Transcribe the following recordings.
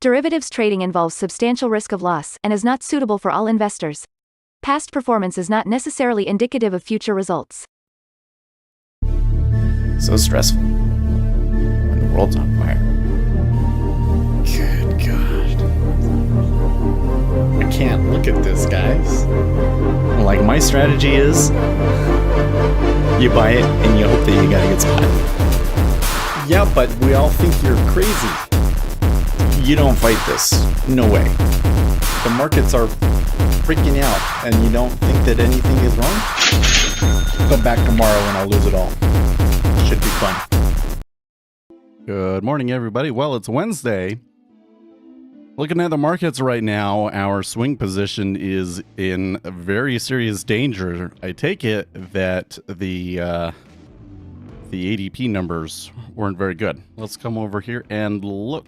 Derivatives trading involves substantial risk of loss and is not suitable for all investors. Past performance is not necessarily indicative of future results. So stressful when the world's on fire. Good God. I can't look at this, guys. Like, my strategy is you buy it and you hope that you gotta get spot. Yeah, but we all think you're crazy. You don't fight this. No way. The markets are freaking out and you don't think that anything is wrong? Come back tomorrow and I'll lose it all. Should be fun. Good morning, everybody. Well, it's Wednesday. Looking at the markets right now, our swing position is in very serious danger. I take it that the ADP numbers weren't very good. Let's come over here and look.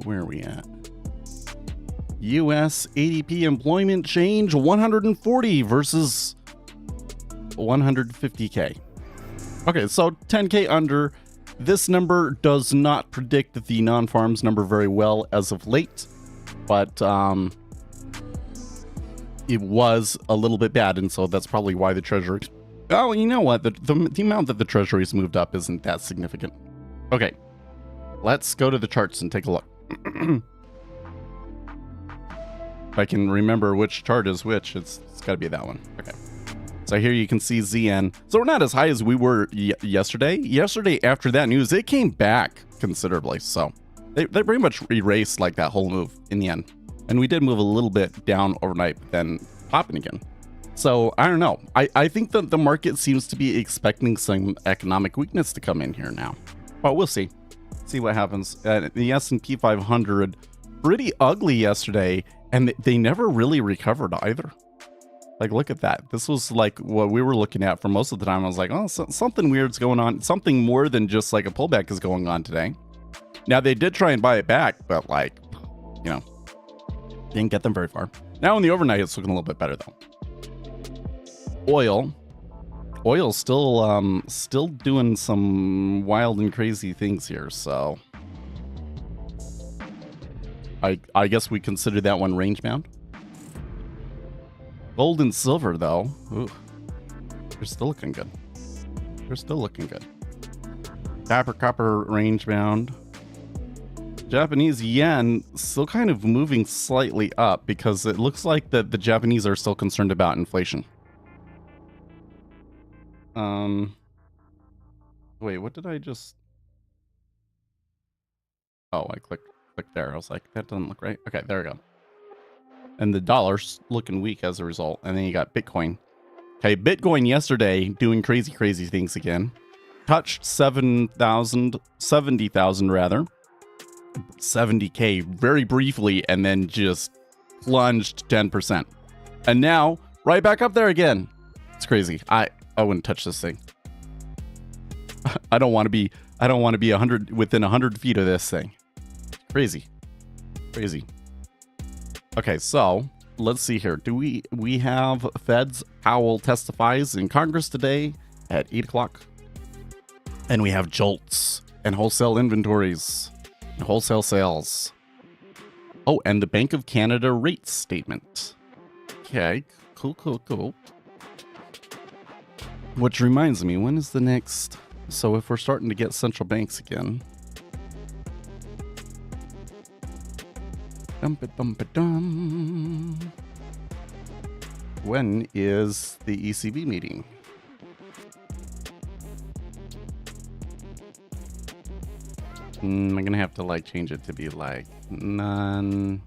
Where are we at? U.S. ADP employment change 140 versus 150K. Okay, so 10K under. This number does not predict the non-farms number very well as of late, but it was a little bit bad, and so that's probably why the Treasury... Oh, you know what? The amount that the Treasury's moved up isn't that significant. Okay, let's go to the charts and take a look. If I can remember which chart is which, it's got to be that one. Okay. So here you can see ZN. So we're not as high as we were yesterday. Yesterday, after that news, it came back considerably. So they pretty much erased like that whole move in the end. And we did move a little bit down overnight, but then popping again. So I don't know. I think that the market seems to be expecting some economic weakness to come in here now. But we'll see. See what happens. The S&P 500, pretty ugly yesterday, and they never really recovered either. Like, look at that. This was like what we were looking at for most of the time. I was like, oh, something weird's going on. Something more than just like a pullback is going on today. Now, they did try and buy it back, but like, you know, didn't get them very far. Now in the overnight, it's looking a little bit better though. Oil's still doing some wild and crazy things here. So I guess we consider that one range bound. Gold and silver, though, ooh, they're still looking good. They're still looking good. Copper range bound. Japanese yen still kind of moving slightly up because it looks like the Japanese are still concerned about inflation. Wait, what did I just... Oh, I clicked there. I was like, that doesn't look right. Okay, there we go. And the dollar's looking weak as a result. And then you got Bitcoin. Okay, Bitcoin yesterday doing crazy things again. Touched 70,000 rather. 70K very briefly, and then just plunged 10%. And now, right back up there again. It's crazy. I wouldn't touch this thing. I don't want to be 100 within 100 feet of this thing. Crazy. Okay, so let's see here. Do we have Fed's Powell testifies in Congress today at 8 o'clock? And we have jolts and wholesale inventories and wholesale sales. Oh, and the Bank of Canada rates statement. Okay, cool. Which reminds me, when is the next... So if we're starting to get central banks again... When is the ECB meeting? I'm gonna have to like change it to be like none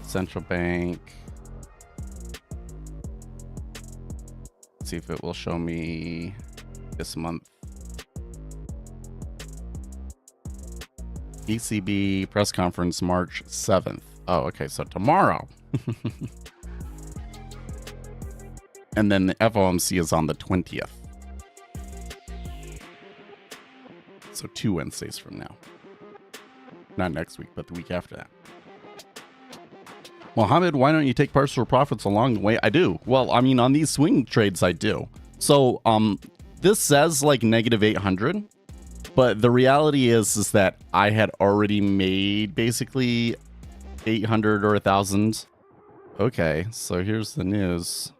central bank. See if it will show me this month. ECB press conference March 7th. Oh, okay, so tomorrow. And then the FOMC is on the 20th. So 2 Wednesdays from now. Not next week, but the week after that. Mohammed, why don't you take partial profits along the way? I do. Well, I mean, on these swing trades, I do. So, this says like negative 800, but the reality is that I had already made basically 800 or 1,000. Okay, so here's the news.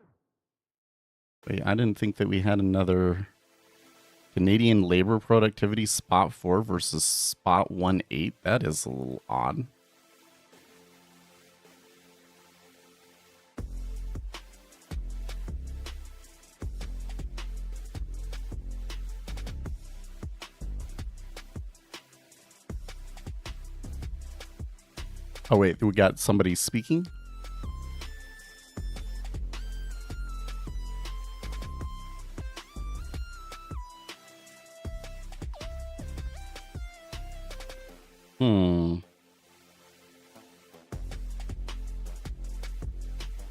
Wait, I didn't think that we had another Canadian labor productivity spot 4 versus spot 1.8. That is a little odd. Oh wait, we got somebody speaking?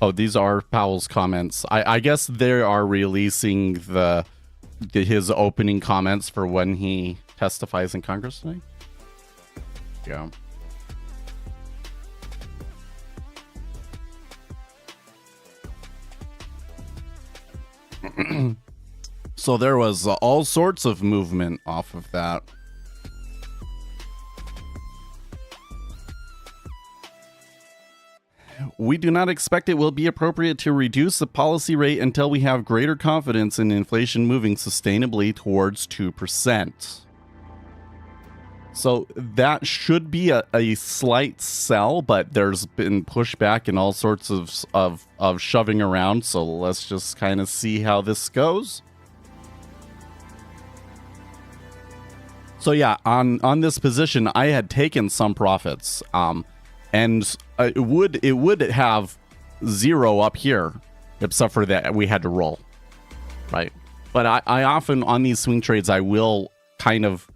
Oh, these are Powell's comments. I guess they are releasing his opening comments for when he testifies in Congress tonight. Yeah. So there was all sorts of movement off of that. We do not expect it will be appropriate to reduce the policy rate until we have greater confidence in inflation moving sustainably towards 2%. So that should be a slight sell, but there's been pushback and all sorts of shoving around. So let's just kind of see how this goes. So yeah, on this position, I had taken some profits, and it would have 0 up here, except for that we had to roll, right? But I often on these swing trades, I will kind of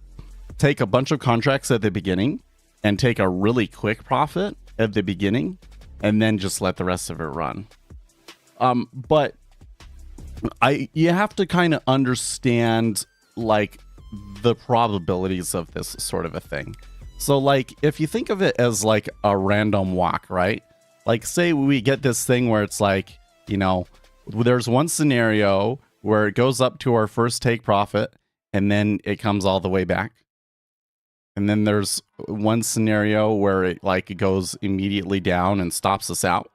take a bunch of contracts at the beginning and take a really quick profit at the beginning and then just let the rest of it run. But you have to kind of understand like the probabilities of this sort of a thing. So like if you think of it as like a random walk, right? Like say we get this thing where it's like, you know, there's one scenario where it goes up to our first take profit and then it comes all the way back. And then there's one scenario where it goes immediately down and stops us out.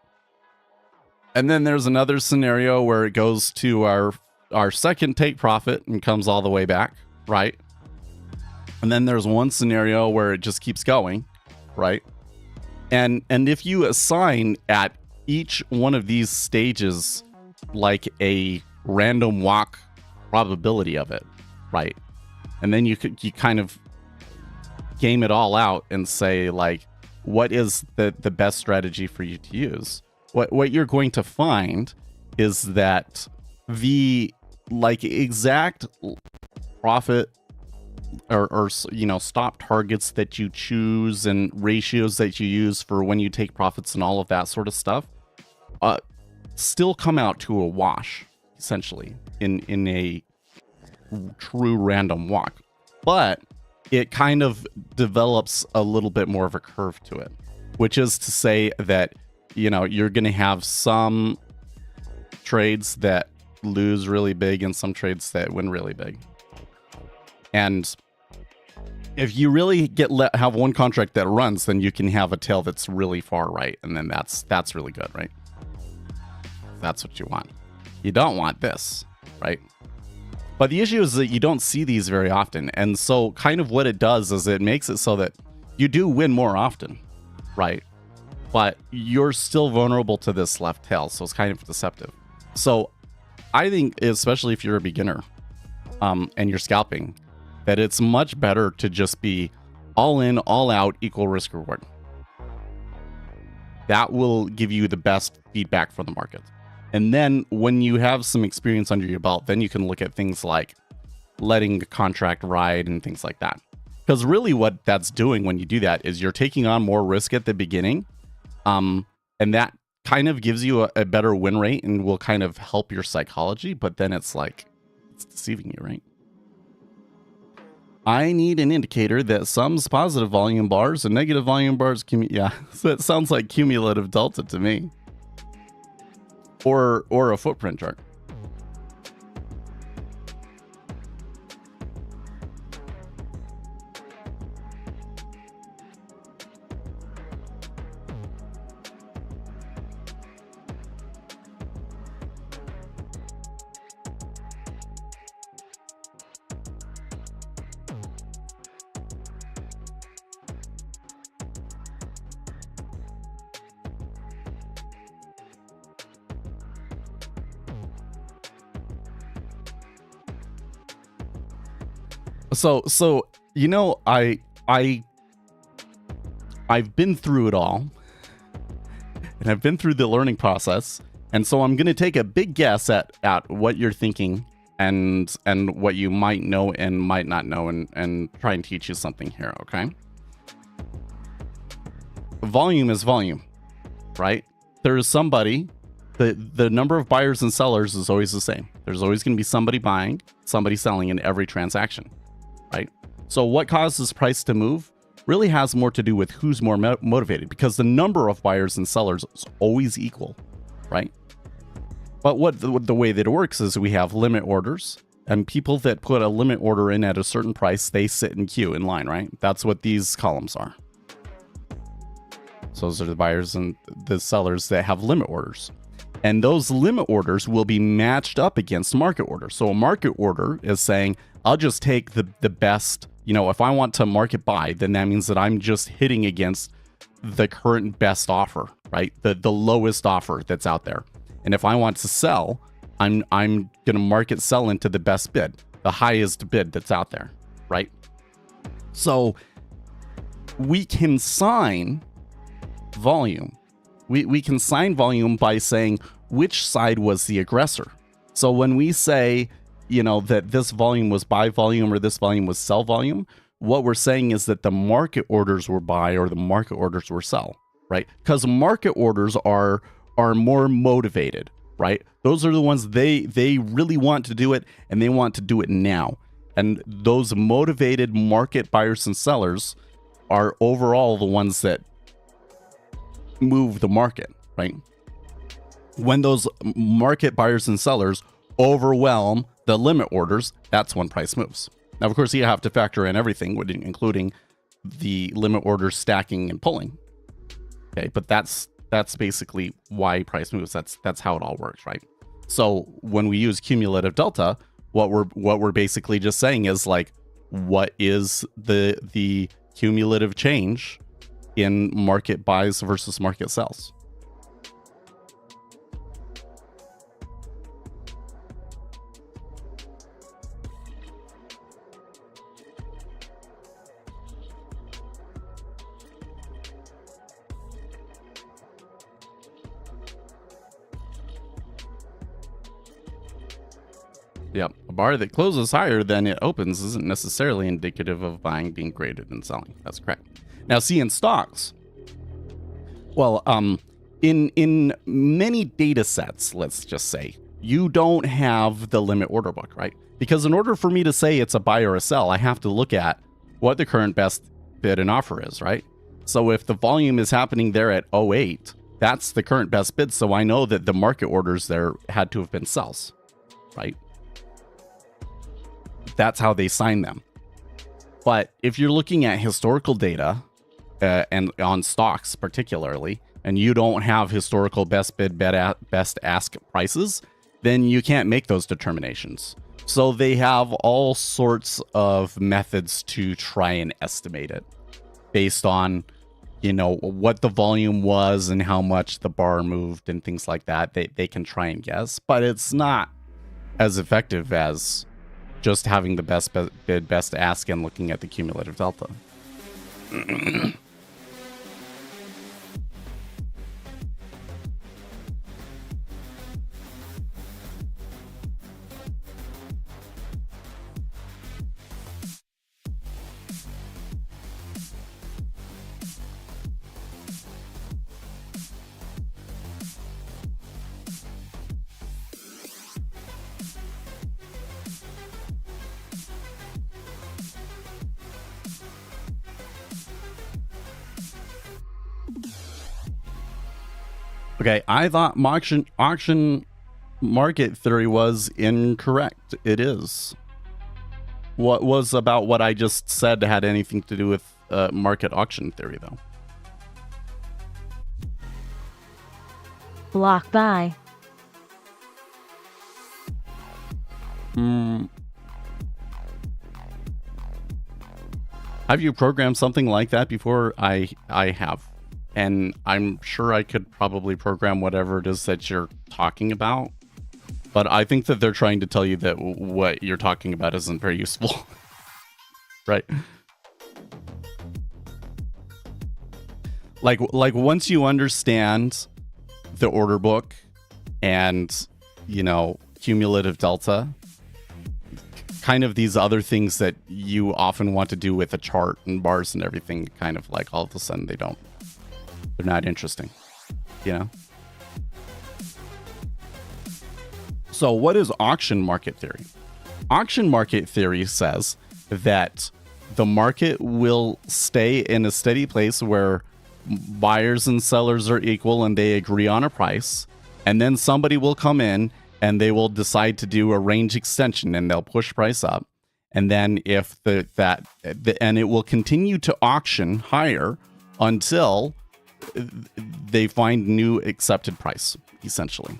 And then there's another scenario where it goes to our second take profit and comes all the way back, right? And then there's one scenario where it just keeps going, right? And if you assign at each one of these stages like a random walk probability of it, right? And then you kind of game it all out and say like, what is the best strategy for you to use? What you're going to find is that the like exact profit or you know, stop targets that you choose and ratios that you use for when you take profits and all of that sort of stuff still come out to a wash essentially in a true random walk, but it kind of develops a little bit more of a curve to it, which is to say that, you know, you're going to have some trades that lose really big and some trades that win really big. And if you really have one contract that runs, then you can have a tail that's really far right. And then that's really good, right? That's what you want. You don't want this, right? But the issue is that you don't see these very often. And so kind of what it does is it makes it so that you do win more often, right? But you're still vulnerable to this left tail. So it's kind of deceptive. So I think, especially if you're a beginner and you're scalping, that it's much better to just be all in, all out, equal risk reward. That will give you the best feedback from the market. And then when you have some experience under your belt, then you can look at things like letting the contract ride and things like that. Because really what that's doing when you do that is you're taking on more risk at the beginning. And that kind of gives you a better win rate and will kind of help your psychology. But then it's like, it's deceiving you, right? I need an indicator that sums positive volume bars and negative volume bars. Yeah, so it sounds like cumulative delta to me. Or a footprint chart. So I've been through it all, and I've been through the learning process, and so I'm gonna take a big guess at what you're thinking and what you might know and might not know, and try and teach you something here. Okay. Volume is volume, right? There is somebody. The number of buyers and sellers is always the same. There's always going to be somebody buying, somebody selling in every transaction, right? So what causes price to move really has more to do with who's more motivated, because the number of buyers and sellers is always equal, right? But what the way that it works is we have limit orders, and people that put a limit order in at a certain price, they sit in queue in line, right? That's what these columns are. So those are the buyers and the sellers that have limit orders. And those limit orders will be matched up against market orders. So a market order is saying, I'll just take the best, if I want to market buy, then that means that I'm just hitting against the current best offer, right? The lowest offer that's out there. And if I want to sell, I'm going to market sell into the best bid, the highest bid that's out there, right? So we can sign volume. We can sign volume by saying which side was the aggressor. So when we say, that this volume was buy volume or this volume was sell volume, what we're saying is that the market orders were buy or the market orders were sell, right? Because market orders are more motivated, right? Those are the ones they really want to do it, and they want to do it now. And those motivated market buyers and sellers are overall the ones that move the market, right? When those market buyers and sellers overwhelm the limit orders, that's when price moves. Now, of course, you have to factor in everything, including the limit orders stacking and pulling. Okay, but that's basically why price moves. That's how it all works, right? So when we use cumulative delta, what we're basically just saying is like, what is the cumulative change in market buys versus market sells? Yep, a bar that closes higher than it opens isn't necessarily indicative of buying being greater than selling. That's correct. Now, see, in stocks, well, in many data sets, let's just say, you don't have the limit order book, right? Because in order for me to say it's a buy or a sell, I have to look at what the current best bid and offer is, right? So if the volume is happening there at 08, that's the current best bid. So I know that the market orders there had to have been sells, right? That's how they sign them. But if you're looking at historical data, and on stocks particularly, and you don't have historical best bid, best ask prices, then you can't make those determinations. So they have all sorts of methods to try and estimate it based on, what the volume was and how much the bar moved and things like that. They can try and guess, but it's not as effective as just having the best bid, best ask, and looking at the cumulative delta. Okay, I thought auction market theory was incorrect. It is. What was about what I just said had anything to do with market auction theory, though? Block buy. Have you programmed something like that before? I have. And I'm sure I could probably program whatever it is that you're talking about. But I think that they're trying to tell you that what you're talking about isn't very useful. right? Like once you understand the order book and, you know, cumulative delta, kind of these other things that you often want to do with a chart and bars and everything, kind of like all of a sudden they're not interesting, you know? So what is auction market theory? Auction market theory says that the market will stay in a steady place where buyers and sellers are equal and they agree on a price, and then somebody will come in and they will decide to do a range extension and they'll push price up, and then if and it will continue to auction higher until they find new accepted price. Essentially,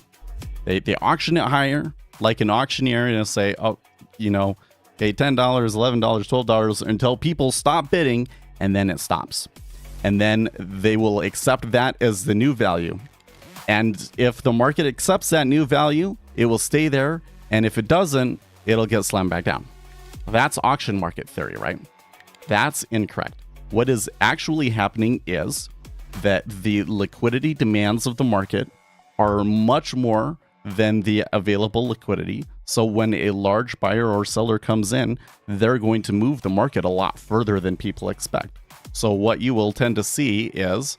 they auction it higher, like an auctioneer, and say, oh, you know, okay, $10, $11, $12, until people stop bidding, and then it stops. And then they will accept that as the new value. And if the market accepts that new value, it will stay there. And if it doesn't, it'll get slammed back down. That's auction market theory, right? That's incorrect. What is actually happening is that the liquidity demands of the market are much more than the available liquidity. So when a large buyer or seller comes in, they're going to move the market a lot further than people expect. So what you will tend to see is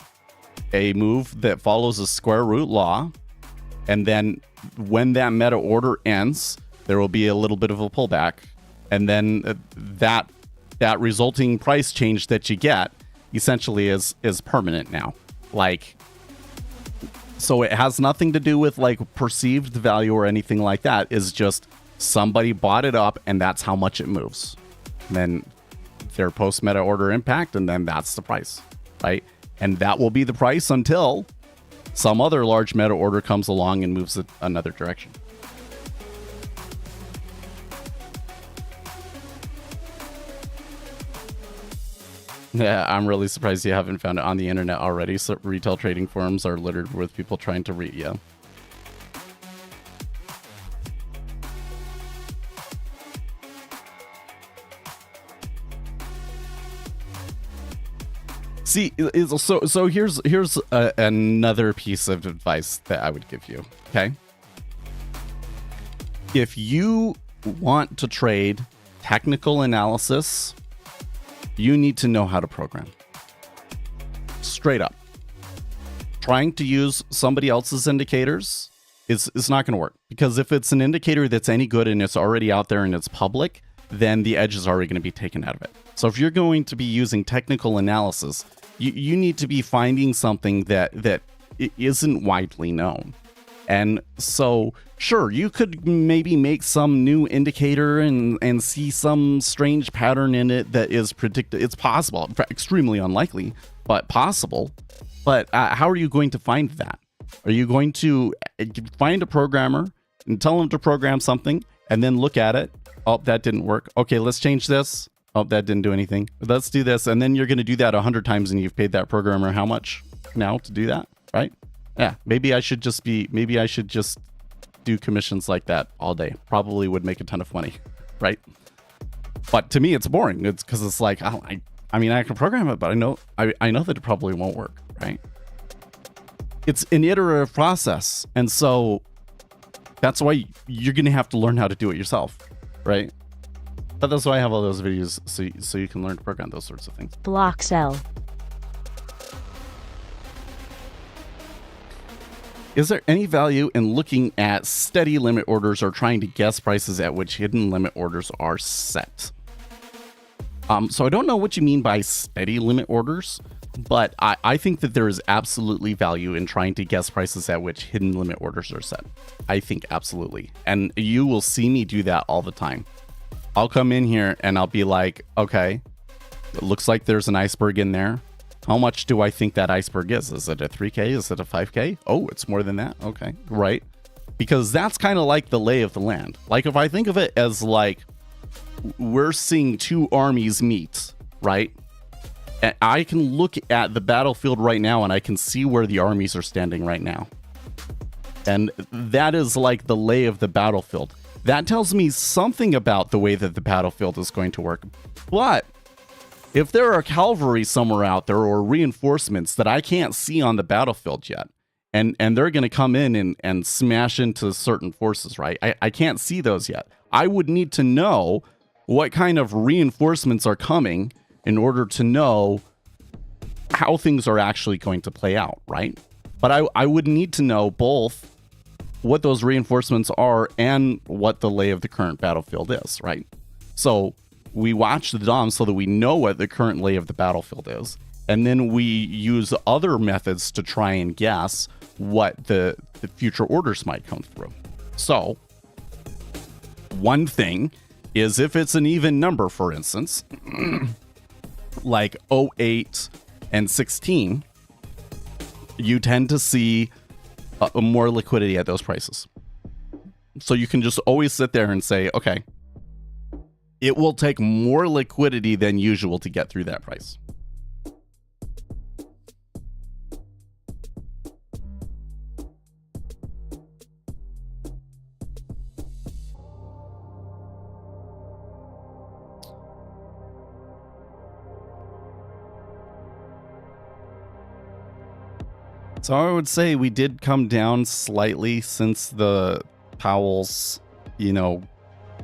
a move that follows a square root law. And then when that meta order ends, there will be a little bit of a pullback. And then that resulting price change that you get essentially is permanent now. Like, so it has nothing to do with like perceived value or anything like that. It's just somebody bought it up and that's how much it moves. And then their post meta order impact, and then that's the price, right? And that will be the price until some other large meta order comes along and moves it another direction. Yeah, I'm really surprised you haven't found it on the internet already. So retail trading forums are littered with people trying to read. Yeah. See, so here's another piece of advice that I would give you. Okay, if you want to trade technical analysis, you need to know how to program. Straight up. Trying to use somebody else's indicators is not going to work, because if it's an indicator that's any good and it's already out there and it's public, then the edge is already going to be taken out of it. So if you're going to be using technical analysis, you need to be finding something that isn't widely known. And so, sure, you could maybe make some new indicator and see some strange pattern in it that is predicted. It's possible, in fact, extremely unlikely, but possible. But how are you going to find that? Are you going to find a programmer and tell them to program something and then look at it? Oh, that didn't work. Okay, let's change this. Oh, that didn't do anything. Let's do this. And then you're going to do that 100 times and you've paid that programmer how much now to do that, right? Yeah, maybe I should just do commissions like that all day. Probably would make a ton of money, right? But to me, it's boring. It's because it's like, I mean, I can program it, but I know that it probably won't work, right? It's an iterative process. And so that's why you're going to have to learn how to do it yourself, right? But that's why I have all those videos, so you can learn to program those sorts of things. Block sell. Is there any value in looking at steady limit orders or trying to guess prices at which hidden limit orders are set? So I don't know what you mean by steady limit orders, but I think that there is absolutely value in trying to guess prices at which hidden limit orders are set. I think absolutely. And you will see me do that all the time. I'll come in here and I'll be like, okay, it looks like there's an iceberg in there. How much do I think that iceberg is? Is it a 3K? Is it a 5K? Oh, it's more than that. Okay, right. Because that's kind of like the lay of the land. Like if I think of it as like we're seeing two armies meet, right? And I can look at the battlefield right now and I can see where the armies are standing right now. And that is like the lay of the battlefield. That tells me something about the way that the battlefield is going to work. But If there are cavalry somewhere out there or reinforcements that I can't see on the battlefield yet, and they're going to come in and smash into certain forces, right? I can't see those yet. I would need to know what kind of reinforcements are coming in order to know how things are actually going to play out, right? But I would need to know both what those reinforcements are and what the lay of the current battlefield is, right? So we watch the DOM so that we know what the current lay of the battlefield is, and then we use other methods to try and guess what the future orders might come through. So one thing is, if it's an even number, for instance, like 08 and 16, you tend to see more liquidity at those prices. So you can just always sit there and say, okay, it will take more liquidity than usual to get through that price. So I would say we did come down slightly since the Powell's,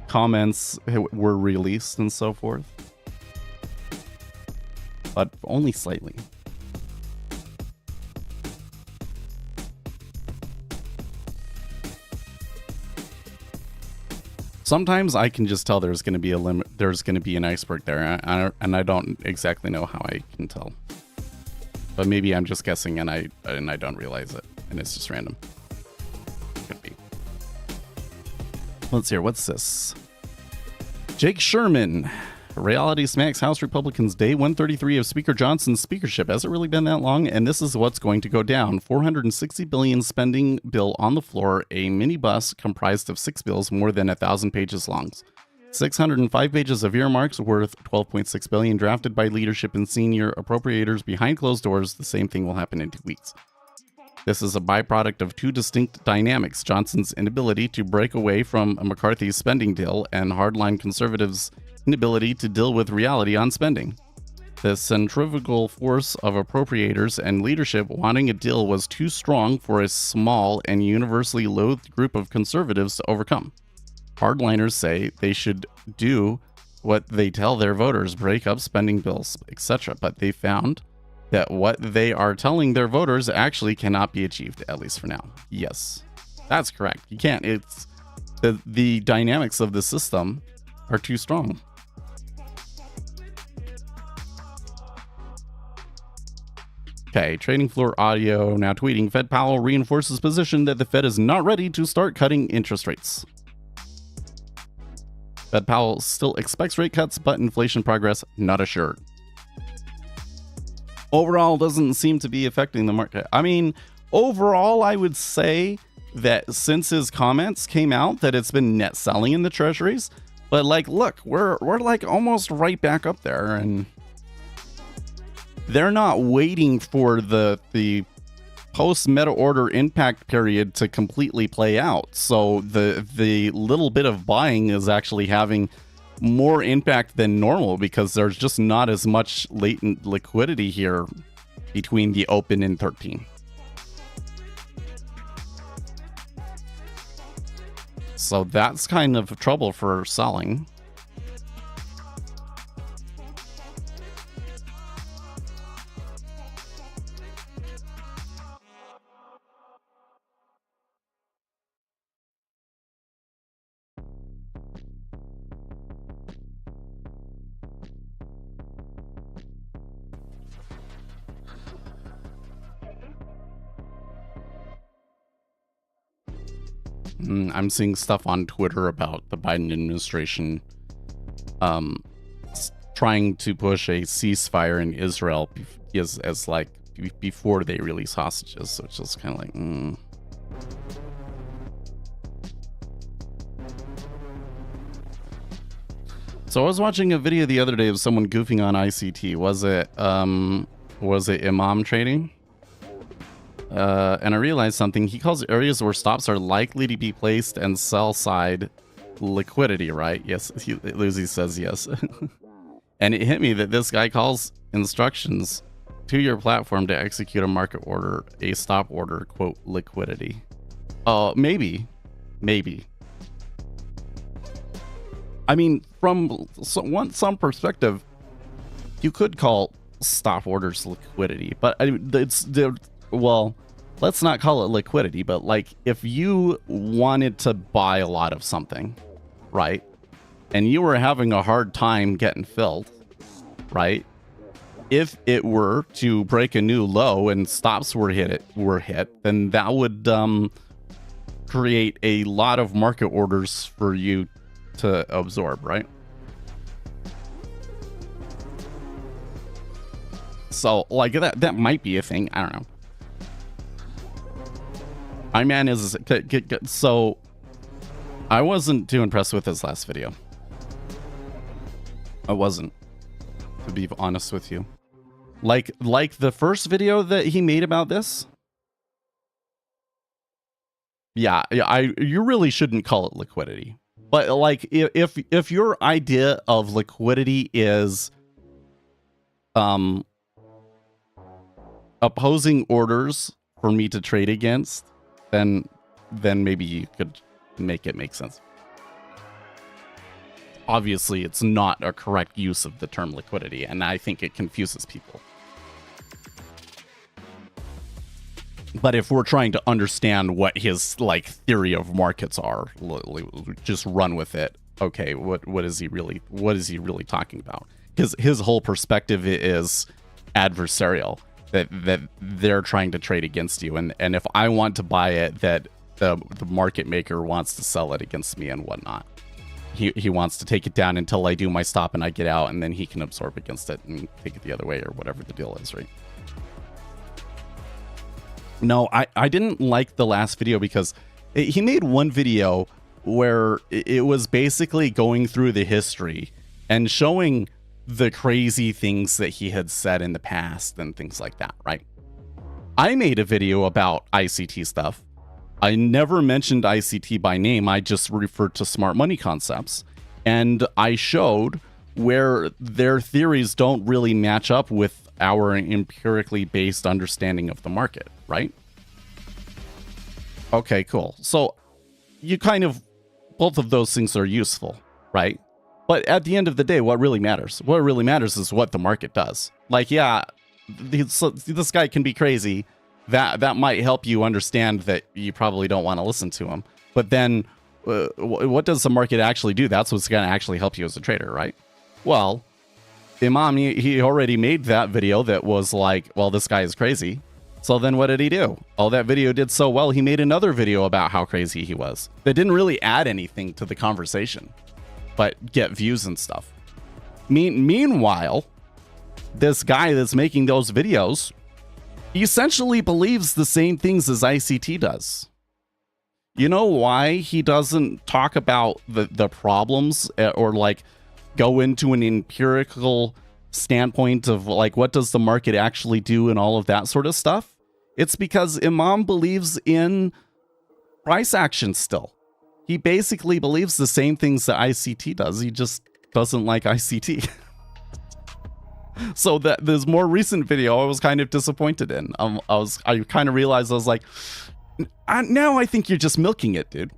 comments were released and so forth. But only slightly. Sometimes I can just tell there's going to be a limit. There's going to be an iceberg there, and I don't exactly know how I can tell. But maybe I'm just guessing and I don't realize it, and it's just random. Could be. Let's hear, what's this? Jake Sherman. Reality smacks House Republicans day 133 of Speaker Johnson's speakership. Has it really been that long? And this is what's going to go down. $460 billion spending bill on the floor, a minibus comprised of 6 bills more than 1,000 pages long. 605 pages of earmarks worth $12.6 billion drafted by leadership and senior appropriators behind closed doors. The same thing will happen in 2 weeks. This is a byproduct of 2 distinct dynamics: Johnson's inability to break away from McCarthy's spending deal and hardline conservatives' inability to deal with reality on spending. The centrifugal force of appropriators and leadership wanting a deal was too strong for a small and universally loathed group of conservatives to overcome. Hardliners say they should do what they tell their voters, break up spending bills, etc. But they found that what they are telling their voters actually cannot be achieved, at least for now. Yes, that's correct. You can't. It's the dynamics of the system are too strong. Okay, trading floor audio now tweeting, Fed Powell reinforces position that the Fed is not ready to start cutting interest rates. Fed Powell still expects rate cuts, but inflation progress not assured. Overall, doesn't seem to be affecting the market. I mean, overall, I would say that since his comments came out, that it's been net selling in the treasuries. But like, look, we're like almost right back up there, and they're not waiting for the post meta order impact period to completely play out. So the little bit of buying is actually having more impact than normal because there's just not as much latent liquidity here between the open and 13. So that's kind of trouble for selling. I'm seeing stuff on Twitter about the Biden administration trying to push a ceasefire in Israel as like before they release hostages. So it's just kind of like, So I was watching a video the other day of someone goofing on ICT. Was it Imam trading? And I realized something. He calls areas where stops are likely to be placed and sell side liquidity, right? Yes, Lucy says yes. And it hit me that this guy calls instructions to your platform to execute a market order, a stop order, quote, liquidity. Maybe. I mean, from some perspective, you could call stop orders liquidity, but well, let's not call it liquidity, but like if you wanted to buy a lot of something, right? And you were having a hard time getting filled, right? If it were to break a new low and stops were hit, then that would create a lot of market orders for you to absorb, right? So like that might be a thing. I don't know. Iman is so I wasn't too impressed with his last video. I wasn't, to be honest with you. Like the first video that he made about this. Yeah, you really shouldn't call it liquidity. But like if your idea of liquidity is opposing orders for me to trade against, then maybe you could make it make sense. Obviously, it's not a correct use of the term liquidity, and I think it confuses people. But if we're trying to understand what his like theory of markets are, just run with it. Okay, what is he really talking about? His whole perspective is adversarial, that they're trying to trade against you, and if I want to buy it, that the market maker wants to sell it against me and whatnot. He wants to take it down until I do my stop and I get out, and then he can absorb against it and take it the other way, or whatever the deal is, right? No, I didn't like the last video because he made one video where it was basically going through the history and showing the crazy things that he had said in the past and things like that, right? I made a video about ICT stuff. I never mentioned ICT by name. I just referred to smart money concepts. And I showed where their theories don't really match up with our empirically based understanding of the market, right? Okay, cool. So you kind of, both of those things are useful, right? But at the end of the day, what really matters? What really matters is what the market does. Like, yeah, this guy can be crazy. That might help you understand that you probably don't want to listen to him. But then what does the market actually do? That's what's going to actually help you as a trader, right? Well, Imam, he already made that video that was like, well, this guy is crazy. So then what did he do? Oh, that video did so well, he made another video about how crazy he was. That didn't really add anything to the conversation, but get views and stuff. Meanwhile, this guy that's making those videos essentially believes the same things as ICT does. You know why he doesn't talk about the problems or like go into an empirical standpoint of like what does the market actually do and all of that sort of stuff? It's because Imam believes in price action still. He basically believes the same things that ICT does. He just doesn't like ICT. So that this more recent video I was kind of disappointed in. I kind of realized I was like, now I think you're just milking it, dude.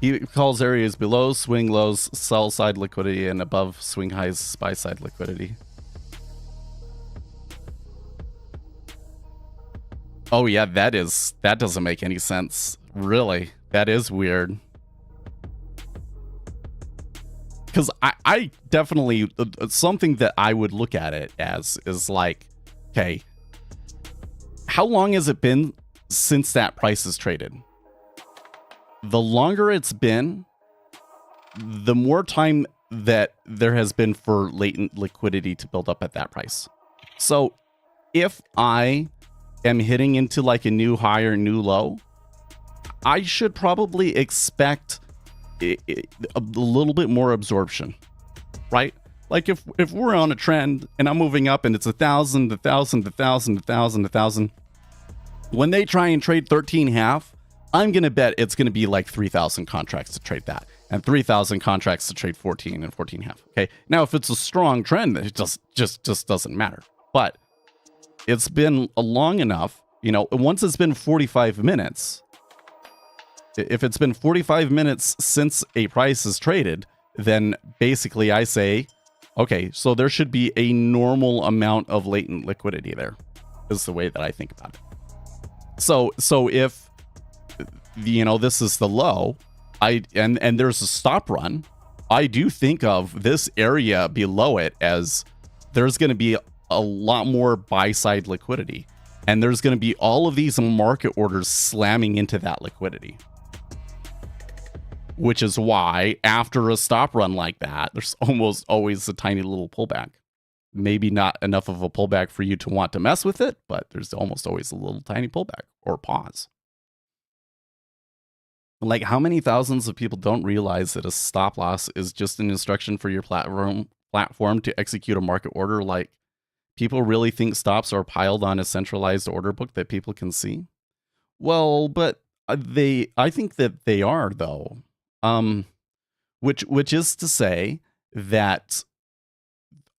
He calls areas below swing lows sell side liquidity and above swing highs buy side liquidity. Oh yeah, that doesn't make any sense. Really, that is weird. Because I definitely, something that I would look at it as is like, okay, how long has it been since that price is traded? The longer it's been, the more time that there has been for latent liquidity to build up at that price. So if I am hitting into like a new high or new low, I should probably expect a little bit more absorption, right? Like if we're on a trend and I'm moving up and it's 1,000, 1,000, 1,000, 1,000, 1,000, when they try and trade 13.5, I'm going to bet it's going to be like 3,000 contracts to trade that, and 3,000 contracts to trade 14 and 14.5. Okay. Now, if it's a strong trend, it just doesn't matter. But it's been long enough, once it's been 45 minutes, if it's been 45 minutes since a price is traded, then basically I say, okay, so there should be a normal amount of latent liquidity there, is the way that I think about it. So if, this is the low, and there's a stop run, I do think of this area below it as there's going to be a lot more buy side liquidity, and there's going to be all of these market orders slamming into that liquidity. Which is why after a stop run like that, there's almost always a tiny little pullback. Maybe not enough of a pullback for you to want to mess with it, but there's almost always a little tiny pullback or pause. Like, how many thousands of people don't realize that a stop loss is just an instruction for your platform to execute a market order? Like, people really think stops are piled on a centralized order book that people can see? Well, but I think that they are, though. Which is to say that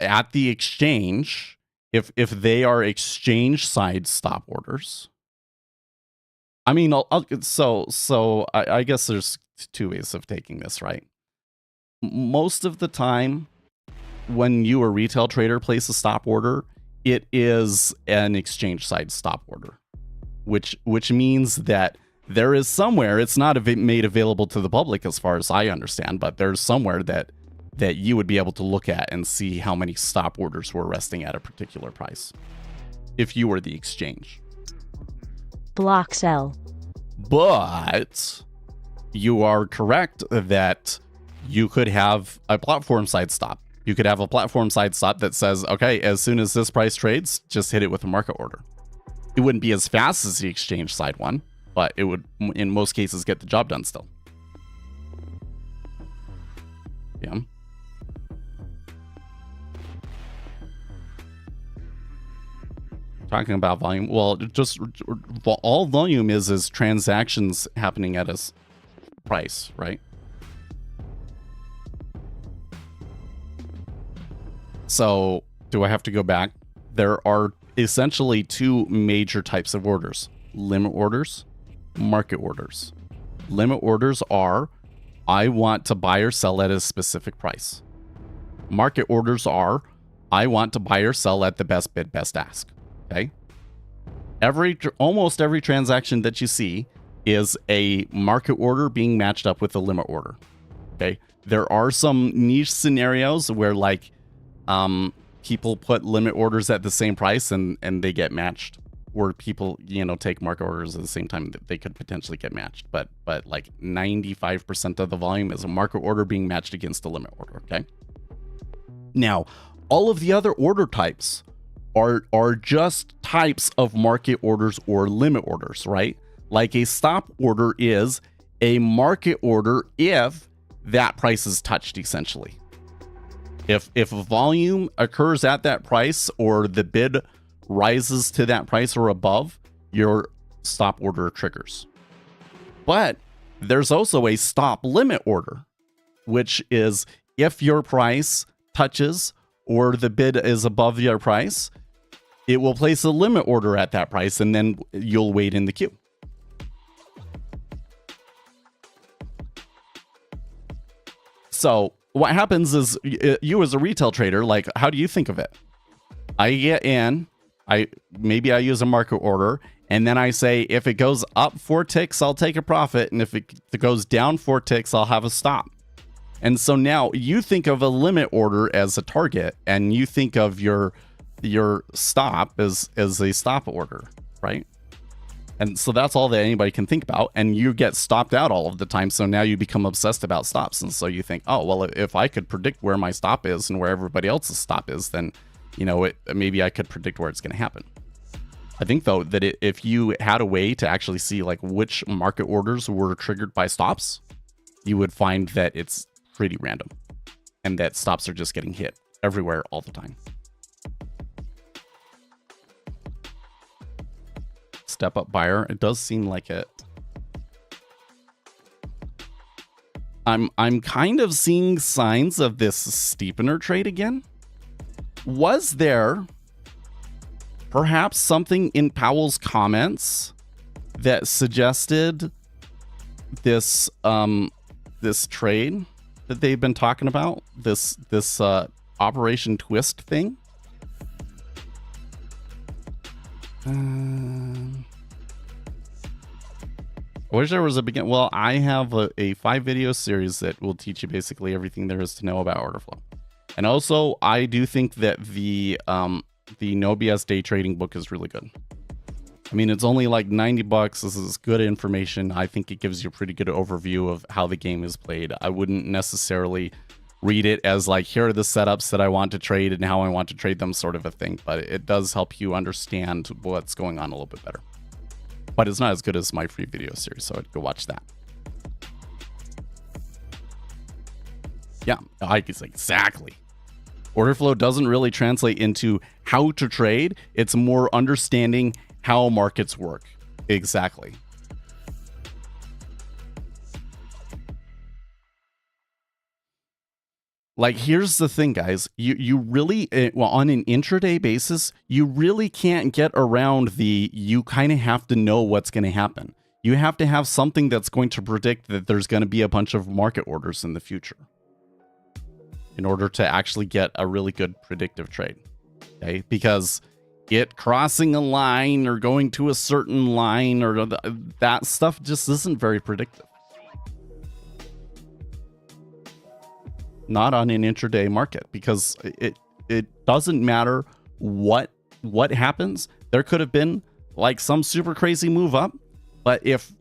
at the exchange, if they are exchange side stop orders, I mean, I guess there's two ways of taking this, right? Most of the time, when you, a retail trader, place a stop order, it is an exchange side stop order, which means that there is somewhere, it's not made available to the public as far as I understand, but there's somewhere that you would be able to look at and see how many stop orders were resting at a particular price if you were the exchange. Block sell. But you are correct that you could have a platform side stop. You could have a platform side stop that says, okay, as soon as this price trades, just hit it with a market order. It wouldn't be as fast as the exchange side one, but it would, in most cases, get the job done still. Yeah. Talking about volume, well, just all volume is transactions happening at a price, right? So, do I have to go back? There are essentially two major types of orders: limit orders, market orders. Limit orders are, I want to buy or sell at a specific price. Market orders are, I want to buy or sell at the best bid, best ask. Okay. Almost every transaction that you see is a market order being matched up with a limit order. Okay. There are some niche scenarios where, like, people put limit orders at the same price and they get matched, where people, take market orders at the same time that they could potentially get matched. But like 95% of the volume is a market order being matched against a limit order. Okay. Now, all of the other order types are just types of market orders or limit orders, right? Like a stop order is a market order if that price is touched, essentially. If a volume occurs at that price or the bid rises to that price or above, your stop order triggers. But there's also a stop limit order, which is if your price touches or the bid is above your price, it will place a limit order at that price, and then you'll wait in the queue. So what happens is, you as a retail trader, like, how do you think of it? I get in, maybe I use a market order, and then I say, if it goes up 4 ticks, I'll take a profit, and if it goes down 4 ticks, I'll have a stop. And so now you think of a limit order as a target, and you think of your stop as a stop order, right? And so that's all that anybody can think about, and you get stopped out all of the time. So now you become obsessed about stops, and so you think, oh well, if I could predict where my stop is and where everybody else's stop is, then maybe I could predict where it's going to happen. I think though that if you had a way to actually see like which market orders were triggered by stops, you would find that it's pretty random, and that stops are just getting hit everywhere all the time. Step up buyer, it does seem like it. I'm kind of seeing signs of this steepener trade again. Was there perhaps something in Powell's comments that suggested this this trade that they've been talking about, this Operation Twist thing? I wish there was a begin. Well, I have a 5-video series that will teach you basically everything there is to know about order flow. And also, I do think that the No BS day trading book is really good. I mean, it's only like $90. This is good information. I think it gives you a pretty good overview of how the game is played. I wouldn't necessarily read it as like, here are the setups that I want to trade and how I want to trade them sort of a thing. But it does help you understand what's going on a little bit better. But it's not as good as my free video series, so I'd go watch that. Yeah, exactly. Order flow doesn't really translate into how to trade. It's more understanding how markets work. Exactly. Like, here's the thing, guys. You really, well, on an intraday basis, you really can't get around you kind of have to know what's going to happen. You have to have something that's going to predict that there's going to be a bunch of market orders in the future in order to actually get a really good predictive trade. Okay? Because it crossing a line or going to a certain line or that stuff just isn't very predictive. Not on an intraday market, because it doesn't matter what happens. There could have been like some super crazy move up, but if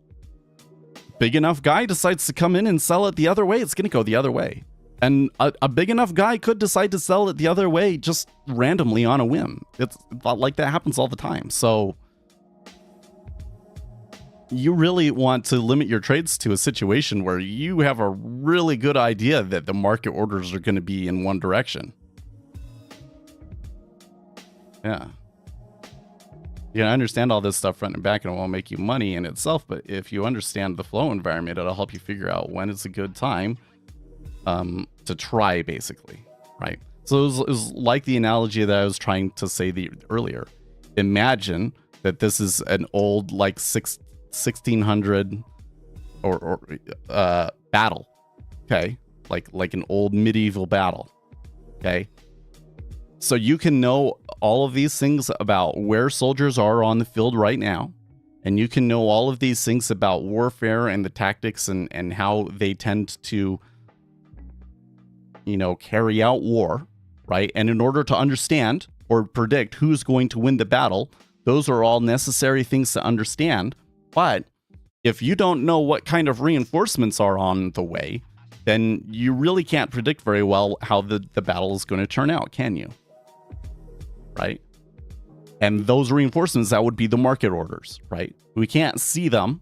big enough guy decides to come in and sell it the other way, it's going to go the other way. And a big enough guy could decide to sell it the other way just randomly on a whim. It's like that happens all the time. So you really want to limit your trades to a situation where you have a really good idea that the market orders are going to be in one direction. Yeah. You can understand all this stuff front and back and it won't make you money in itself, but if you understand the flow environment, it'll help you figure out when it's a good time to try, basically, right? So it was like the analogy that I was trying to say earlier. Imagine that this is an old, like, 1600 or battle, okay? Like an old medieval battle, okay? So you can know all of these things about where soldiers are on the field right now, and you can know all of these things about warfare and the tactics and how they tend to, you know, carry out war, right? And in order to understand or predict who's going to win the battle, those are all necessary things to understand. But if you don't know what kind of reinforcements are on the way, then you really can't predict very well how the battle is going to turn out, can you? Right? And those reinforcements, that would be the market orders, right? We can't see them.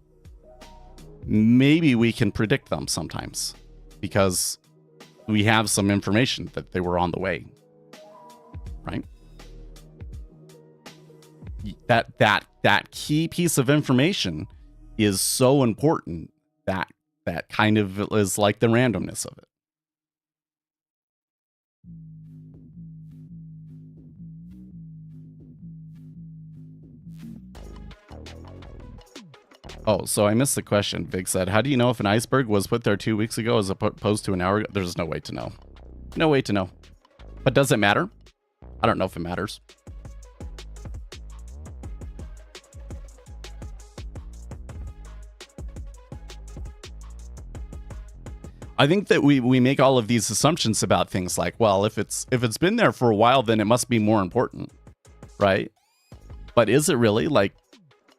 Maybe we can predict them sometimes because we have some information that they were on the way, right? That key piece of information is so important that kind of is like the randomness of it. Oh, so I missed the question. Vig said, how do you know if an iceberg was put there 2 weeks ago as opposed to an hour ago? There's no way to know. No way to know. But does it matter? I don't know if it matters. I think that we make all of these assumptions about things like, well, if it's been there for a while, then it must be more important, right? But is it really? Like,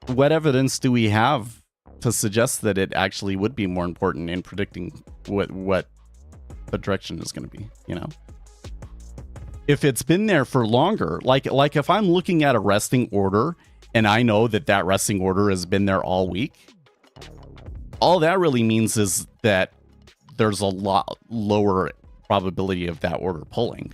what evidence do we have to suggest that it actually would be more important in predicting what the direction is going to be, you know? If it's been there for longer, like if I'm looking at a resting order and I know that resting order has been there all week, all that really means is that there's a lot lower probability of that order pulling.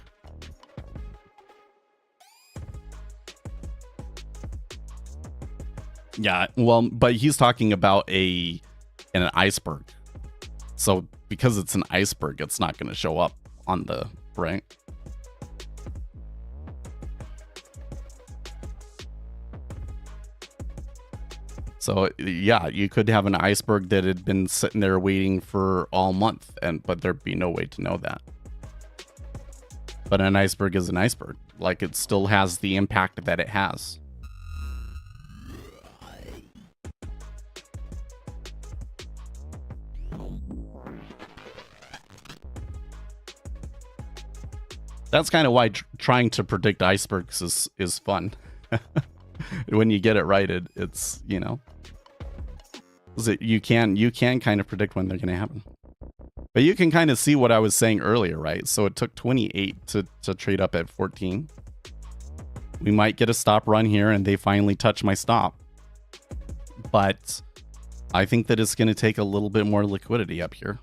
Yeah, well, but he's talking about an iceberg. So because it's an iceberg, it's not going to show up on the, right? So yeah, you could have an iceberg that had been sitting there waiting for all month, but there'd be no way to know that. But an iceberg is an iceberg. Like, it still has the impact that it has. That's kind of why trying to predict icebergs is fun. When you get it right, it's, you know, you can kind of predict when they're going to happen. But you can kind of see what I was saying earlier, right? So it took 28 to trade up at 14. We might get a stop run here and they finally touch my stop. But I think that it's going to take a little bit more liquidity up here.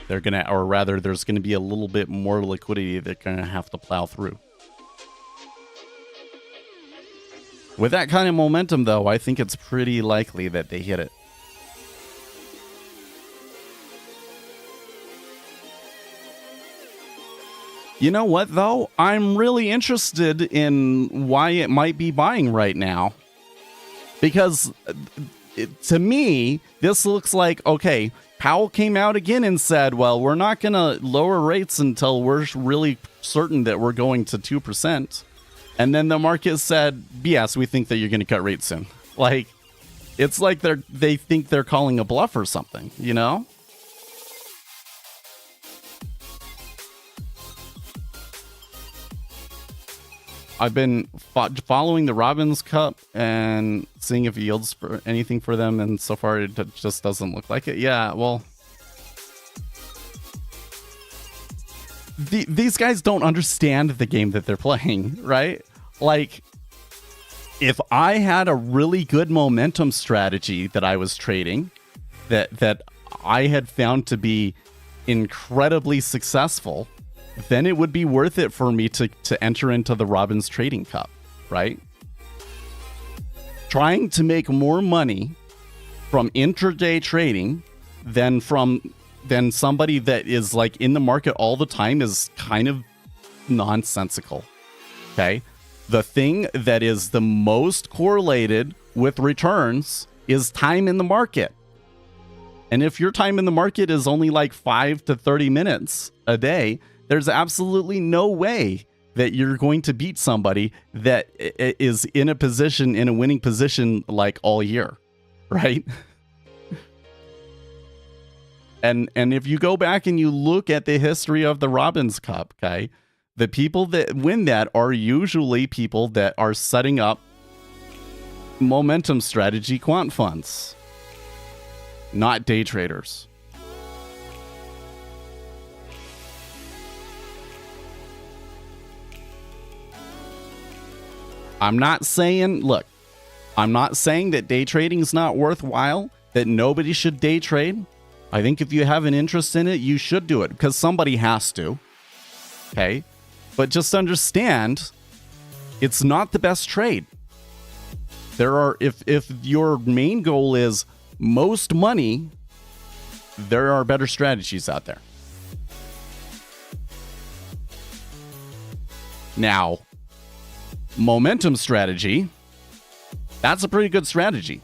They're going to, or rather, there's going to be a little bit more liquidity they're going to have to plow through. With that kind of momentum, though, I think it's pretty likely that they hit it. You know what, though? I'm really interested in why it might be buying right now. Because to me, this looks like, okay, Powell came out again and said, well, we're not going to lower rates until we're really certain that we're going to 2%. And then the market said, yes, we think that you're going to cut rates soon. Like, it's like they think they're calling a bluff or something, you know? I've been following the Robbins Cup and seeing if it yields for anything for them, and so far it just doesn't look like it. Yeah, well, these guys don't understand the game that they're playing, right? Like, if I had a really good momentum strategy that I was trading, that I had found to be incredibly successful, then it would be worth it for me to enter into the Robbins Trading Cup, right? Trying to make more money from intraday trading than somebody that is like in the market all the time is kind of nonsensical. Okay? The thing that is the most correlated with returns is time in the market. And if your time in the market is only like 5 to 30 minutes a day, there's absolutely no way that you're going to beat somebody that is in a winning position like all year, right? And if you go back and you look at the history of the Robbins Cup, okay, the people that win that are usually people that are setting up momentum strategy quant funds, not day traders. I'm not saying that day trading is not worthwhile, that nobody should day trade. I think if you have an interest in it, you should do it because somebody has to. Okay? But just understand, it's not the best trade. If your main goal is most money, there are better strategies out there. Now, momentum strategy, that's a pretty good strategy.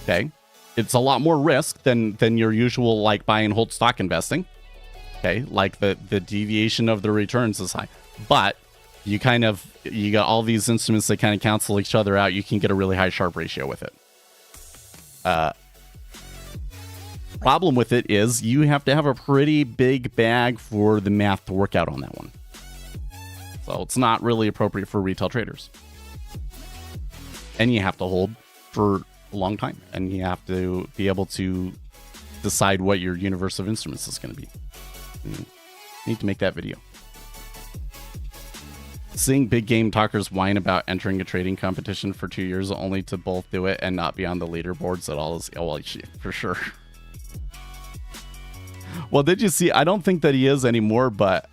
Okay? It's a lot more risk than your usual like buy and hold stock investing. Okay? Like the deviation of the returns is high. But you got all these instruments that kind of cancel each other out. You can get a really high Sharpe ratio with it. Problem with it is you have to have a pretty big bag for the math to work out on that one. So it's not really appropriate for retail traders. And you have to hold for a long time. And you have to be able to decide what your universe of instruments is going to be. You need to make that video. Seeing big game talkers whine about entering a trading competition for 2 years only to both do it and not be on the leaderboards at all is, well, for sure. Well, did you see? I don't think that he is anymore, but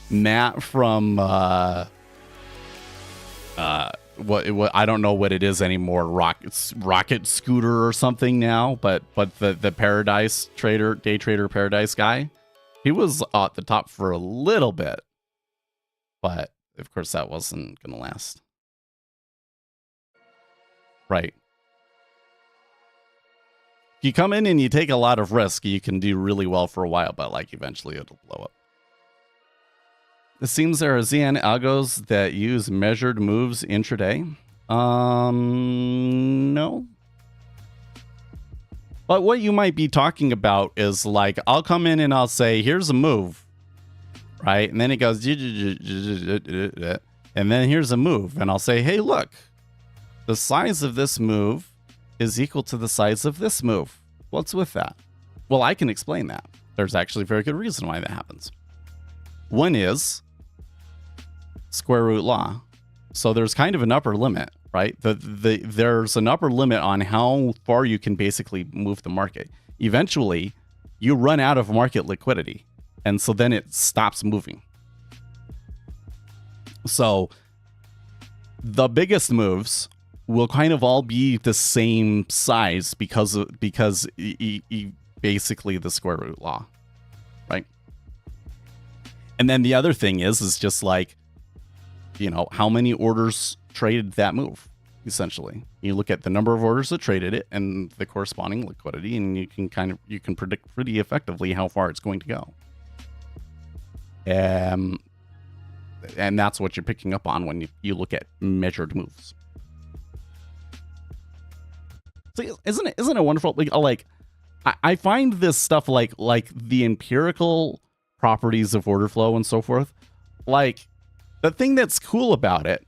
Matt from what I don't know what it is anymore. Rocket Scooter or something now, but the Paradise trader, day trader Paradise guy, he was at the top for a little bit, but of course that wasn't gonna last. Right. If you come in and you take a lot of risk, you can do really well for a while, but like eventually it'll blow up. It seems there are ZN algos that use measured moves intraday. No. But what you might be talking about is like, I'll come in and I'll say, here's a move, right? And then it goes, and then here's a move. And I'll say, hey, look, the size of this move is equal to the size of this move. What's with that? Well, I can explain that. There's actually a very good reason why that happens. One is square root law. So there's kind of an upper limit, right? There's an upper limit on how far you can basically move the market. Eventually, you run out of market liquidity, and so then it stops moving. So the biggest moves will kind of all be the same size because basically the square root law, right? And then the other thing is just like, you know, how many orders traded that move, essentially. You look at the number of orders that traded it and the corresponding liquidity, and you can predict pretty effectively how far it's going to go. And that's what you're picking up on when you look at measured moves. So isn't it wonderful? Like I find this stuff like the empirical properties of order flow and so forth. Like, the thing that's cool about it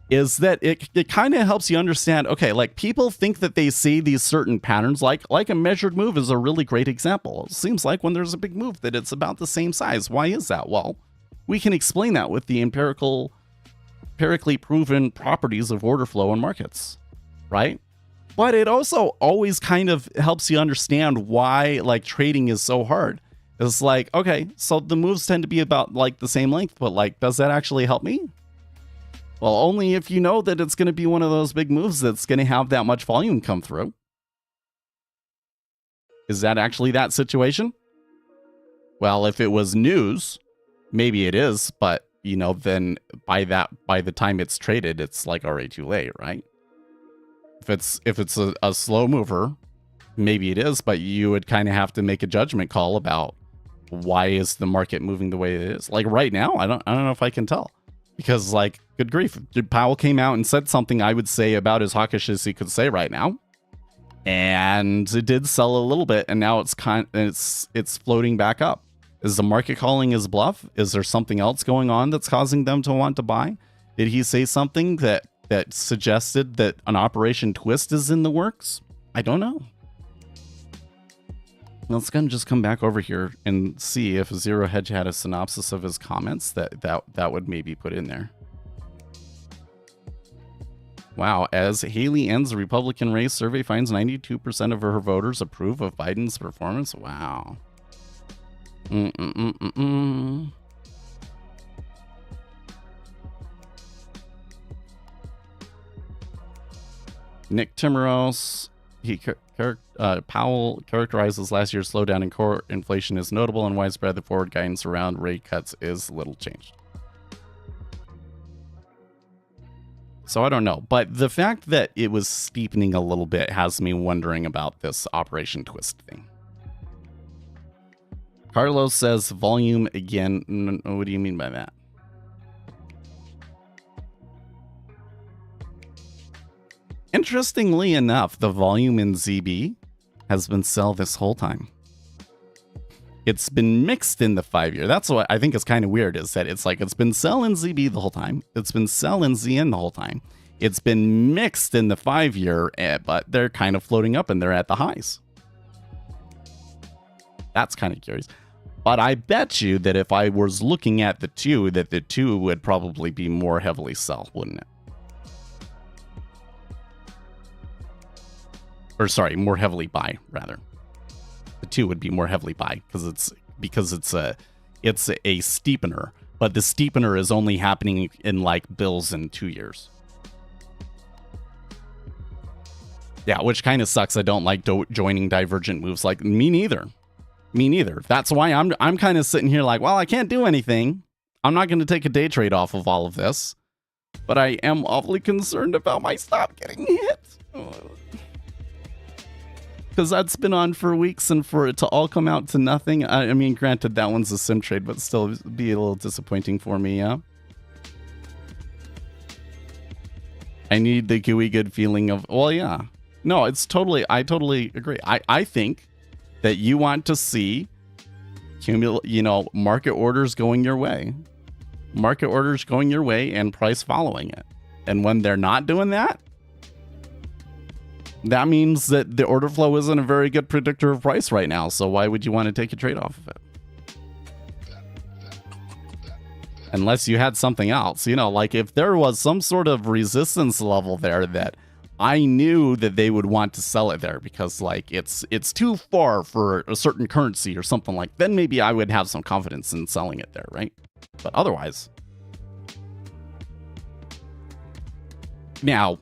is that it kind of helps you understand, okay, like people think that they see these certain patterns, like a measured move is a really great example. It seems like when there's a big move that it's about the same size. Why is that? Well, we can explain that with the empirically proven properties of order flow in markets, right? But it also always kind of helps you understand why like trading is so hard. It's like, okay, so the moves tend to be about like the same length, but like, does that actually help me? Well, only if you know that it's going to be one of those big moves that's going to have that much volume come through. Is that actually that situation? Well, if it was news, maybe it is, but you know, then by the time it's traded, it's like already too late, right? If it's a slow mover, maybe it is, but you would kind of have to make a judgment call about why is the market moving the way it is. Like right now, I don't know if I can tell, because like, good grief, Powell came out and said something I would say about as hawkish as he could say right now, and it did sell a little bit, and now it's floating back up. Is the market calling his bluff? Is there something else going on that's causing them to want to buy? Did he say something that suggested that an operation twist is in the works? I don't know. Let's just come back over here and see if Zero Hedge had a synopsis of his comments that would maybe put in there. Wow, as Haley ends the Republican race, survey finds 92% of her voters approve of Biden's performance. Wow. Nick Timmeros, Powell characterizes last year's slowdown in core inflation as notable and widespread. The forward guidance around rate cuts is little changed. So I don't know, but the fact that it was steepening a little bit has me wondering about this Operation Twist thing. Carlos says volume again. What do you mean by that? Interestingly enough, the volume in ZB has been sell this whole time. It's been mixed in the 5-year. That's what I think is kind of weird, is that it's like it's been sell in ZB the whole time. It's been sell in ZN the whole time. It's been mixed in the 5-year, but they're kind of floating up and they're at the highs. That's kind of curious. But I bet you that if I was looking at the two, that the two would probably be more heavily sell, wouldn't it? Or sorry, more heavily buy, rather. The two would be more heavily buy because it's a steepener, but the steepener is only happening in like bills in 2 years. Yeah, which kind of sucks. I don't like joining divergent moves. Like, me neither. Me neither. That's why I'm kind of sitting here like, well, I can't do anything. I'm not going to take a day trade off of all of this. But I am awfully concerned about my stop getting hit. Because that's been on for weeks, and for it to all come out to nothing. I mean, granted, that one's a sim trade, but still be a little disappointing for me, yeah? I need the gooey good feeling of, well, yeah. No, I totally agree. I think that you want to see market orders going your way. Market orders going your way and price following it. And when they're not doing that, that means that the order flow isn't a very good predictor of price right now. So why would you want to take a trade off of it? Unless you had something else, like if there was some sort of resistance level there that I knew that they would want to sell it there because like it's too far for a certain currency or something, like then maybe I would have some confidence in selling it there, right? But otherwise, now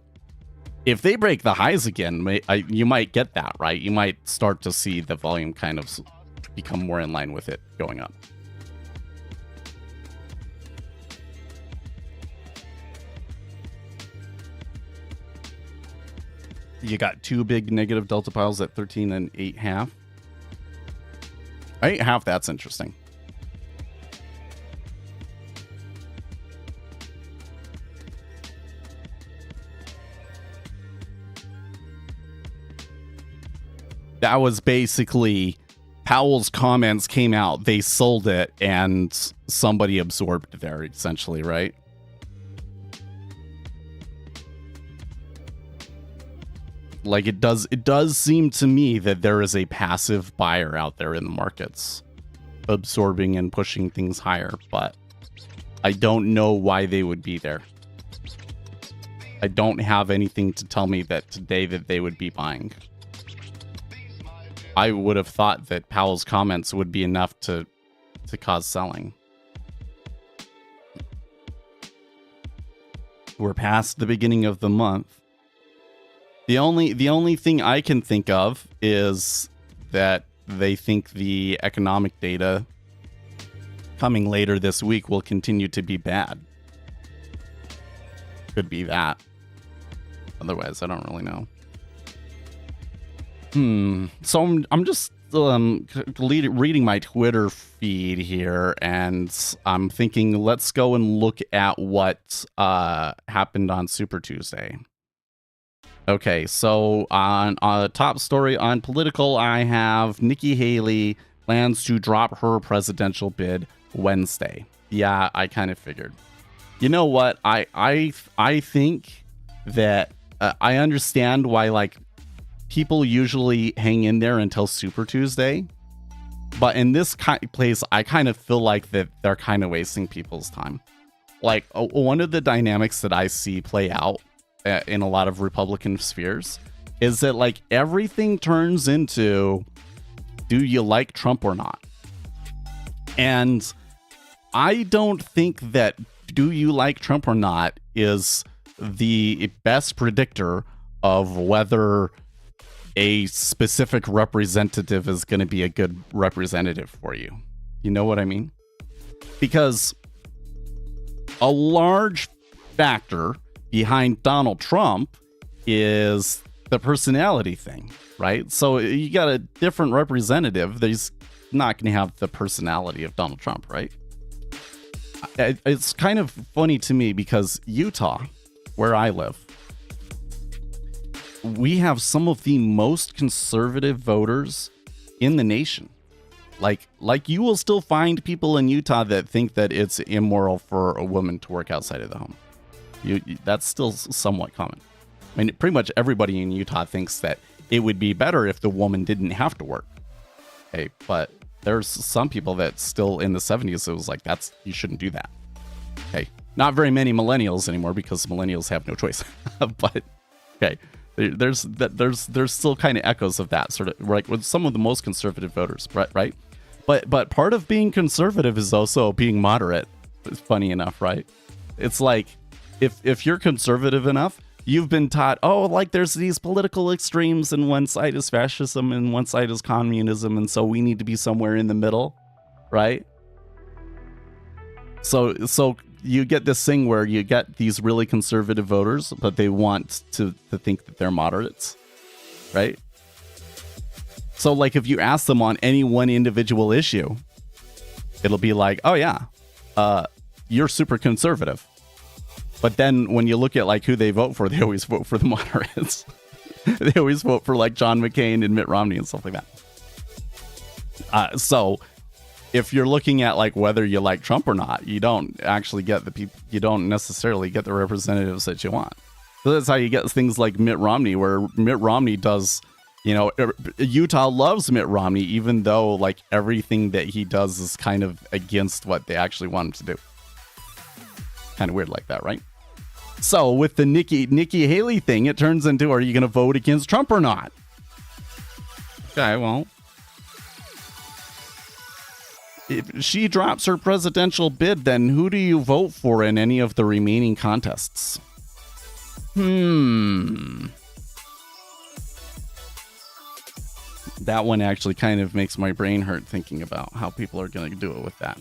if they break the highs again, you might get that, right? You might start to see the volume kind of become more in line with it going up. You got two big negative delta piles at 13 and 8.5. 8.5, that's interesting. That was basically Powell's comments came out, they sold it, and somebody absorbed it there, essentially, right? Like it does seem to me that there is a passive buyer out there in the markets absorbing and pushing things higher, but I don't know why they would be there. I don't have anything to tell me that today that they would be buying. I would have thought that Powell's comments would be enough to cause selling. We're past the beginning of the month. The only thing I can think of is that they think the economic data coming later this week will continue to be bad. Could be that. Otherwise, I don't really know. So I'm just reading my Twitter feed here, and I'm thinking, let's go and look at what happened on Super Tuesday. Okay, so on a top story on Political, I have Nikki Haley plans to drop her presidential bid Wednesday. Yeah, I kind of figured. You know what? I think that I understand why like people usually hang in there until Super Tuesday, but in this place, I kind of feel like that they're kind of wasting people's time. Like one of the dynamics that I see play out in a lot of Republican spheres is that like everything turns into, do you like Trump or not? And I don't think that do you like Trump or not is the best predictor of whether a specific representative is going to be a good representative for you. You know what I mean? Because a large factor behind Donald Trump is the personality thing, right? So you got a different representative that's not going to have the personality of Donald Trump, right? It's kind of funny to me because Utah, where I live, we have some of the most conservative voters in the nation. Like you will still find people in Utah that think that it's immoral for a woman to work outside of the home. That's still somewhat common. I mean, pretty much everybody in Utah thinks that it would be better if the woman didn't have to work. Okay, but there's some people that still in the 70s, it was like, you shouldn't do that. Okay, not very many millennials anymore because millennials have no choice. But okay, there's still kind of echoes of that sort of, like with some of the most conservative voters, right? But part of being conservative is also being moderate. It's funny enough, right? It's like if you're conservative enough, you've been taught, oh, like there's these political extremes and one side is fascism and one side is communism. And so we need to be somewhere in the middle, right? So you get this thing where you get these really conservative voters, but they want to think that they're moderates, right? So like if you ask them on any one individual issue, it'll be like, oh yeah, you're super conservative. But then when you look at like who they vote for, they always vote for the moderates. They always vote for like John McCain and Mitt Romney and stuff like that. So if you're looking at like whether you like Trump or not, you don't actually get the people, you don't necessarily get the representatives that you want. So that's how you get things like Mitt Romney, where Mitt Romney does, you know, Utah loves Mitt Romney, even though like everything that he does is kind of against what they actually want him to do. Kind of weird like that, right? So with the Nikki Haley thing, it turns into, are you going to vote against Trump or not? Okay, well, if she drops her presidential bid, then who do you vote for in any of the remaining contests? That one actually kind of makes my brain hurt thinking about how people are going to do it with that.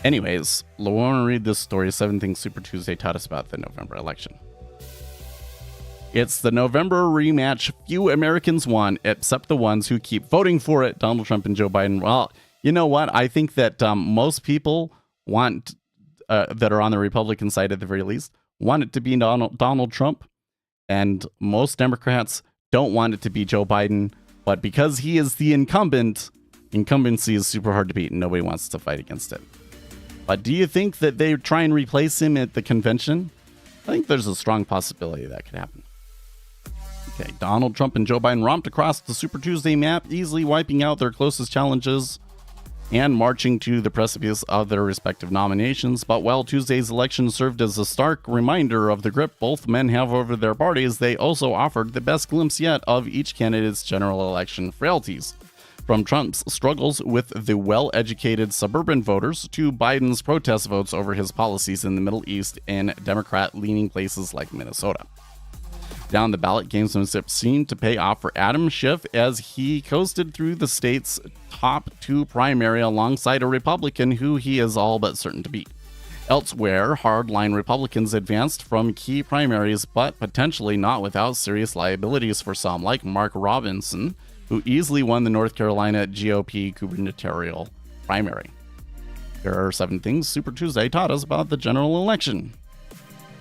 Anyways, I want to read this story, 7 Things Super Tuesday taught us about the November election. It's the November rematch few Americans want, except the ones who keep voting for it, Donald Trump and Joe Biden. Well, you know what? I think that most people want, that are on the Republican side at the very least, want it to be Donald Trump. And most Democrats don't want it to be Joe Biden. But because he is the incumbent, incumbency is super hard to beat and nobody wants to fight against it. But do you think that they try and replace him at the convention? I think there's a strong possibility that could happen. Okay, Donald Trump and Joe Biden romped across the Super Tuesday map, easily wiping out their closest challenges and marching to the precipice of their respective nominations. But while Tuesday's election served as a stark reminder of the grip both men have over their parties, they also offered the best glimpse yet of each candidate's general election frailties. From Trump's struggles with the well-educated suburban voters to Biden's protest votes over his policies in the Middle East and Democrat-leaning places like Minnesota. Down the ballot, gamesmanship seemed to pay off for Adam Schiff as he coasted through the state's top 2 primary alongside a Republican who he is all but certain to beat. Elsewhere, hardline Republicans advanced from key primaries, but potentially not without serious liabilities for some, like Mark Robinson, who easily won the North Carolina GOP gubernatorial primary. Here are 7 things Super Tuesday taught us about the general election.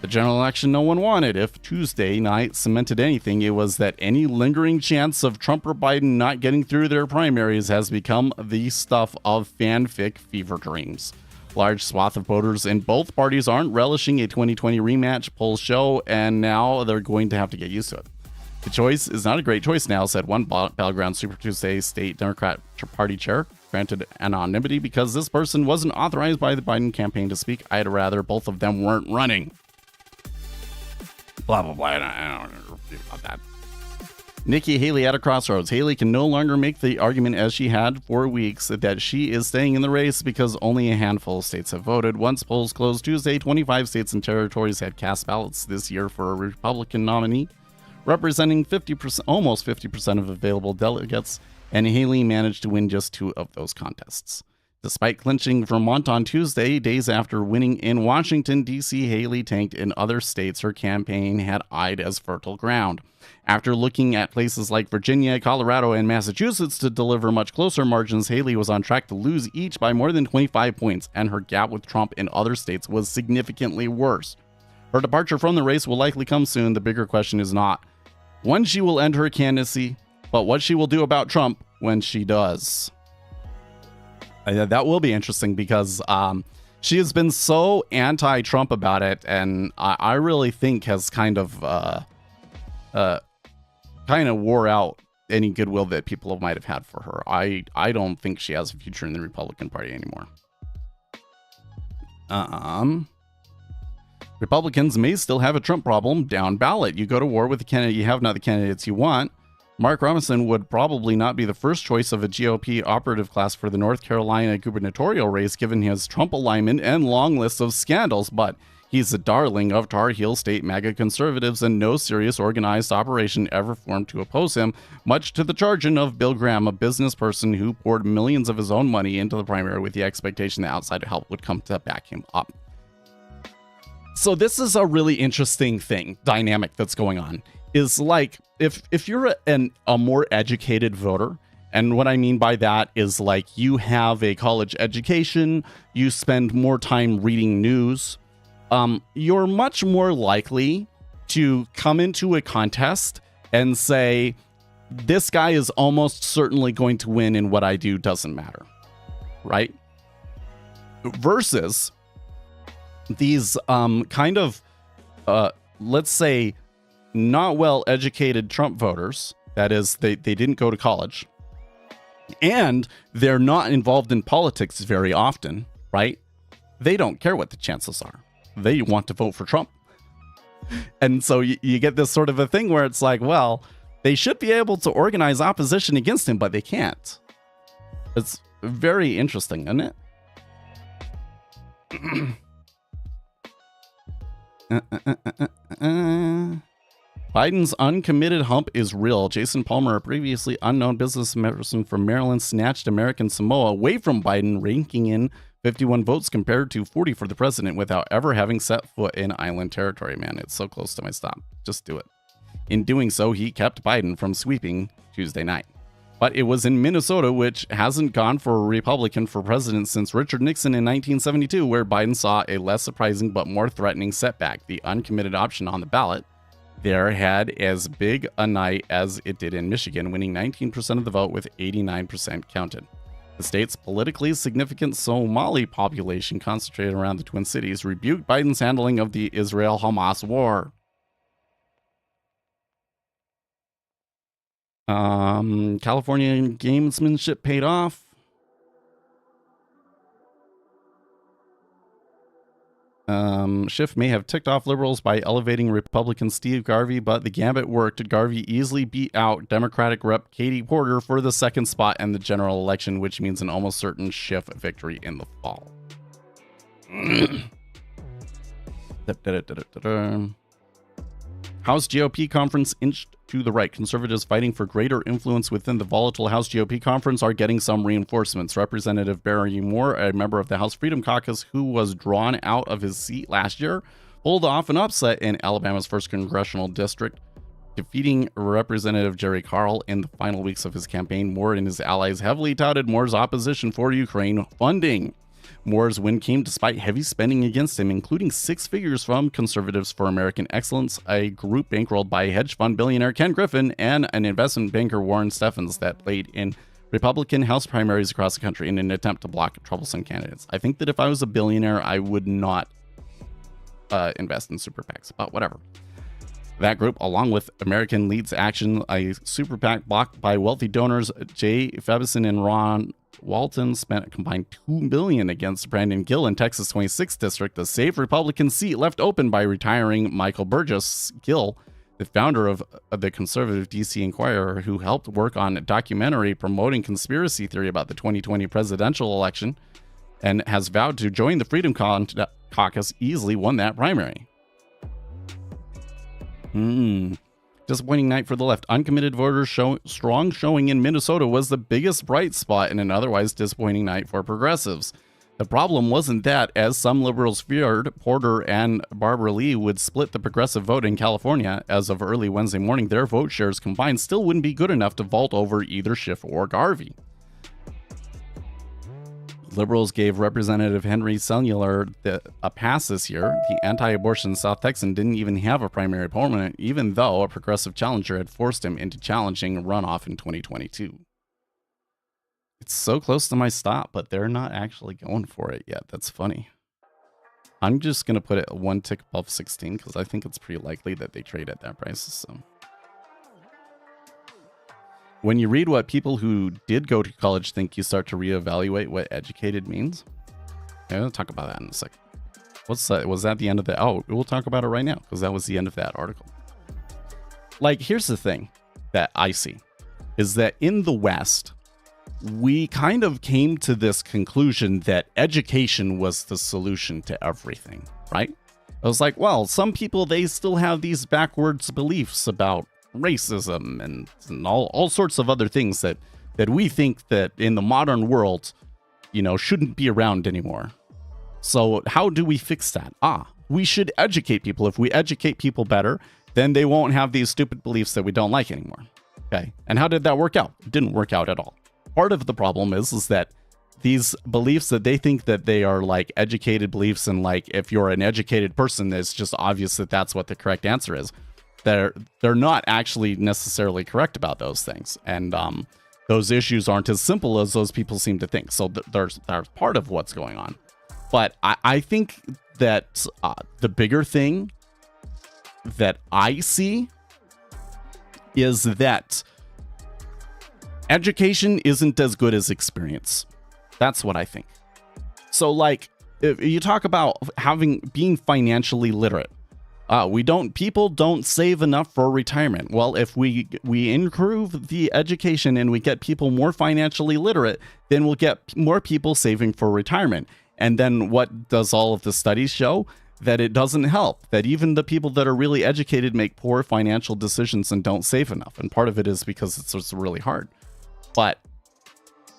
The general election no one wanted. If Tuesday night cemented anything, it was that any lingering chance of Trump or Biden not getting through their primaries has become the stuff of fanfic fever dreams. Large swath of voters in both parties aren't relishing a 2020 rematch, polls show, and now they're going to have to get used to it. The choice is not a great choice now, said one Battleground Super Tuesday state Democrat Party chair, granted anonymity because this person wasn't authorized by the Biden campaign to speak. I'd rather both of them weren't running. Blah, blah, blah. I don't know about that. Nikki Haley at a crossroads. Haley can no longer make the argument, as she had for weeks, that she is staying in the race because only a handful of states have voted. Once polls closed Tuesday, 25 states and territories had cast ballots this year for a Republican nominee, representing 50%, almost 50% of available delegates, and Haley managed to win just 2 of those contests. Despite clinching Vermont on Tuesday, days after winning in Washington, D.C., Haley tanked in other states her campaign had eyed as fertile ground. After looking at places like Virginia, Colorado, and Massachusetts to deliver much closer margins, Haley was on track to lose each by more than 25 points, and her gap with Trump in other states was significantly worse. Her departure from the race will likely come soon. The bigger question is not when she will end her candidacy, but what she will do about Trump when she does. That will be interesting because she has been so anti-Trump about it, and I really think has kind of wore out any goodwill that people might have had for her. I don't think she has a future in the Republican Party anymore. Republicans may still have a Trump problem down ballot. You go to war with the candidate you have, not the candidates you want. Mark Robinson would probably not be the first choice of a GOP operative class for the North Carolina gubernatorial race, given his Trump alignment and long list of scandals, but he's the darling of Tar Heel State MAGA conservatives, and no serious organized operation ever formed to oppose him, much to the chagrin of Bill Graham, a business person who poured millions of his own money into the primary with the expectation that outside help would come to back him up. So this is a really interesting dynamic that's going on. Is like, if you're a more educated voter, and what I mean by that is like you have a college education, you spend more time reading news, you're much more likely to come into a contest and say, this guy is almost certainly going to win and what I do doesn't matter, right? Versus these let's say, not well-educated Trump voters, that is, they didn't go to college, and they're not involved in politics very often, right? They don't care what the chances are. They want to vote for Trump. And so you get this sort of a thing where it's like, well, they should be able to organize opposition against him, but they can't. It's very interesting, isn't it? Biden's uncommitted hump is real. Jason Palmer, a previously unknown businessman from Maryland, snatched American Samoa away from Biden, ranking in 51 votes compared to 40 for the president without ever having set foot in island territory. Man, it's so close to my stop. Just do it. In doing so, he kept Biden from sweeping Tuesday night. But it was in Minnesota, which hasn't gone for a Republican for president since Richard Nixon in 1972, where Biden saw a less surprising but more threatening setback. The uncommitted option on the ballot there had as big a night as it did in Michigan, winning 19% of the vote with 89% counted. The state's politically significant Somali population, concentrated around the Twin Cities, rebuked Biden's handling of the Israel-Hamas war. California gamesmanship paid off. Schiff may have ticked off liberals by elevating Republican Steve Garvey, but the gambit worked. Garvey easily beat out Democratic Rep. Katie Porter for the second spot in the general election, which means an almost certain Schiff victory in the fall. House GOP conference inched to the right. Conservatives fighting for greater influence within the volatile House GOP conference are getting some reinforcements. Representative Barry Moore, a member of the House Freedom Caucus who was drawn out of his seat last year, pulled off an upset in Alabama's 1st congressional district, defeating Representative Jerry Carl in the final weeks of his campaign. Moore and his allies heavily touted Moore's opposition for Ukraine funding. Moore's win came despite heavy spending against him, including 6 figures from Conservatives for American Excellence, a group bankrolled by hedge fund billionaire Ken Griffin and an investment banker Warren Steffens that played in Republican House primaries across the country in an attempt to block troublesome candidates. I think that if I was a billionaire, I would not invest in super PACs, but whatever. That group, along with American Leads Action, a super PAC blocked by wealthy donors Jay Febison and Ron Walton, spent a combined $2 billion against Brandon Gill in Texas' 26th district, a safe Republican seat left open by retiring Michael Burgess. Gill, the founder of the conservative DC Inquirer, who helped work on a documentary promoting conspiracy theory about the 2020 presidential election and has vowed to join the Freedom Caucus, easily won that primary. Disappointing night for the left. Uncommitted voters strong showing in Minnesota was the biggest bright spot in an otherwise disappointing night for progressives. The problem wasn't that, as some liberals feared, Porter and Barbara Lee would split the progressive vote in California. As of early Wednesday morning, their vote shares combined still wouldn't be good enough to vault over either Schiff or Garvey. Liberals gave Representative Henry Cellular a pass this year. The anti-abortion South Texan didn't even have a primary opponent, even though a progressive challenger had forced him into challenging a runoff in 2022. It's so close to my stop, but they're not actually going for it yet. That's funny. I'm just going to put it one tick above 16 because I think it's pretty likely that they trade at that price. So when you read what people who did go to college think, you start to reevaluate what educated means. Okay, we'll talk about that in a second. What's that? Was that the end of that? Oh, we'll talk about it right now because that was the end of that article. Like, here's the thing that I see is that in the West, we kind of came to this conclusion that education was the solution to everything, right? I was like, well, some people, they still have these backwards beliefs about racism and all sorts of other things that we think that in the modern world, you know, shouldn't be around anymore. So how do we fix that? We should educate people. If we educate people better, then they won't have these stupid beliefs that we don't like anymore. Okay. And how did that work out? It didn't work out at all. Part of the problem is that these beliefs that they think that they are like educated beliefs, and like if you're an educated person, it's just obvious that that's what the correct answer is. They're not actually necessarily correct about those things, and those issues aren't as simple as those people seem to think. So there's part of what's going on, but I think that the bigger thing that I see is that education isn't as good as experience. That's what I think. So like, if you talk about being financially literate, people don't save enough for retirement. Well, if we improve the education and we get people more financially literate, then we'll get more people saving for retirement. And then what does all of the studies show? That it doesn't help, that even the people that are really educated make poor financial decisions and don't save enough. And part of it is because it's just really hard. But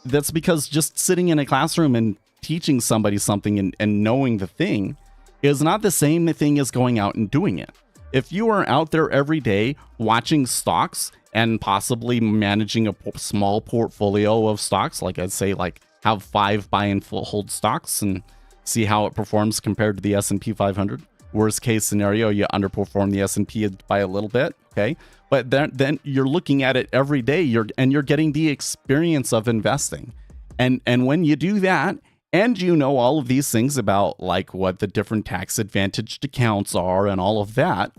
that's because just sitting in a classroom and teaching somebody something and knowing the thing is not the same thing as going out and doing it. If you are out there every day watching stocks and possibly managing a small portfolio of stocks, like I'd say, like have 5 buy and hold stocks and see how it performs compared to the S&P 500. Worst case scenario, you underperform the S&P by a little bit, okay? But then you're looking at it every day, you're getting the experience of investing. And when you do that, and you know all of these things about like what the different tax advantaged accounts are and all of that,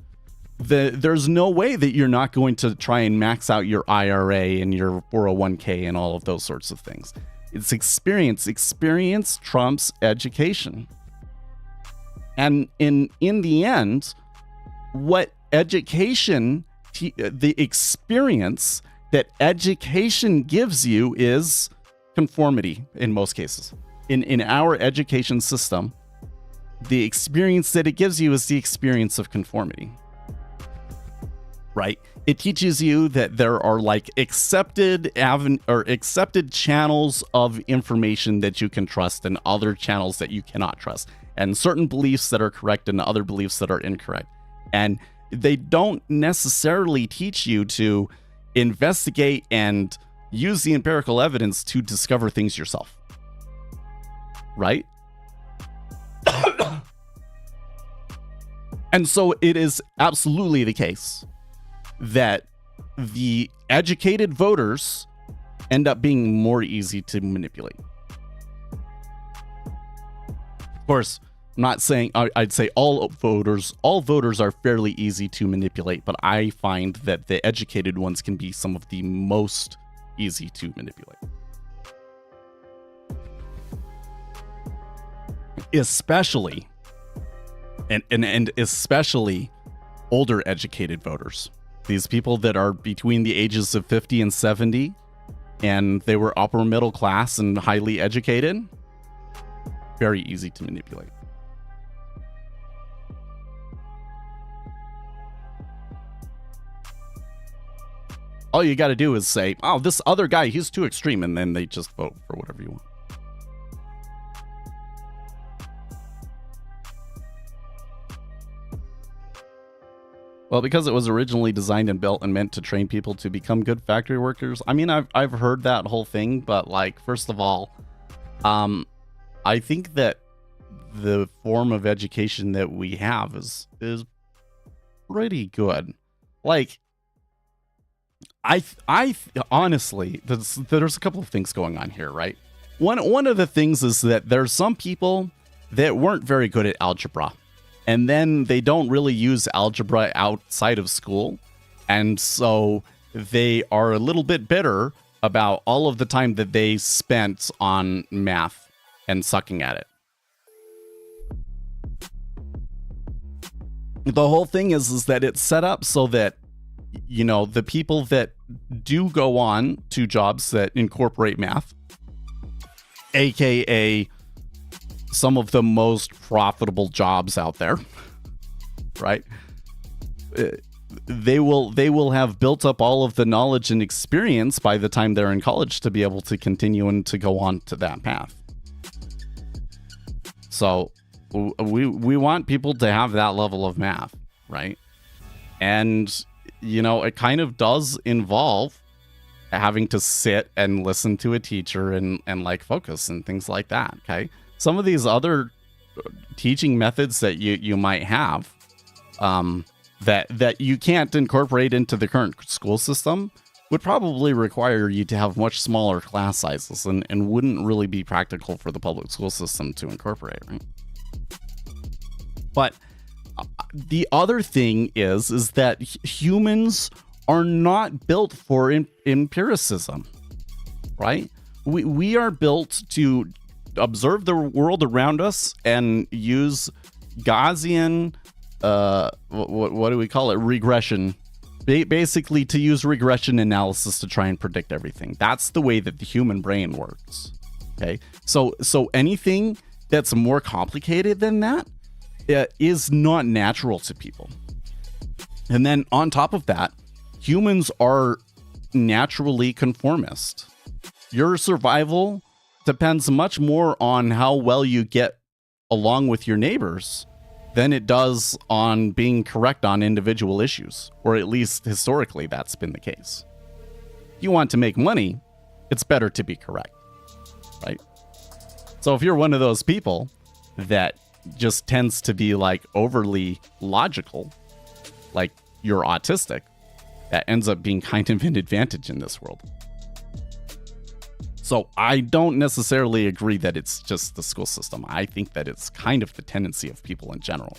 there's no way that you're not going to try and max out your IRA and your 401k and all of those sorts of things. It's experience. Experience trumps education. And in the end, what education, the experience that education gives you is conformity in most cases. In our education system, the experience that it gives you is the experience of conformity. Right? It teaches you that there are like accepted channels of information that you can trust and other channels that you cannot trust, and certain beliefs that are correct and other beliefs that are incorrect. And they don't necessarily teach you to investigate and use the empirical evidence to discover things yourself. Right? And so it is absolutely the case that the educated voters end up being more easy to manipulate. Of course, I'm not saying, I'd say all voters are fairly easy to manipulate, but I find that the educated ones can be some of the most easy to manipulate. Especially, and especially older educated voters. These people that are between the ages of 50 and 70, and they were upper middle class and highly educated, very easy to manipulate. All you got to do is say, oh, this other guy, he's too extreme, and then they just vote for whatever you want. Well, because it was originally designed and built and meant to train people to become good factory workers. I mean, I've heard that whole thing, but like, first of all, I think that the form of education that we have is pretty good. Like, I honestly, there's a couple of things going on here, right? One of the things is that there's some people that weren't very good at algebra. And then they don't really use algebra outside of school. And so they are a little bit bitter about all of the time that they spent on math and sucking at it. The whole thing is that it's set up so that, you know, the people that do go on to jobs that incorporate math, aka some of the most profitable jobs out there, right? They will have built up all of the knowledge and experience by the time they're in college to be able to continue and to go on to that path. So we want people to have that level of math, right? And, you know, it kind of does involve having to sit and listen to a teacher and like focus and things like that, okay? Some of these other teaching methods that you might have that you can't incorporate into the current school system would probably require you to have much smaller class sizes and wouldn't really be practical for the public school system to incorporate, right? But the other thing is that humans are not built for empiricism, right? We are built to observe the world around us and use Gaussian, what do we call it? Regression. Basically to use regression analysis to try and predict everything. That's the way that the human brain works. Okay. So anything that's more complicated than that is not natural to people. And then on top of that, humans are naturally conformist. Your survival depends much more on how well you get along with your neighbors than it does on being correct on individual issues, or at least historically that's been the case. If you want to make money, it's better to be correct, right? So if you're one of those people that just tends to be like overly logical, like you're autistic, that ends up being kind of an advantage in this world. So I don't necessarily agree that it's just the school system. I think that it's kind of the tendency of people in general.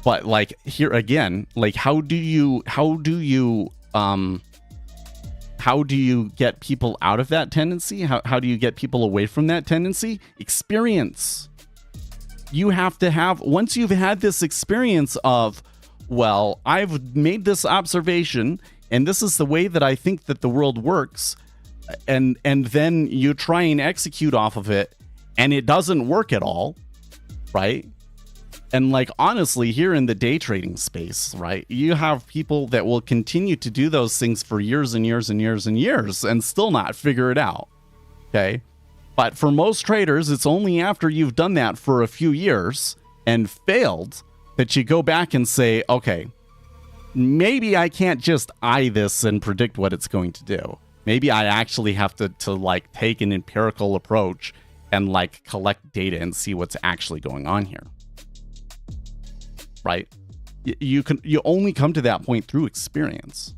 But like here again, like how do you get people out of that tendency? How do you get people away from that tendency? Experience. You have to have, once you've had this experience of, well, I've made this observation and this is the way that I think that the world works, and then you try and execute off of it and it doesn't work at all, right? And like honestly, here in the day trading space, right, you have people that will continue to do those things for years and years and years and years and still not figure it out. Okay. But for most traders, it's only after you've done that for a few years and failed that you go back and say, okay, maybe I can't just eye this and predict what it's going to do. Maybe I actually have to like take an empirical approach and like collect data and see what's actually going on here. Right? You only come to that point through experience.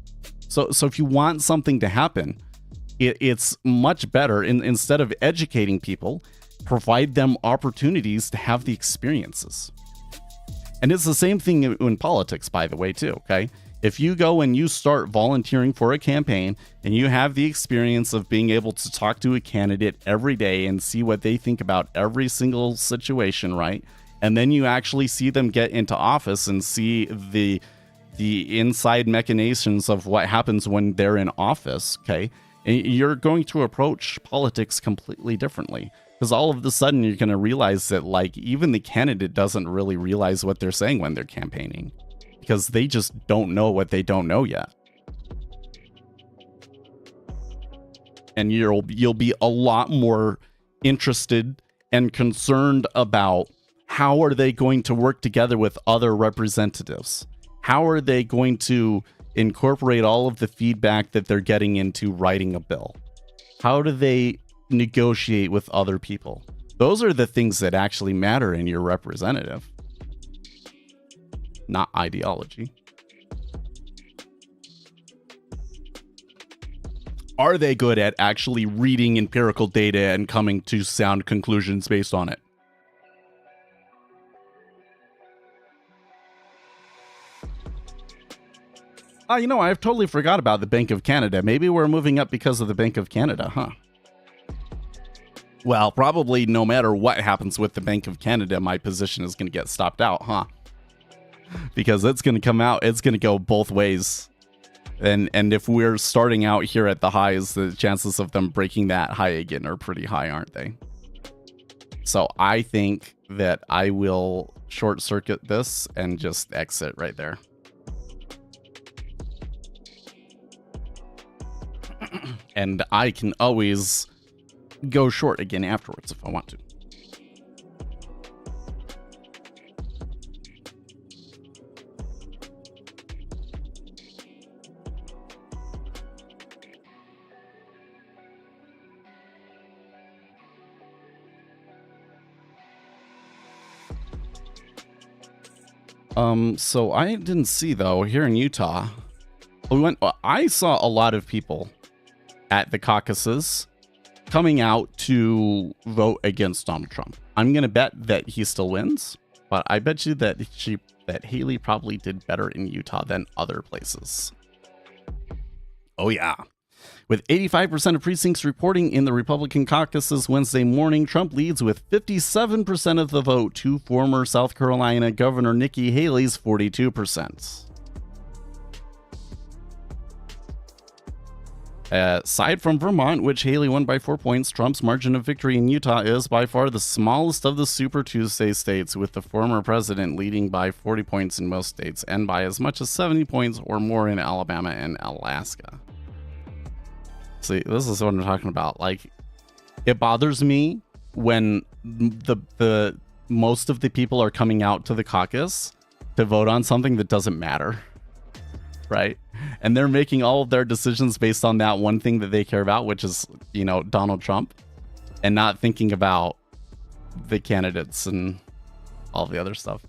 So if you want something to happen, it's much better instead of educating people, provide them opportunities to have the experiences. And it's the same thing in politics, by the way, too, okay? If you go and you start volunteering for a campaign and you have the experience of being able to talk to a candidate every day and see what they think about every single situation, right? And then you actually see them get into office and see the inside machinations of what happens when they're in office, okay? And you're going to approach politics completely differently. Because all of a sudden you're going to realize that like even the candidate doesn't really realize what they're saying when they're campaigning. Because they just don't know what they don't know yet. And you'll be a lot more interested and concerned about how are they going to work together with other representatives? How are they going to incorporate all of the feedback that they're getting into writing a bill? How do they negotiate with other people? Those are the things that actually matter in your representative, not ideology. Are they good at actually reading empirical data and coming to sound conclusions based on it? Oh, you know, I've totally forgot about the Bank of Canada. Maybe we're moving up because of the Bank of Canada, huh? Well, probably no matter what happens with the Bank of Canada, my position is going to get stopped out, huh? Because it's going to come out, it's going to go both ways. And if we're starting out here at the highs, the chances of them breaking that high again are pretty high, aren't they? So I think that I will short circuit this and just exit right there. And I can always go short again afterwards if I want to. So I didn't see though here in Utah. I saw a lot of people at the caucuses coming out to vote against Donald Trump. I'm gonna bet that he still wins, but I bet you that Haley probably did better in Utah than other places. Oh yeah. With 85% of precincts reporting in the Republican caucuses Wednesday morning, Trump leads with 57% of the vote to former South Carolina Governor Nikki Haley's 42%. Aside from Vermont, which Haley won by 4 points, Trump's margin of victory in Utah is by far the smallest of the Super Tuesday states, with the former president leading by 40 points in most states and by as much as 70 points or more in Alabama and Alaska. See, this is what I'm talking about. Like, it bothers me when the most of the people are coming out to the caucus to vote on something that doesn't matter, right? And they're making all of their decisions based on that one thing that they care about, which is, you know, Donald Trump, and not thinking about the candidates and all the other stuff.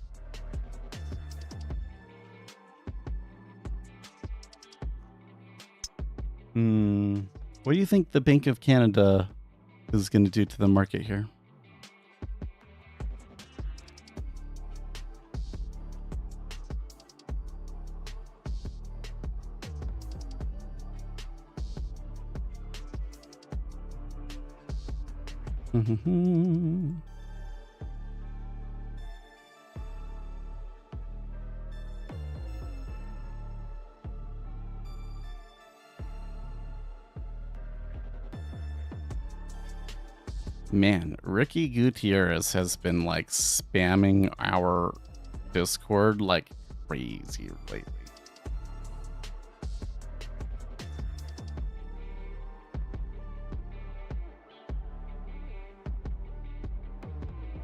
What do you think the Bank of Canada is going to do to the market here? Man, Ricky Gutierrez has been like spamming our Discord like crazy lately.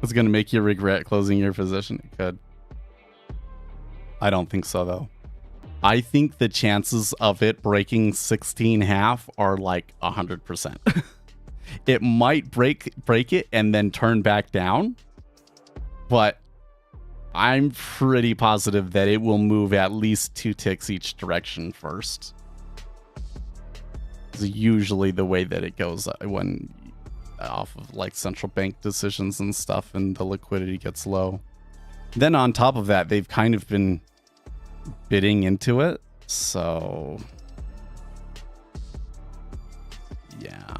It's gonna make you regret closing your position. It could. I don't think so though. I think the chances of it breaking 16.5 are like 100%. It might break it and then turn back down, but I'm pretty positive that it will move at least 2 ticks each direction first. It's usually the way that it goes when off of like central bank decisions and stuff and the liquidity gets low. Then on top of that, they've kind of been bidding into it, so yeah.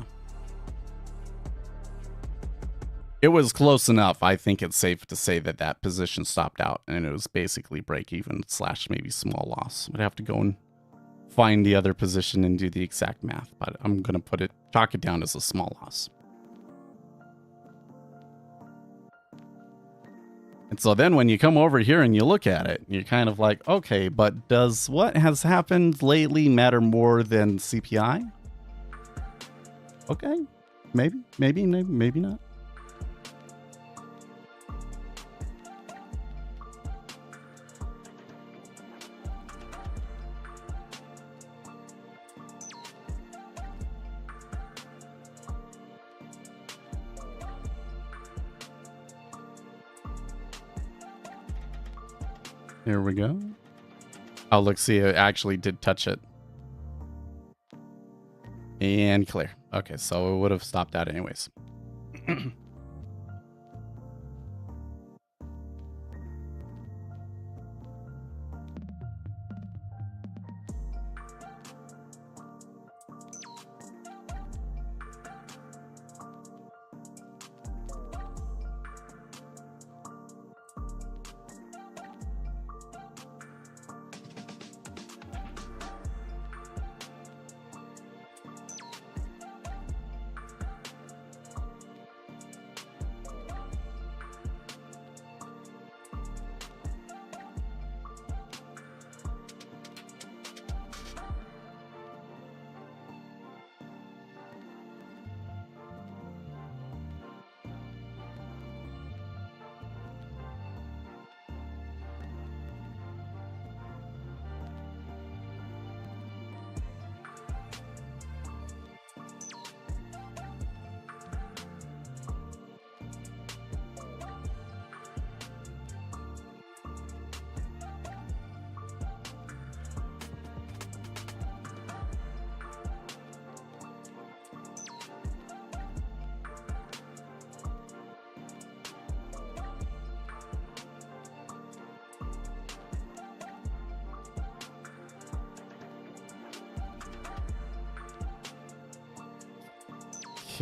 It was close enough. I think it's safe to say that that position stopped out and it was basically break even / maybe small loss. I'd have to go and find the other position and do the exact math, but I'm going to chalk it down as a small loss. And so then when you come over here and you look at it, you're kind of like, okay, but does what has happened lately matter more than CPI? Okay, maybe not. Here we go. Oh, look, see, it actually did touch it. And clear. Okay, so it would have stopped out anyways.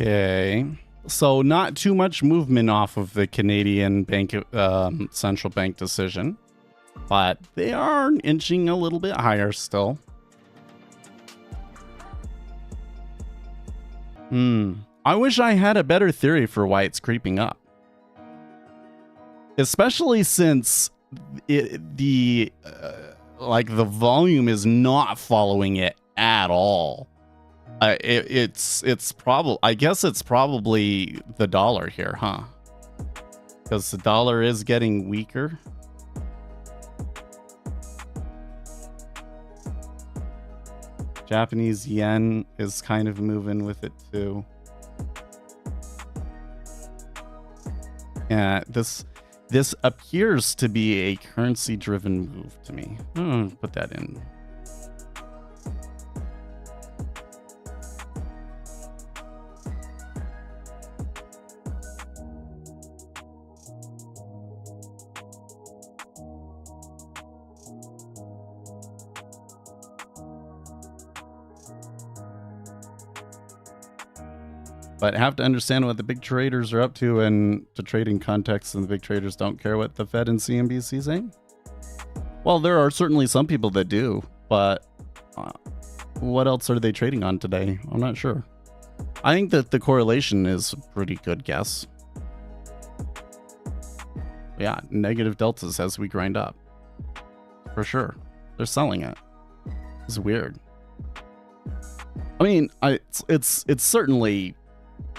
Okay. So not too much movement off of the Canadian bank central bank decision, but they are inching a little bit higher still. I wish I had a better theory for why it's creeping up. Especially since the volume is not following it at all. It's probably, I guess it's probably the dollar here, huh? Because the dollar is getting weaker. Japanese yen is kind of moving with it too. Yeah, this appears to be a currency-driven move to me. Put that in. But have to understand what the big traders are up to and to trading context, and the big traders don't care what the Fed and CNBC say? Well, there are certainly some people that do, but what else are they trading on today? I'm not sure. I think that the correlation is a pretty good guess. Yeah, negative deltas as we grind up. For sure. They're selling it. It's weird. I mean, it's certainly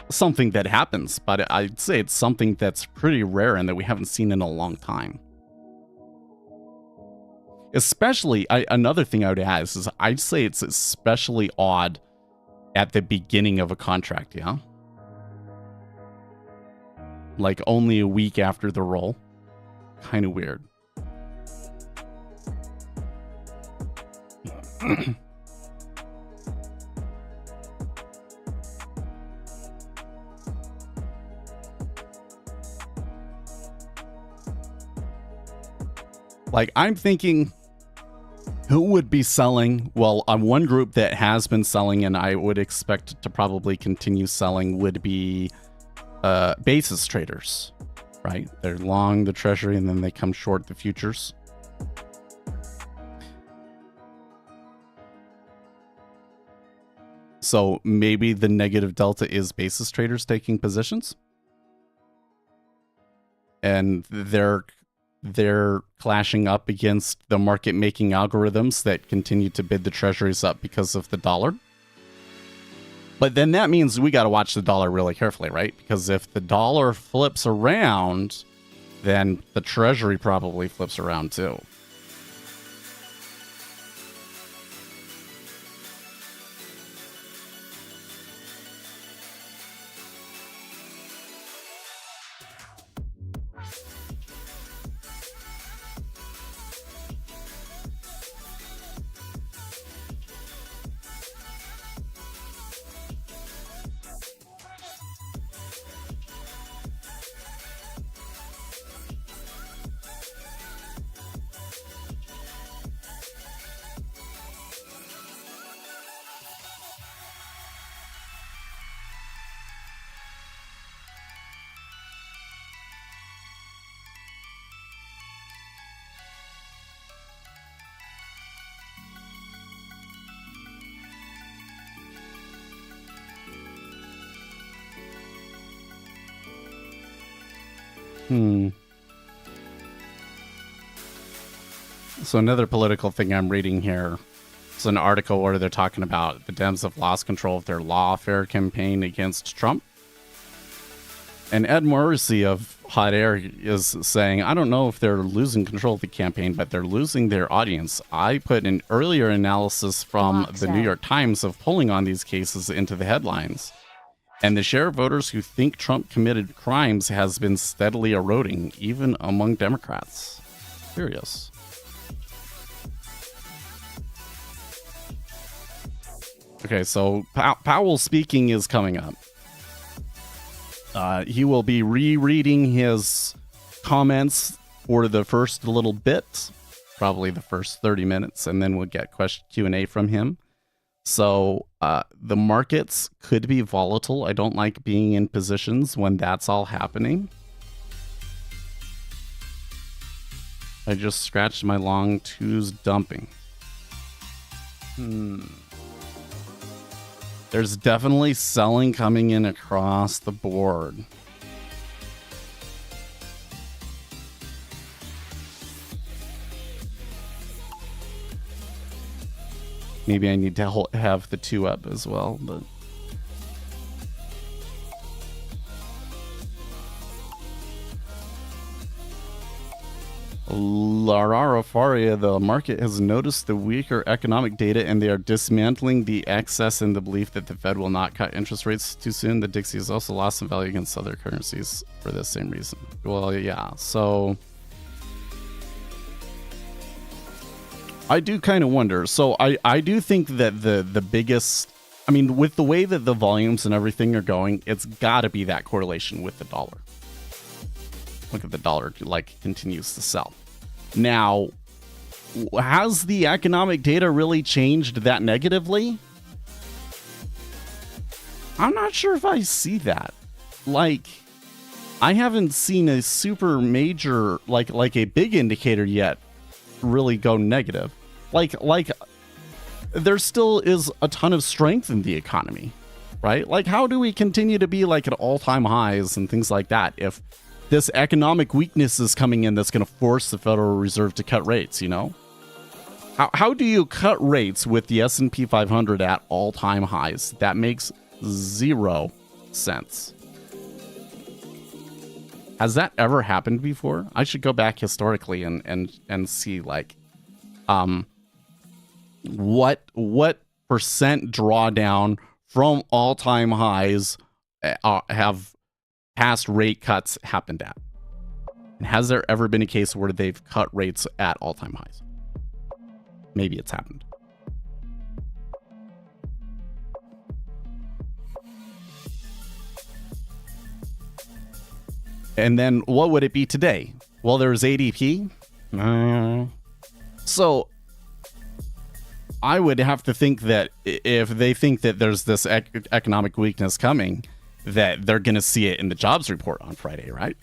something that happens, but I'd say it's something that's pretty rare and that we haven't seen in a long time. Especially, another thing I would add is I'd say it's especially odd at the beginning of a contract, yeah? Like only a week after the roll. Kind of weird. Like, I'm thinking, who would be selling? Well, one group that has been selling, and I would expect to probably continue selling, would be basis traders, right? They're long the treasury, and then they come short the futures. So maybe the negative delta is basis traders taking positions, and they're clashing up against the market making algorithms that continue to bid the treasuries up because of the dollar. But then that means we got to watch the dollar really carefully, right? Because if the dollar flips around, then the treasury probably flips around too. So another political thing I'm reading here. It's an article where they're talking about the Dems have lost control of their lawfare campaign against Trump. And Ed Morrissey of Hot Air is saying, I don't know if they're losing control of the campaign, but they're losing their audience. I put an earlier analysis from the New York Times of polling on these cases into the headlines. And the share of voters who think Trump committed crimes has been steadily eroding, even among Democrats. Curious. Okay, so Powell speaking is coming up. He will be rereading his comments for the first little bit, probably the first 30 minutes, and then we'll get Q&A from him. So the markets could be volatile. I don't like being in positions when that's all happening. I just scratched my long twos dumping. There's definitely selling coming in across the board. Maybe I need to have the 2 up as well, but Larara Faria, the market has noticed the weaker economic data and they are dismantling the excess in the belief that the Fed will not cut interest rates too soon. The Dixie has also lost some value against other currencies for the same reason. Well, yeah, so I do kind of wonder. So I do think that the biggest, I mean, with the way that the volumes and everything are going, it's got to be that correlation with the dollar. Look at the dollar, like, continues to sell. Now, has the economic data really changed that negatively? I'm not sure if I see that. Like, I haven't seen a super major, like a big indicator yet really go negative. Like there still is a ton of strength in the economy, right? Like, how do we continue to be like at all-time highs and things like that if this economic weakness is coming in that's going to force the Federal Reserve to cut rates, you know? How do you cut rates with the S&P 500 at all-time highs? That makes 0 sense. Has that ever happened before? I should go back historically and see, like, what percent drawdown from all-time highs have past rate cuts happened at? And has there ever been a case where they've cut rates at all-time highs? Maybe it's happened. And then what would it be today? Well, there's ADP. So I would have to think that if they think that there's this economic weakness coming, that they're going to see it in the jobs report on Friday, right?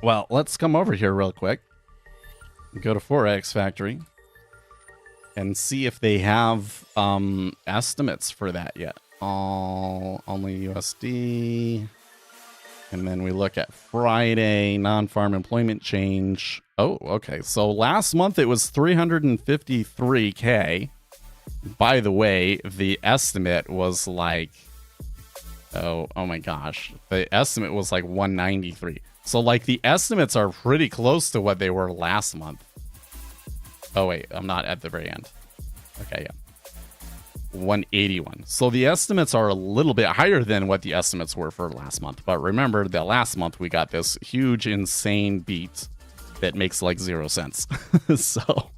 Well, let's come over here real quick. Go to Forex Factory and see if they have estimates for that yet. Only USD. And then we look at Friday, non-farm employment change. Oh, okay. So last month it was 353K. By the way, the estimate was like, oh my gosh. The estimate was like 193. So like the estimates are pretty close to what they were last month. Oh wait, I'm not at the very end. Okay, yeah. 181. So the estimates are a little bit higher than what the estimates were for last month. But remember that last month we got this huge, insane beat that makes like 0 sense. So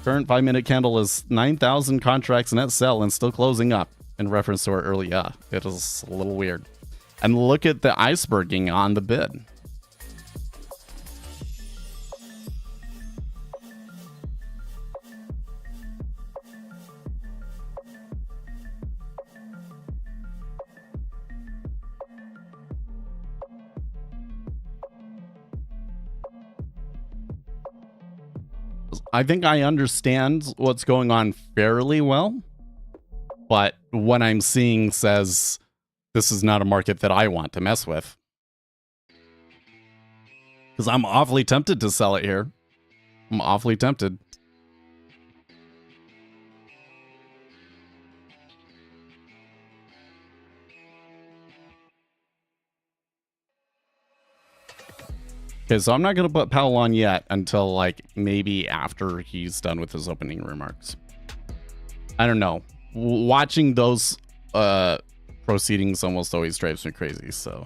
current 5-minute candle is 9,000 contracts net sell and still closing up in reference to our early. Yeah, it is a little weird. And look at the iceberging on the bid. I think I understand what's going on fairly well, but what I'm seeing says this is not a market that I want to mess with. Because I'm awfully tempted to sell it here. I'm awfully tempted. Okay, so I'm not going to put Powell on yet until like maybe after he's done with his opening remarks. I don't know. Watching those proceedings almost always drives me crazy, so.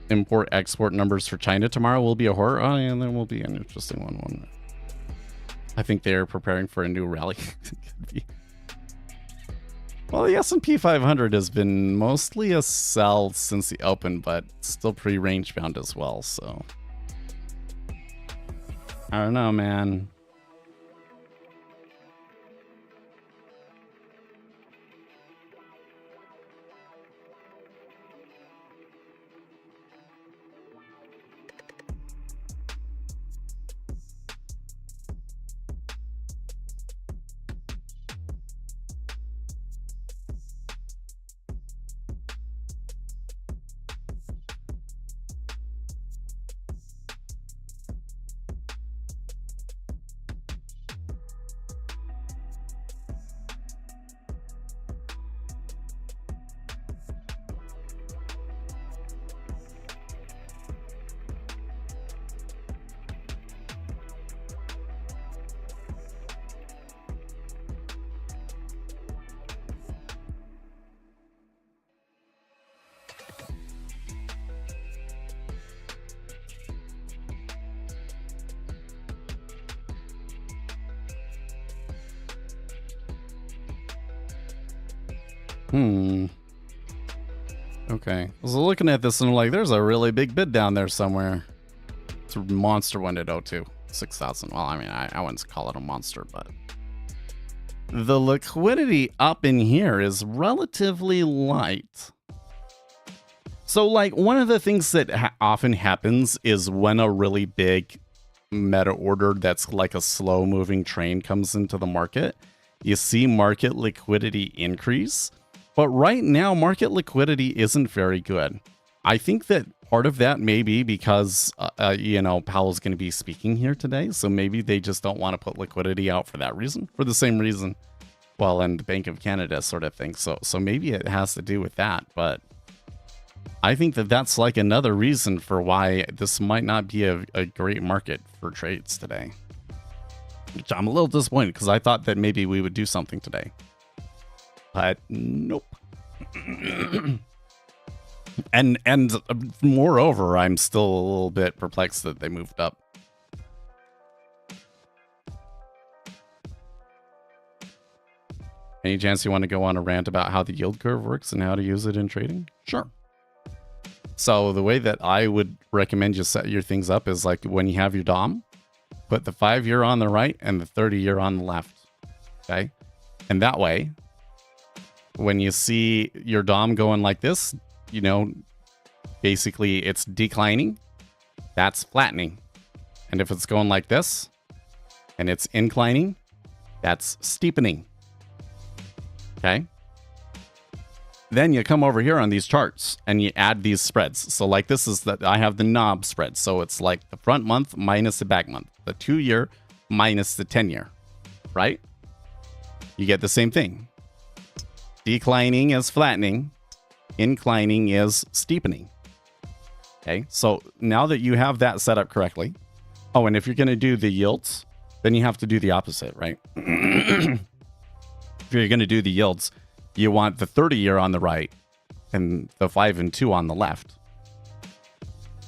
Import-export numbers for China tomorrow will be a horror. Oh, yeah, there will be an interesting one. I think they're preparing for a new rally. Could be. Well, the S&P 500 has been mostly a sell since the open, but still pretty range bound as well, so I don't know, man. Okay. I was looking at this and I'm like, there's a really big bid down there somewhere. It's a monster one at 02. 6,000. Well, I mean, I wouldn't call it a monster, but the liquidity up in here is relatively light. So, like, one of the things that often happens is when a really big meta order that's like a slow moving train comes into the market, you see market liquidity increase. But right now, market liquidity isn't very good. I think that part of that may be because, Powell's going to be speaking here today. So maybe they just don't want to put liquidity out for that reason, for the same reason. Well, and the Bank of Canada sort of thing. So maybe it has to do with that. But I think that that's like another reason for why this might not be a great market for trades today. Which I'm a little disappointed because I thought that maybe we would do something today. But nope. and moreover, I'm still a little bit perplexed that they moved up. Any chance you want to go on a rant about how the yield curve works and how to use it in trading? Sure. So the way that I would recommend you set your things up is like when you have your DOM, put the 5-year on the right and the 30-year on the left. Okay. And that way, when you see your DOM going like this, basically it's declining, that's flattening. And if it's going like this and it's inclining, that's steepening. Okay. Then you come over here on these charts and you add these spreads. So like this is I have the knob spread. So it's like the front month minus the back month, the 2-year minus the 10-year, right? You get the same thing. Declining is flattening, inclining is steepening. Okay, so now that you have that set up correctly, oh, and if you're going to do the yields, then you have to do the opposite, right? If you're going to do the yields, you want the 30-year on the right and the 5 and 2 on the left,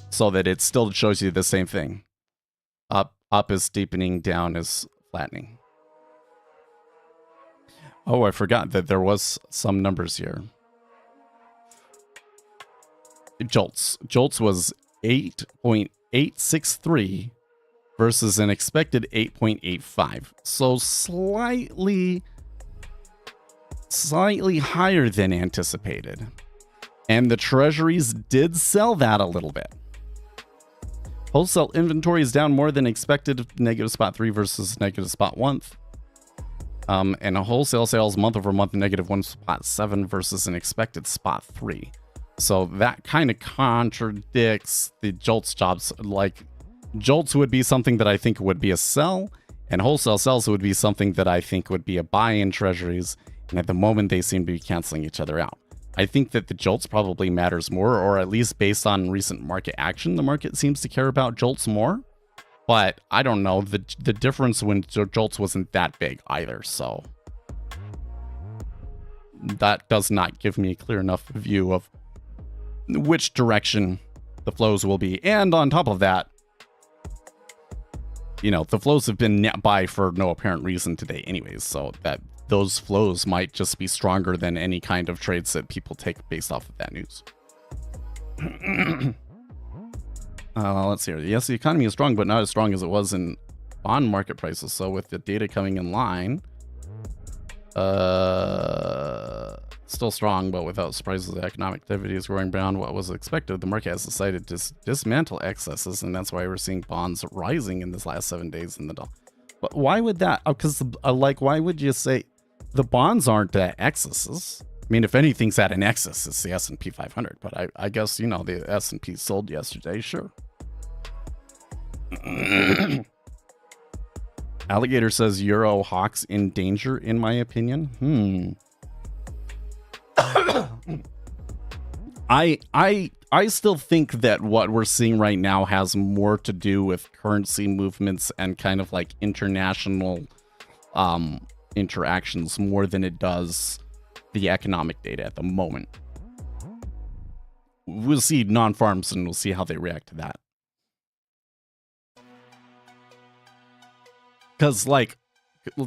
so that it still shows you the same thing. Up is steepening, down is flattening. Oh, I forgot that there was some numbers here. Jolts was 8.863 versus an expected 8.85. So slightly higher than anticipated. And the treasuries did sell that a little bit. Wholesale inventory is down more than expected, negative spot 3 versus negative spot 1. And a wholesale sales month over month, negative 1.7 versus an expected spot 3. So that kind of contradicts the Jolts jobs. Like Jolts would be something that I think would be a sell, and wholesale sells would be something that I think would be a buy in treasuries. And at the moment, they seem to be canceling each other out. I think that the Jolts probably matters more, or at least based on recent market action, the market seems to care about Jolts more. But I don't know, the difference when Jolts wasn't that big either, so that does not give me a clear enough view of which direction the flows will be. And on top of that, the flows have been net buy for no apparent reason today anyways, so that those flows might just be stronger than any kind of trades that people take based off of that news. Let's see here. Yes, the economy is strong, but not as strong as it was in bond market prices. So with the data coming in line, still strong, but without surprises, the economic activity is growing beyond what was expected. The market has decided to dismantle excesses, and that's why we're seeing bonds rising in this last 7 days in the dollar. But why would that? Because why would you say the bonds aren't at excesses? I mean, if anything's at an excess, it's the S&P 500. But I guess, you know, the S&P sold yesterday, sure. Alligator says Euro Hawks in danger, in my opinion. I still think that what we're seeing right now has more to do with currency movements and kind of like international interactions more than it does the economic data at the moment. We'll see non-farms and we'll see how they react to that. Because, like,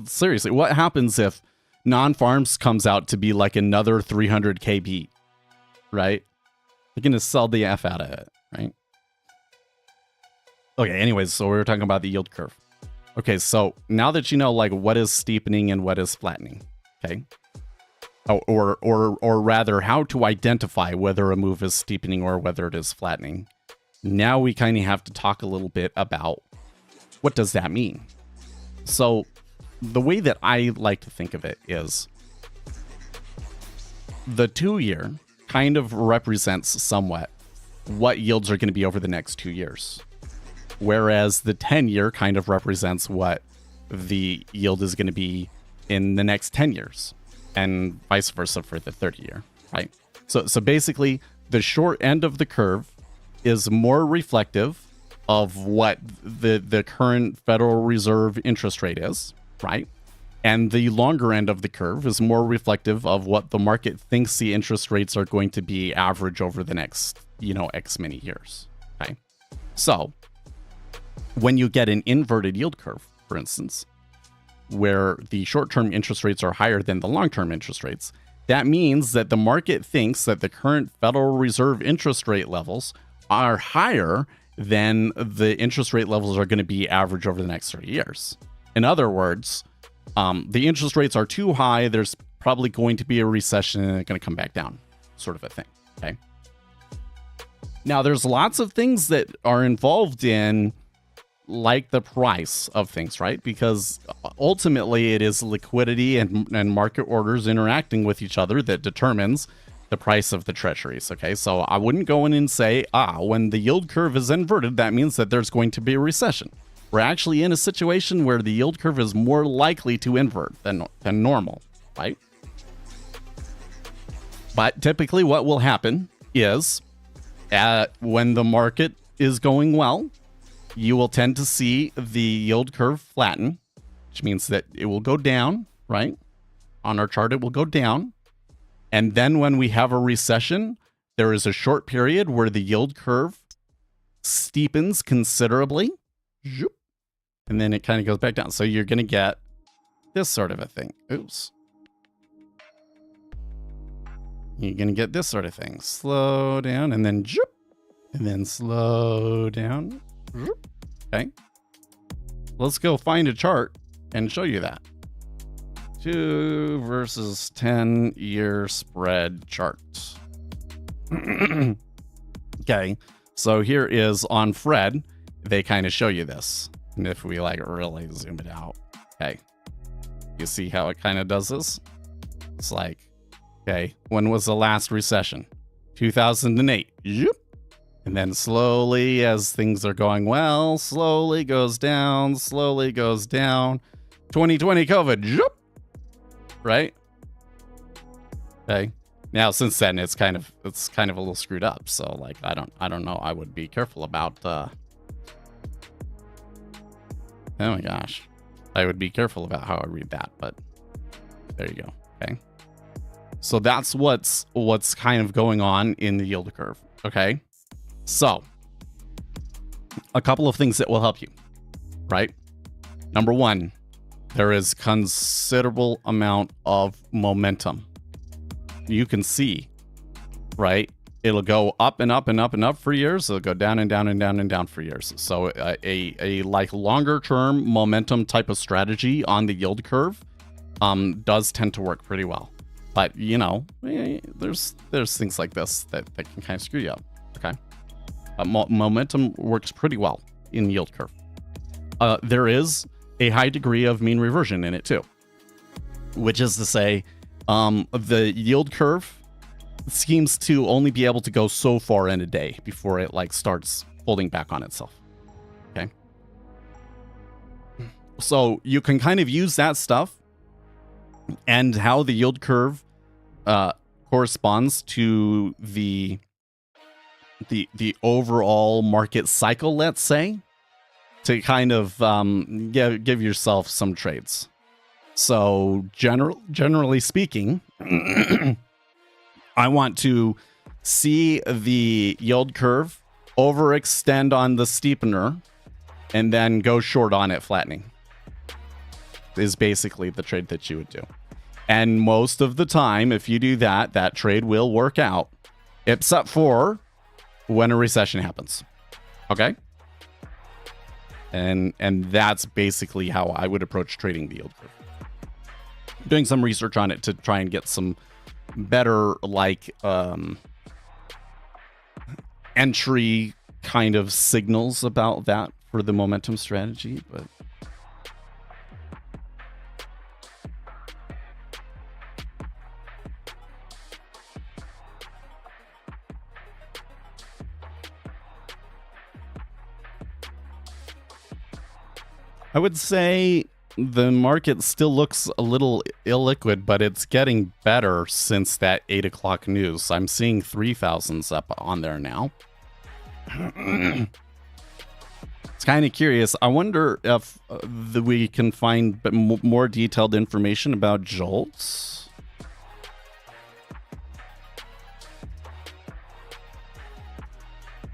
seriously, what happens if non-farms comes out to be like another 300 KB, right? They're going to sell the F out of it, right? Okay, anyways, so we were talking about the yield curve. Okay, so now that you know, like, what is steepening and what is flattening, okay? Or rather, how to identify whether a move is steepening or whether it is flattening. Now we kind of have to talk a little bit about what does that mean? So the way that I like to think of it is the 2-year kind of represents somewhat what yields are going to be over the next 2 years. Whereas the 10-year kind of represents what the yield is going to be in the next 10 years. And vice versa for the 30-year, right? So basically, the short end of the curve is more reflective of what the current Federal Reserve interest rate is, right? And the longer end of the curve is more reflective of what the market thinks the interest rates are going to be average over the next, you know, X many years, okay? So when you get an inverted yield curve, for instance, where the short-term interest rates are higher than the long-term interest rates, that means that the market thinks that the current Federal Reserve interest rate levels are higher than the interest rate levels are going to be average over the next 30 years. In other words, the interest rates are too high, there's probably going to be a recession and it's going to come back down, sort of a thing, okay? Now, there's lots of things that are involved in, like the price of things, right? Because ultimately it is liquidity and market orders interacting with each other that determines the price of the treasuries, okay? So I wouldn't go in and say, when the yield curve is inverted, that means that there's going to be a recession. We're actually in a situation where the yield curve is more likely to invert than normal, right? But typically what will happen is when the market is going well, you will tend to see the yield curve flatten, which means that it will go down, right? On our chart, it will go down. And then when we have a recession, there is a short period where the yield curve steepens considerably. And then it kind of goes back down. So you're going to get this sort of a thing. Oops. You're going to get this sort of thing. Slow down and then and then slow down. Okay. Let's go find a chart and show you that. 2 versus 10-year spread chart. Okay. So here is on Fred. They kind of show you this. And if we like really zoom it out. Okay. You see how it kind of does this? It's like, okay, when was the last recession? 2008. And then slowly, as things are going well, slowly goes down, slowly goes down. 2020 COVID, right? Okay. Now, since then, it's kind of a little screwed up. So, like, I don't know. I would be careful about. Oh my gosh, I would be careful about how I read that. But there you go. Okay. So that's what's kind of going on in the yield curve. Okay. So, a couple of things that will help you, right? Number one, there is considerable amount of momentum. You can see, right? It'll go up and up and up and up for years. It'll go down and down and down and down for years. So a like longer term momentum type of strategy on the yield curve does tend to work pretty well. But you know, there's things like this that can kind of screw you up. Okay, momentum works pretty well in yield curve. There is a high degree of mean reversion in it too, which is to say, the yield curve seems to only be able to go so far in a day before it like starts folding back on itself. Okay, so you can kind of use that stuff and how the yield curve corresponds to the overall market cycle, let's say, to kind of give yourself some trades. So generally speaking, I want to see the yield curve overextend on the steepener and then go short on it flattening is basically the trade that you would do. And most of the time, if you do that, that trade will work out, except for when a recession happens. Okay? And that's basically how I would approach trading the yield curve. Doing some research on it to try and get some better like entry kind of signals about that for the momentum strategy, but I would say the market still looks a little illiquid, but it's getting better since that 8 o'clock news. I'm seeing 3,000s up on there now. It's kind of curious. I wonder if we can find more detailed information about jolts.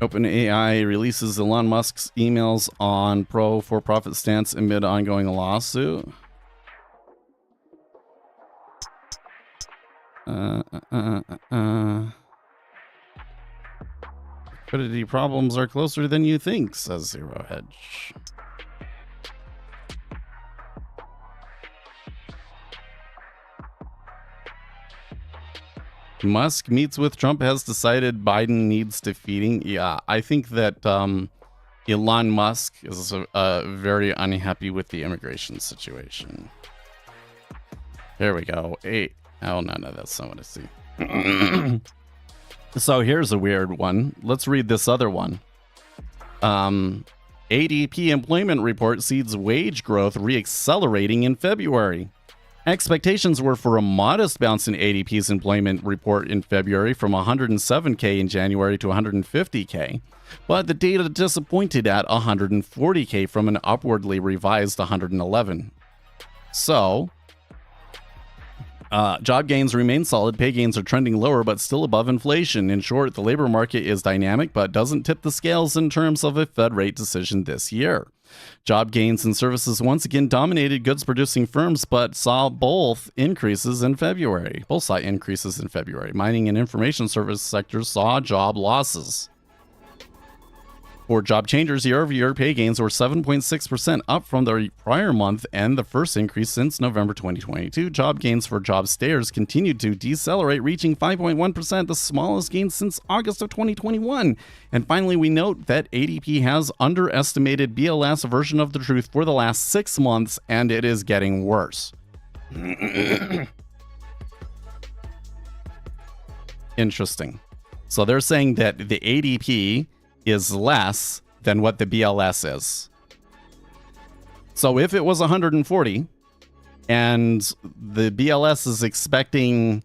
OpenAI releases Elon Musk's emails on pro-for-profit stance amid ongoing lawsuit. Liquidity problems are closer than you think, says Zero Hedge. Musk meets with Trump, has decided Biden needs defeating. Yeah, I think that Elon Musk is very unhappy with the immigration situation. There we go. Oh, no, that's not what I see. So here's a weird one. Let's read this other one. ADP employment report sees wage growth reaccelerating in February. Expectations were for a modest bounce in ADP's employment report in February from 107K in January to 150K, but the data disappointed at 140K from an upwardly revised 111. So, job gains remain solid, pay gains are trending lower but still above inflation. In short, the labor market is dynamic but doesn't tip the scales in terms of a Fed rate decision this year. Job gains and services once again dominated goods-producing firms, but saw both increases in February. Both saw increases in February. Mining and information service sectors saw job losses. For job changers, year-over-year pay gains were 7.6%, up from the prior month and the first increase since November 2022. Job gains for job stayers continued to decelerate, reaching 5.1%, the smallest gain since August of 2021. And finally, we note that ADP has underestimated BLS version of the truth for the last 6 months, and it is getting worse. Interesting. So they're saying that the ADP is less than what the BLS is. So if it was 140 and the BLS is expecting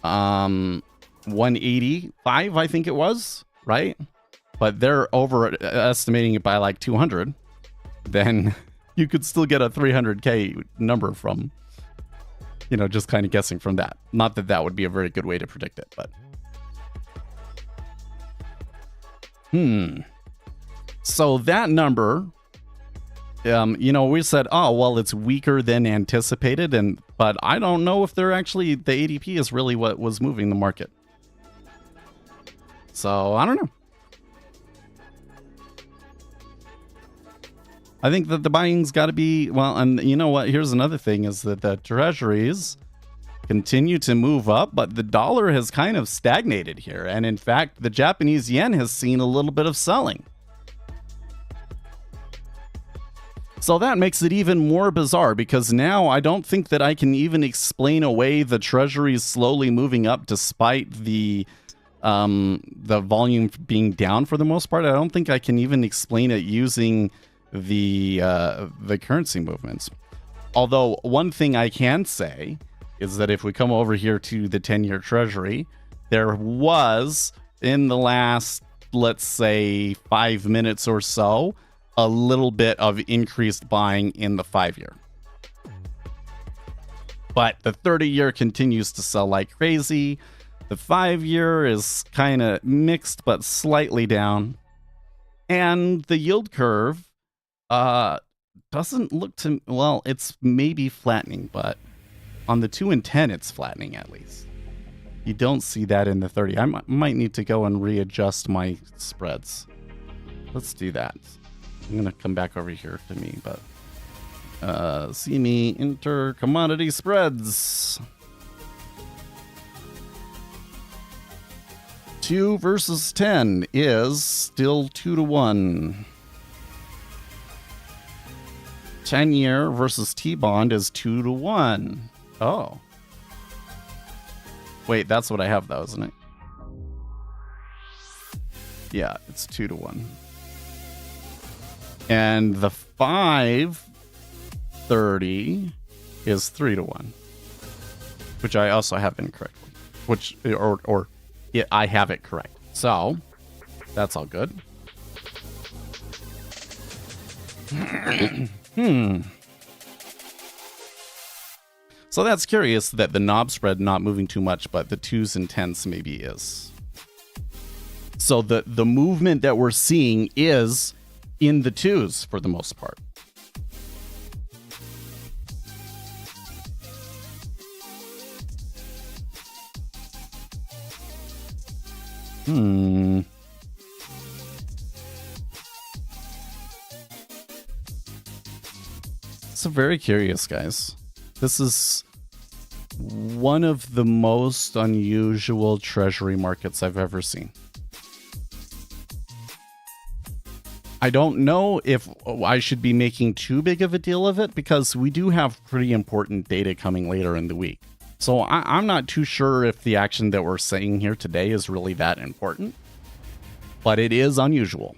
185, I think it was, right? But they're overestimating it by like 200, then you could still get a 300K number from, just kind of guessing from that. Not that that would be a very good way to predict it, but So that number we said, oh, well, it's weaker than anticipated, but I don't know if they're actually, the ADP is really what was moving the market. So, I don't know. I think that the buying's got to be, well, and you know what? Here's another thing is that the treasuries continue to move up, but the dollar has kind of stagnated here. And in fact, the Japanese yen has seen a little bit of selling. So that makes it even more bizarre because now I don't think that I can even explain away the treasuries slowly moving up despite the volume being down for the most part. I don't think I can even explain it using the currency movements. Although one thing I can say is that if we come over here to the 10-year treasury, there was in the last, let's say, 5 minutes or so, a little bit of increased buying in the 5-year. But the 30-year continues to sell like crazy. The 5-year is kind of mixed but slightly down. And the yield curve doesn't look to, well, it's maybe flattening, but on the 2 and 10, it's flattening at least. You don't see that in the 30. I might need to go and readjust my spreads. Let's do that. I'm going to come back over here to me, but see me enter commodity spreads. 2 versus 10 is still 2-1. 10-year versus T-bond is 2-1. Oh. Wait, that's what I have though, isn't it? Yeah, it's 2-1. And the 5/30 is 3-1, which I also have incorrectly. I have it correct. So that's all good. So that's curious that the knob spread not moving too much, but the 2s and 10s maybe is. So the movement that we're seeing is in the 2s for the most part. So very curious, guys. This is one of the most unusual treasury markets I've ever seen. I don't know if I should be making too big of a deal of it because we do have pretty important data coming later in the week. So I'm not too sure if the action that we're saying here today is really that important, but it is unusual.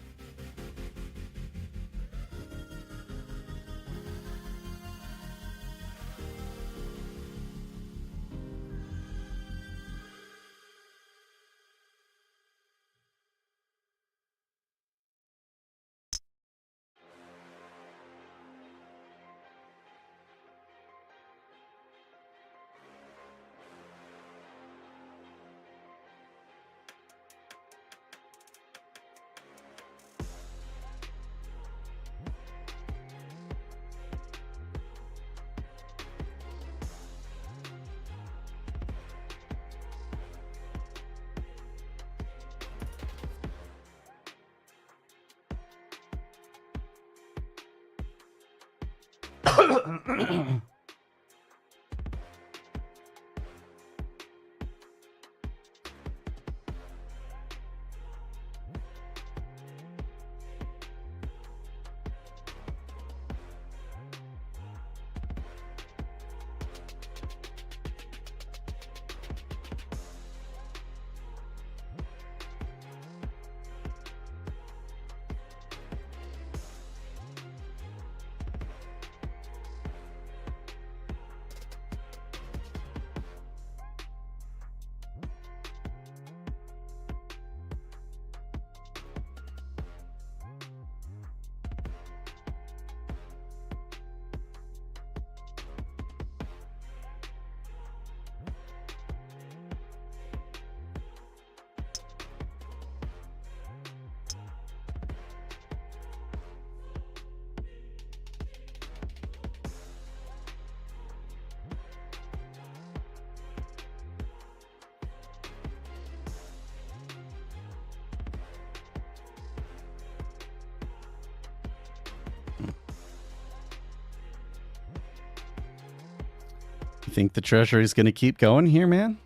You think the treasury's going to keep going here, man?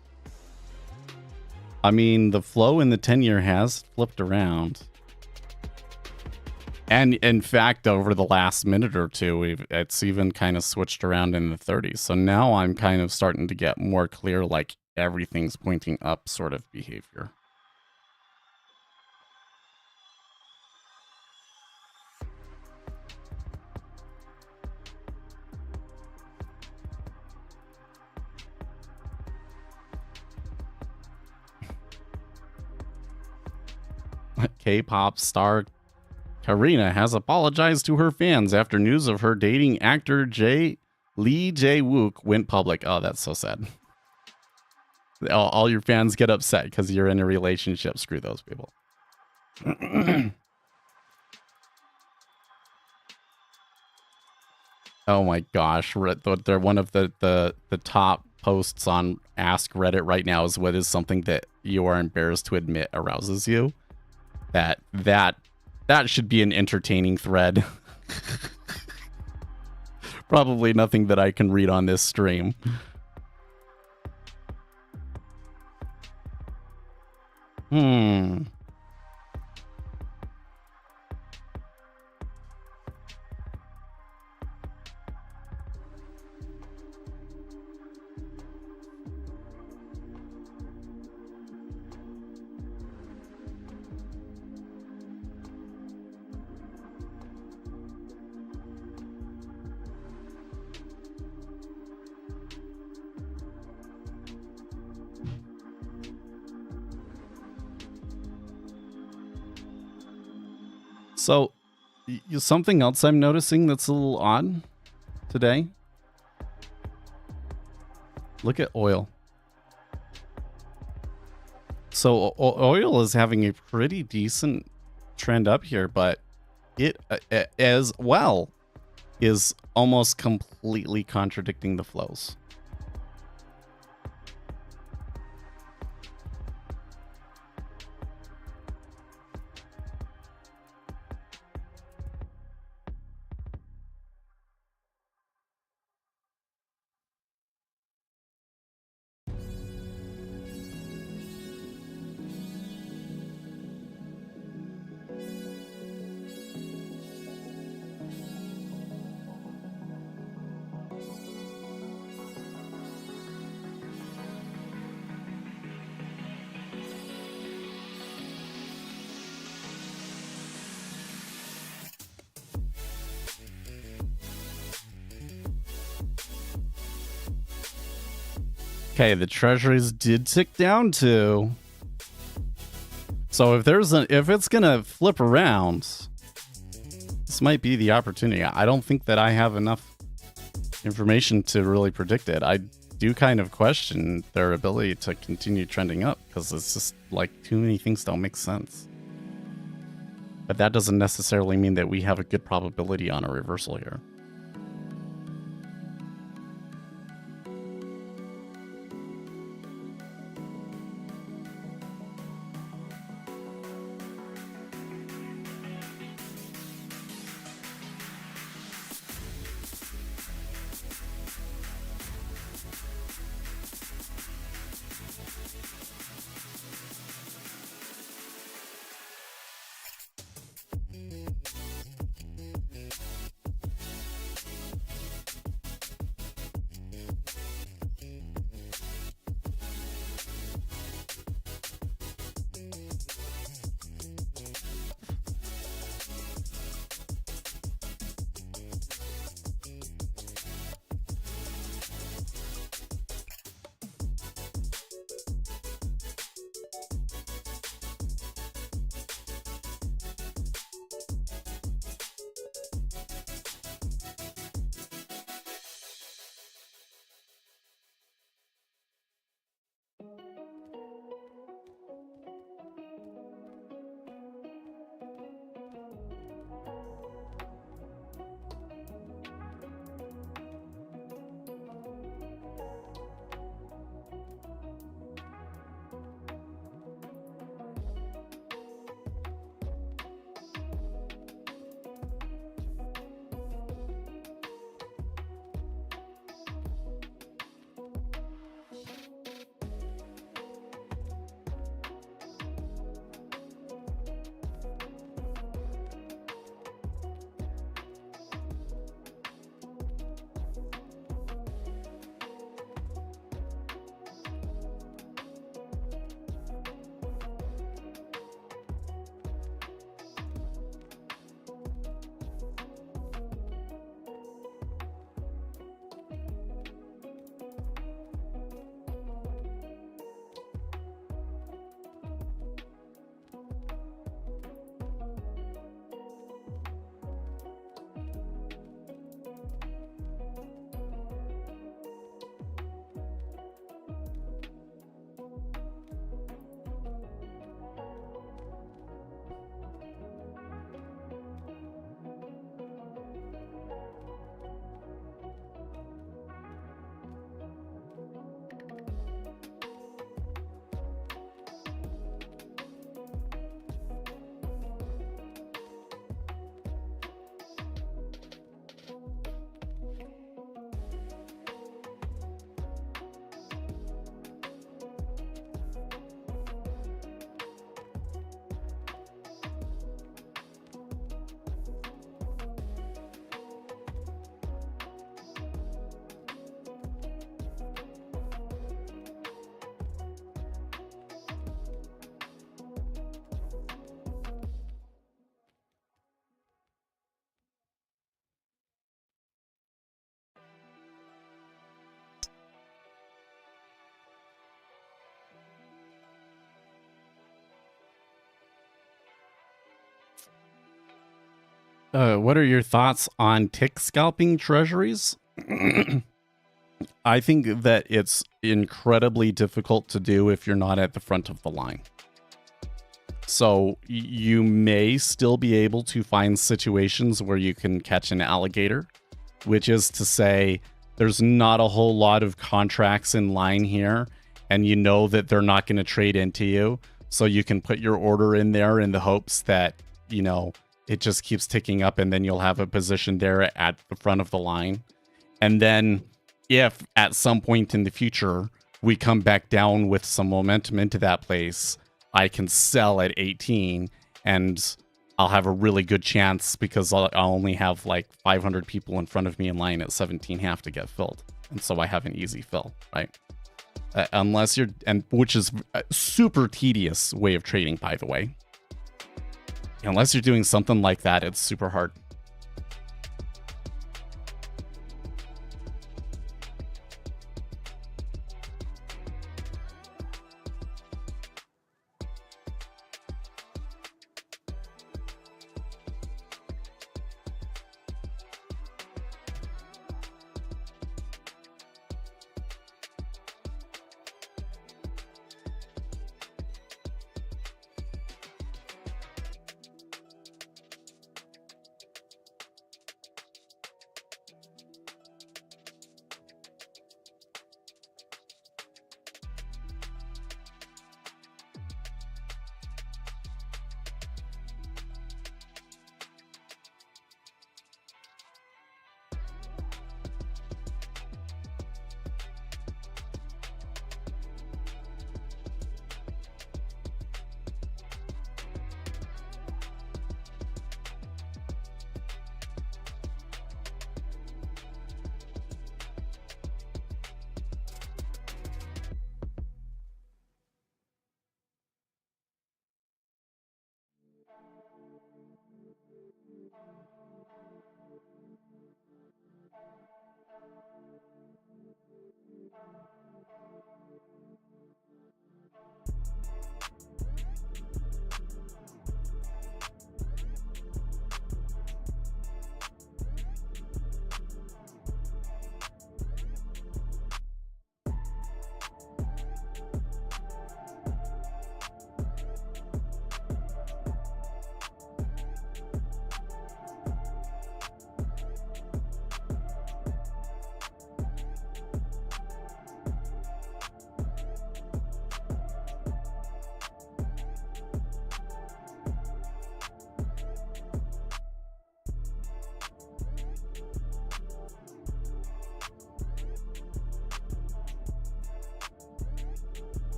I mean, the flow in the 10-year has flipped around. And in fact, over the last minute or two, it's even kind of switched around in the 30s. So now I'm kind of starting to get more clear, like everything's pointing up sort of behavior. K-pop star Karina has apologized to her fans after news of her dating actor Lee Jae-wook went public. Oh, that's so sad. All your fans get upset because you're in a relationship. Screw those people. Oh my gosh. They're one of the top posts on Ask Reddit right now is what is something that you are embarrassed to admit arouses you. That should be an entertaining thread. Probably nothing that I can read on this stream. So, something else I'm noticing that's a little odd today. Look at oil. So, oil is having a pretty decent trend up here, but it as well is almost completely contradicting the flows. Okay, the treasuries did tick down too. So if it's gonna flip around, this might be the opportunity. I don't think that I have enough information to really predict it. I do kind of question their ability to continue trending up because it's just like too many things don't make sense. But that doesn't necessarily mean that we have a good probability on a reversal here. What are your thoughts on tick scalping treasuries? I think that it's incredibly difficult to do if you're not at the front of the line. So you may still be able to find situations where you can catch an alligator, which is to say there's not a whole lot of contracts in line here, and you know that they're not going to trade into you. So you can put your order in there in the hopes that, you know, it just keeps ticking up, and then you'll have a position there at the front of the line. And then if at some point in the future we come back down with some momentum into that place, I can sell at 18 and I'll have a really good chance because I'll only have like 500 people in front of me in line at 17 half to get filled. And so I have an easy fill, right? Unless you're, and which is a super tedious way of trading, by the way. Unless you're doing something like that, it's super hard.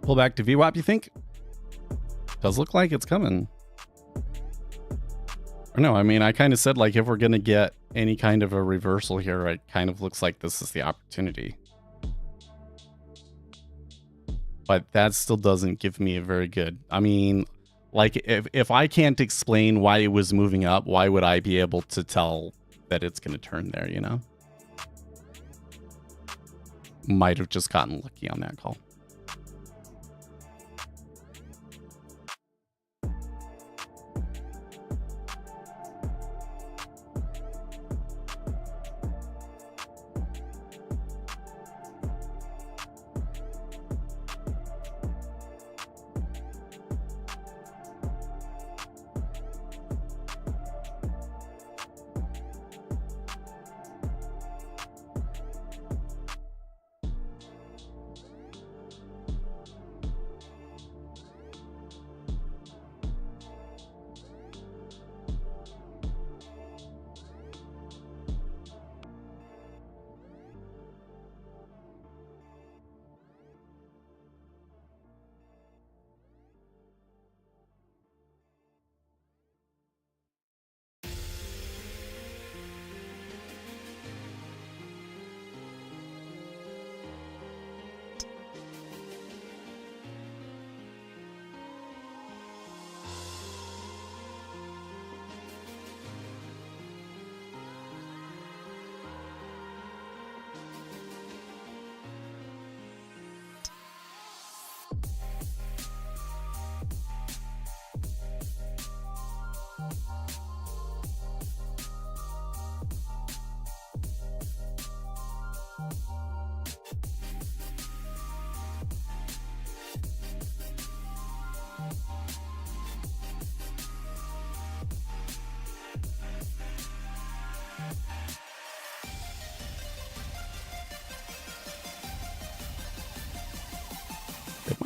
Pull back to VWAP, you think? Does look like it's coming. Or no, I mean, I kind of said, like, if we're going to get any kind of a reversal here, it kind of looks like this is the opportunity. But that still doesn't give me a very good... I mean, like, if I can't explain why it was moving up, why would I be able to tell that it's going to turn there, you know? Might have just gotten lucky on that call.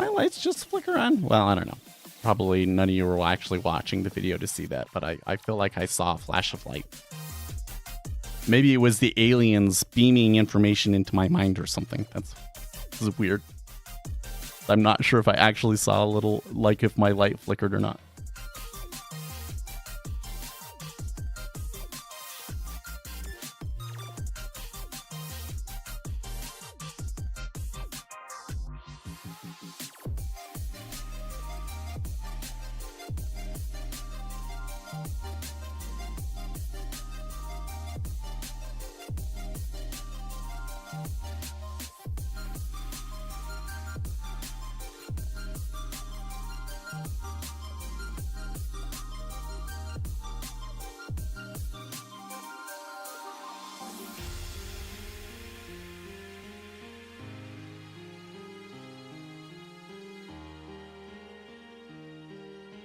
my lights just flicker on? Well, I don't know. Probably none of you were actually watching the video to see that, but I feel like I saw a flash of light. Maybe it was the aliens beaming information into my mind or something. This is weird. I'm not sure if I actually saw a little, like if my light flickered or not.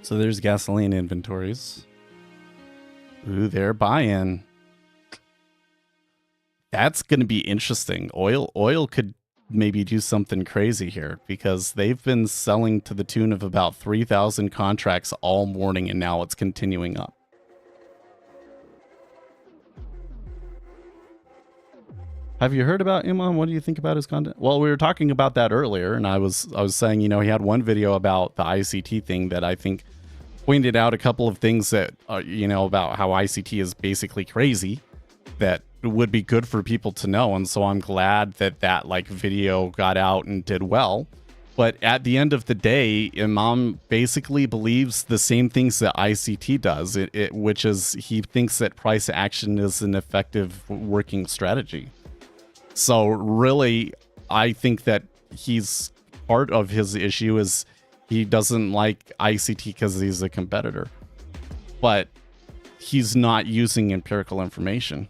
So there's gasoline inventories. Ooh, they're buying. That's going to be interesting. Oil could maybe do something crazy here because they've been selling to the tune of about 3,000 contracts all morning, and now it's continuing up. Have you heard about Imam? What do you think about his content? Well, we were talking about that earlier, and I was saying, you know, he had one video about the ICT thing that I think pointed out a couple of things that, you know, about how ICT is basically crazy that would be good for people to know. And so I'm glad that that like video got out and did well. But at the end of the day, Imam basically believes the same things that ICT does, which is he thinks that price action is an effective working strategy. So really, I think that he's part of his issue is he doesn't like ICT because he's a competitor, but he's not using empirical information.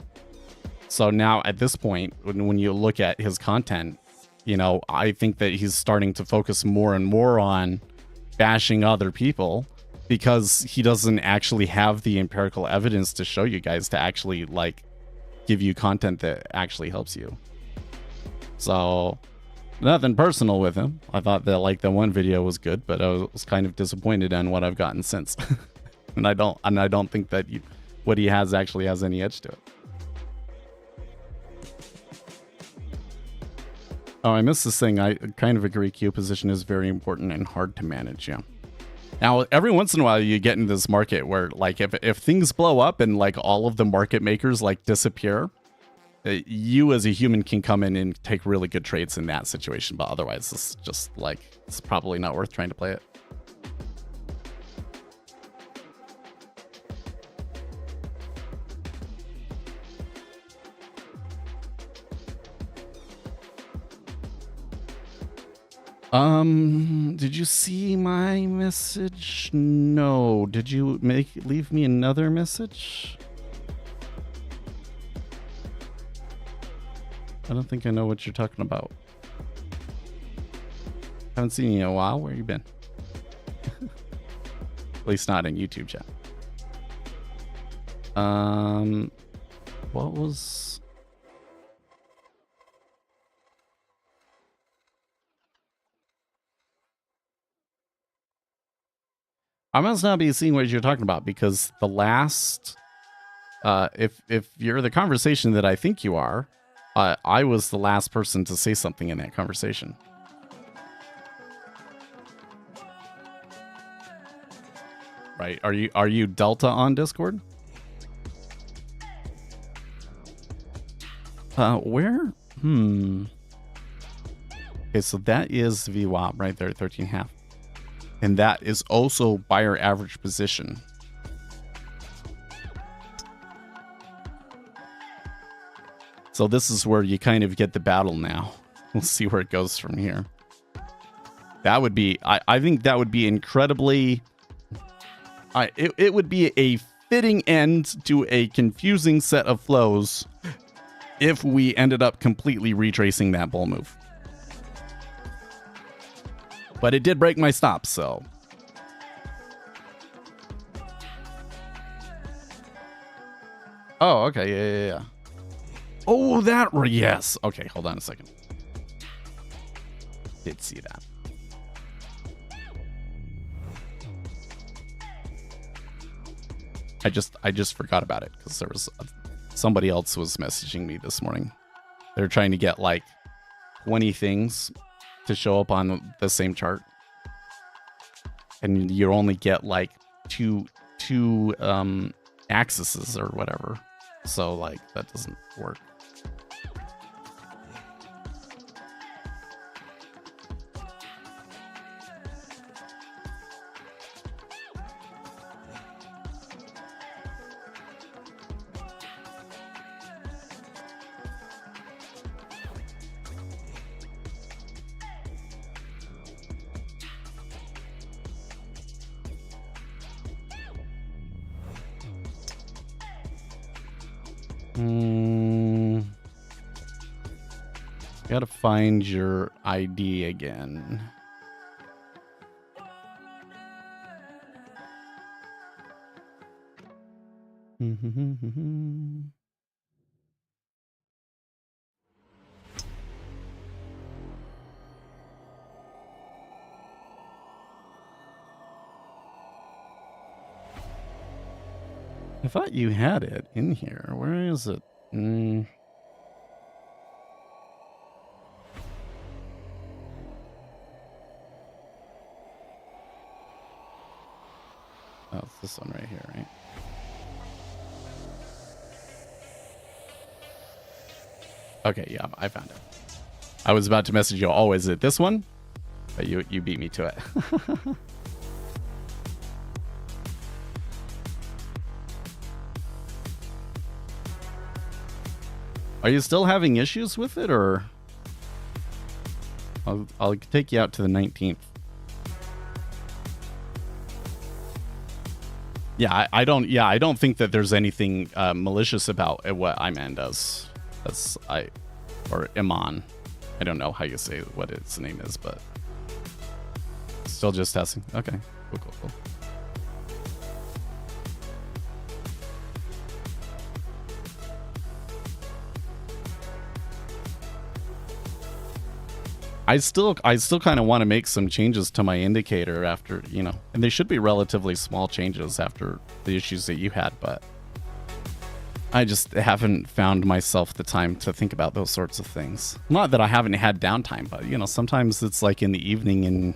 So now at this point, when you look at his content, you know, I think that he's starting to focus more and more on bashing other people because he doesn't actually have the empirical evidence to show you guys to actually like give you content that actually helps you. So nothing personal with him. I thought that like the one video was good, but I was kind of disappointed in what I've gotten since. and I don't think that what he has actually has any edge to it. Oh, I missed this thing. I kind of agree. Q position is very important and hard to manage. Yeah. Now, every once in a while, you get into this market where, like, if things blow up and like all of the market makers like disappear, you as a human can come in and take really good trades in that situation. But otherwise, it's just like it's probably not worth trying to play it. Did you see my message? No. Did you leave me another message? I don't think I know what you're talking about. Haven't seen you in a while. Where you been? At least not in YouTube chat. What was... I must not be seeing what you're talking about because the last, if you're the conversation that I think you are, I was the last person to say something in that conversation. Right? Are you Delta on Discord? Where? Okay, so that is VWAP right there, 13.5. And that is also buyer average position. So this is where you kind of get the battle now. We'll see where it goes from here. That would be, I think that would be incredibly, it would be a fitting end to a confusing set of flows if we ended up completely retracing that bull move. But it did break my stop, so. Oh, okay, yeah. Oh, that, yes. Okay, hold on a second. Did see that. I just forgot about it because there was somebody else was messaging me this morning. They're trying to get like 20 things to show up on the same chart, and you only get like two axes or whatever. So like that doesn't work. Gotta find your ID again. I thought you had it in here. Where is it? Oh, it's this one right here, right? Okay, yeah, I found it. I was about to message you, oh, is it this one? But you beat me to it. Are you still having issues with it, or I'll take you out to the 19th. Yeah, I don't think that there's anything malicious about what Iman does. Or Iman. I don't know how you say what its name is, but still just testing. Okay, cool. I still kind of want to make some changes to my indicator after, and they should be relatively small changes after the issues that you had, but I just haven't found myself the time to think about those sorts of things. Not that I haven't had downtime, but sometimes it's like in the evening and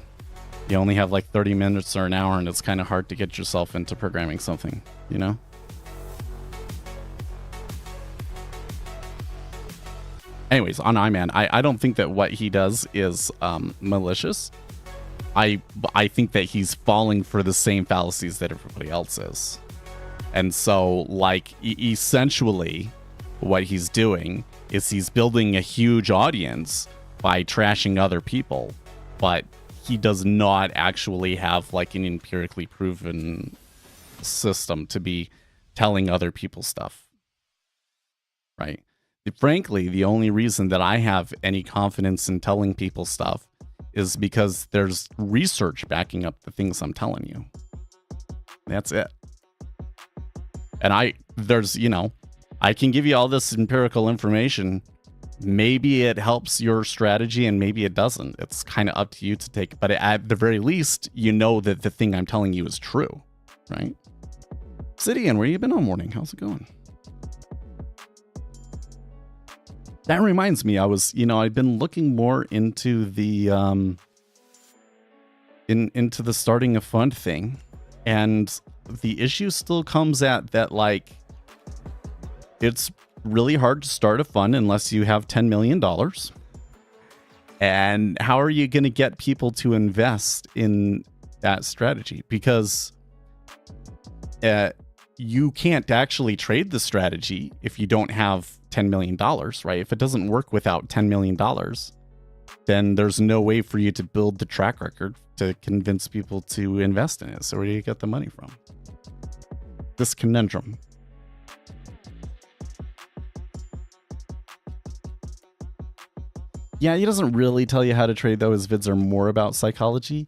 you only have like 30 minutes or an hour and it's kind of hard to get yourself into programming something, Anyways, on Iman, I don't think that what he does is malicious. I think that he's falling for the same fallacies that everybody else is. And so, like, essentially, what he's doing is he's building a huge audience by trashing other people, but he does not actually have, like, an empirically proven system to be telling other people stuff, right? Frankly, the only reason that I have any confidence in telling people stuff is because there's research backing up the things I'm telling you. That's it. And I can give you all this empirical information. Maybe it helps your strategy and maybe it doesn't. It's kind of up to you to take. But at the very least, that the thing I'm telling you is true, right? Obsidian, where you been all morning? How's it going? That reminds me, I've been looking more into the into the starting a fund thing, and the issue still comes at that, like, it's really hard to start a fund unless you have $10 million. And how are you going to get people to invest in that strategy? Because you can't actually trade the strategy if you don't have $10 million, right? If it doesn't work without $10 million, then there's no way for you to build the track record to convince people to invest in it. So where do you get the money from? This conundrum. Yeah, he doesn't really tell you how to trade, though. His vids are more about psychology.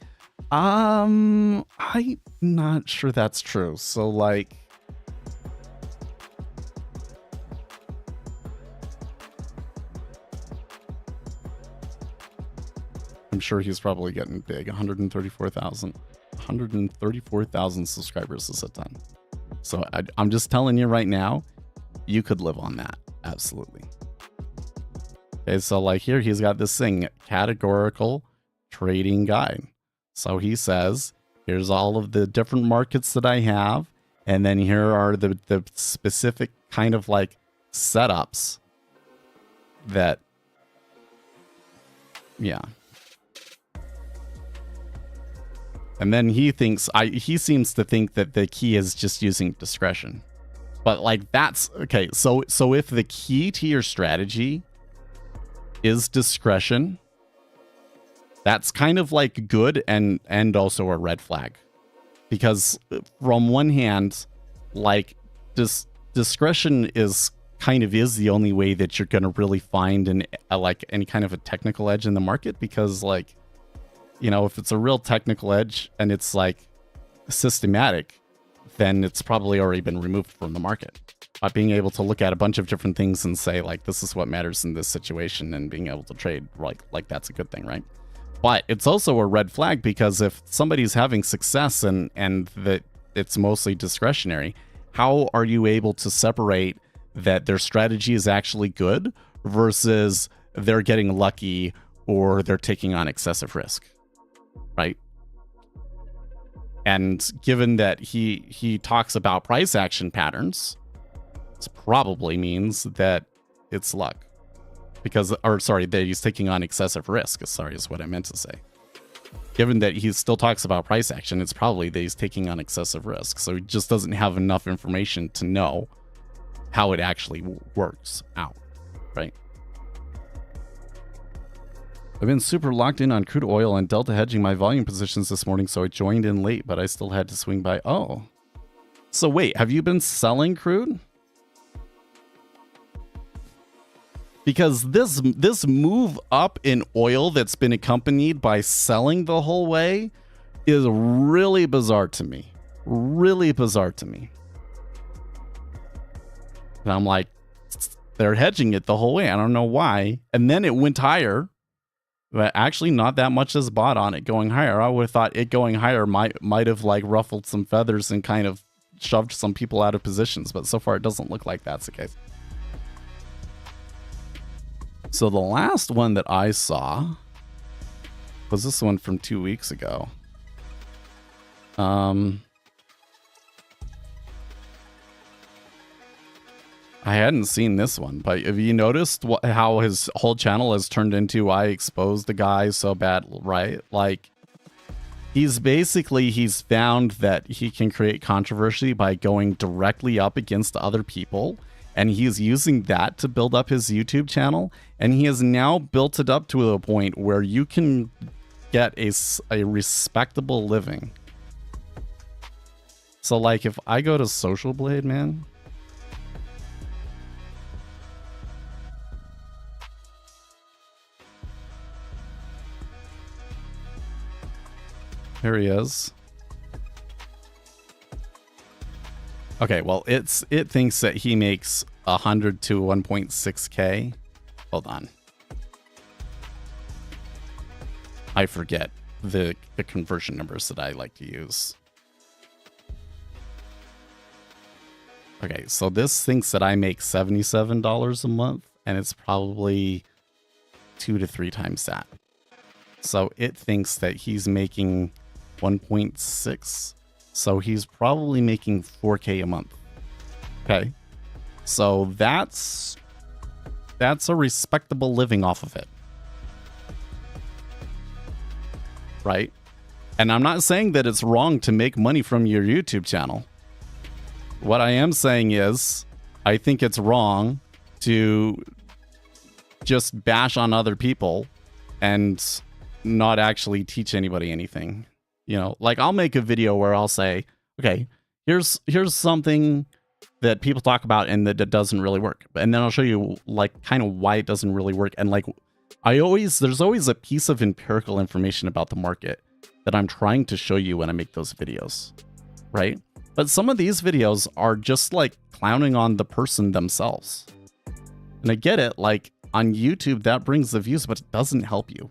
I'm not sure that's true. So, like, I'm sure he's probably getting big. 134,000 subscribers is a ton. So I'm just telling you right now, you could live on that. Absolutely. Okay, so like here, he's got this thing, categorical trading guide. So he says, here's all of the different markets that I have. And then here are the specific kind of like setups that, yeah. And then he seems to think that the key is just using discretion. But like that's, okay, so if the key to your strategy is discretion, that's kind of like good and also a red flag. Because from one hand, like discretion is the only way that you're going to really find like any kind of a technical edge in the market. Because like, you know, if it's a real technical edge and it's like systematic, then it's probably already been removed from the market. But being able to look at a bunch of different things and say like, this is what matters in this situation, and being able to trade, like that's a good thing, right? But it's also a red flag, because if somebody's having success and that it's mostly discretionary, how are you able to separate that their strategy is actually good versus they're getting lucky or they're taking on excessive risk, right? And given that he talks about price action patterns, this probably means that it's luck. That he's taking on excessive risk, is what I meant to say. Given that he still talks about price action, it's probably that he's taking on excessive risk. So he just doesn't have enough information to know how it actually works out, right? I've been super locked in on crude oil and delta hedging my volume positions this morning, so I joined in late, but I still had to swing by. Oh. So wait, have you been selling crude? Because this move up in oil that's been accompanied by selling the whole way is really bizarre to me. Really bizarre to me. And I'm like, they're hedging it the whole way. I don't know why. And then it went higher. But actually not that much is bought on it going higher. I would have thought it going higher might have like ruffled some feathers and kind of shoved some people out of positions. But so far it doesn't look like that's the case. So the last one that I saw was this one from 2 weeks ago. I hadn't seen this one, but have you noticed how his whole channel has turned into I exposed the guy so bad, right? Like, he's found that he can create controversy by going directly up against other people, and he's using that to build up his YouTube channel, and he has now built it up to a point where you can get a respectable living. So, like, if I go to Social Blade, man... Here he is. Okay, well, it thinks that he makes 100 to 1.6k. Hold on. I forget the conversion numbers that I like to use. Okay, so this thinks that I make $77 a month, and it's probably 2 to 3 times that. So it thinks that he's making 1.6, so he's probably making 4k a month. Okay, so that's a respectable living off of it, right? And I'm not saying that it's wrong to make money from your YouTube channel. What I am saying is I think it's wrong to just bash on other people and not actually teach anybody anything. You know, like, I'll make a video where I'll say, okay, here's something that people talk about and that doesn't really work. And then I'll show you, like, kind of why it doesn't really work. And, like, there's always a piece of empirical information about the market that I'm trying to show you when I make those videos, right? But some of these videos are just, like, clowning on the person themselves. And I get it, like, on YouTube, that brings the views, but it doesn't help you,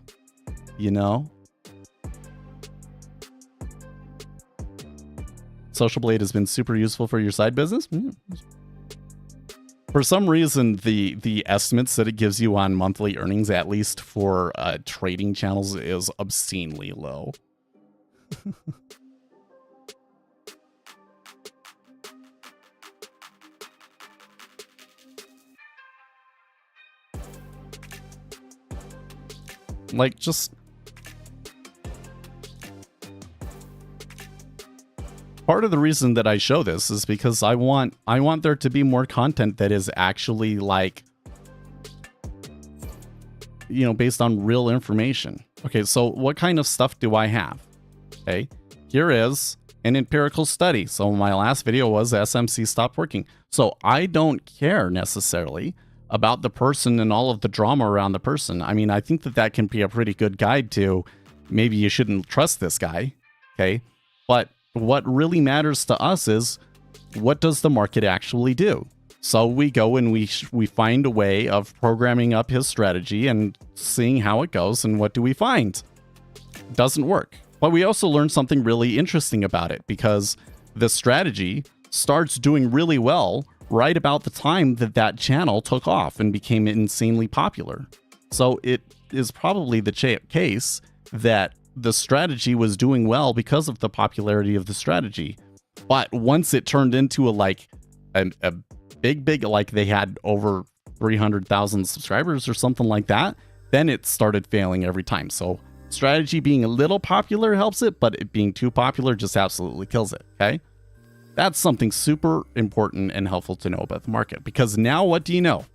you know? Social Blade has been super useful for your side business. For some reason, the estimates that it gives you on monthly earnings, at least for trading channels, is obscenely low. Like, just... Part of the reason that I show this is because I want there to be more content that is actually, like, you know, based on real information. Okay, so what kind of stuff do I have? Okay, here is an empirical study. So my last video was SMC stopped working. So I don't care necessarily about the person and all of the drama around the person. I mean, I think that can be a pretty good guide to maybe you shouldn't trust this guy. Okay, but what really matters to us is, what does the market actually do? So we go and we find a way of programming up his strategy and seeing how it goes, and what do we find? Doesn't work. But we also learn something really interesting about it, because the strategy starts doing really well right about the time that channel took off and became insanely popular. So it is probably the case that the strategy was doing well because of the popularity of the strategy. But once it turned into a big, like they had over 300,000 subscribers or something like that, then it started failing every time. So strategy being a little popular helps it, but it being too popular just absolutely kills it. Okay. That's something super important and helpful to know about the market, because now what do you know?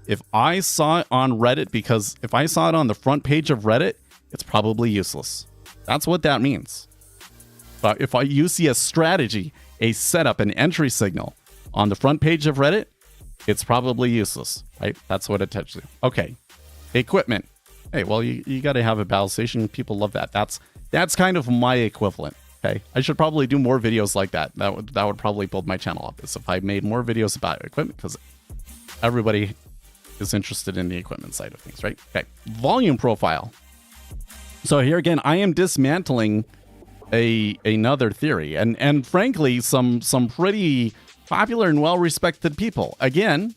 If I saw it on Reddit, because if I saw it on the front page of Reddit, it's probably useless. That's what that means. But if you see a strategy, a setup, an entry signal on the front page of Reddit, it's probably useless, right? That's what it tells you. Okay, equipment. Hey, well, you got to have a battle station. People love that. That's kind of my equivalent. Okay, I should probably do more videos like that. That would probably build my channel up. Is if I made more videos about equipment, because everybody is interested in the equipment side of things, right? Okay, volume profile. So here again, I am dismantling another theory, and frankly, some pretty popular and well-respected people. Again,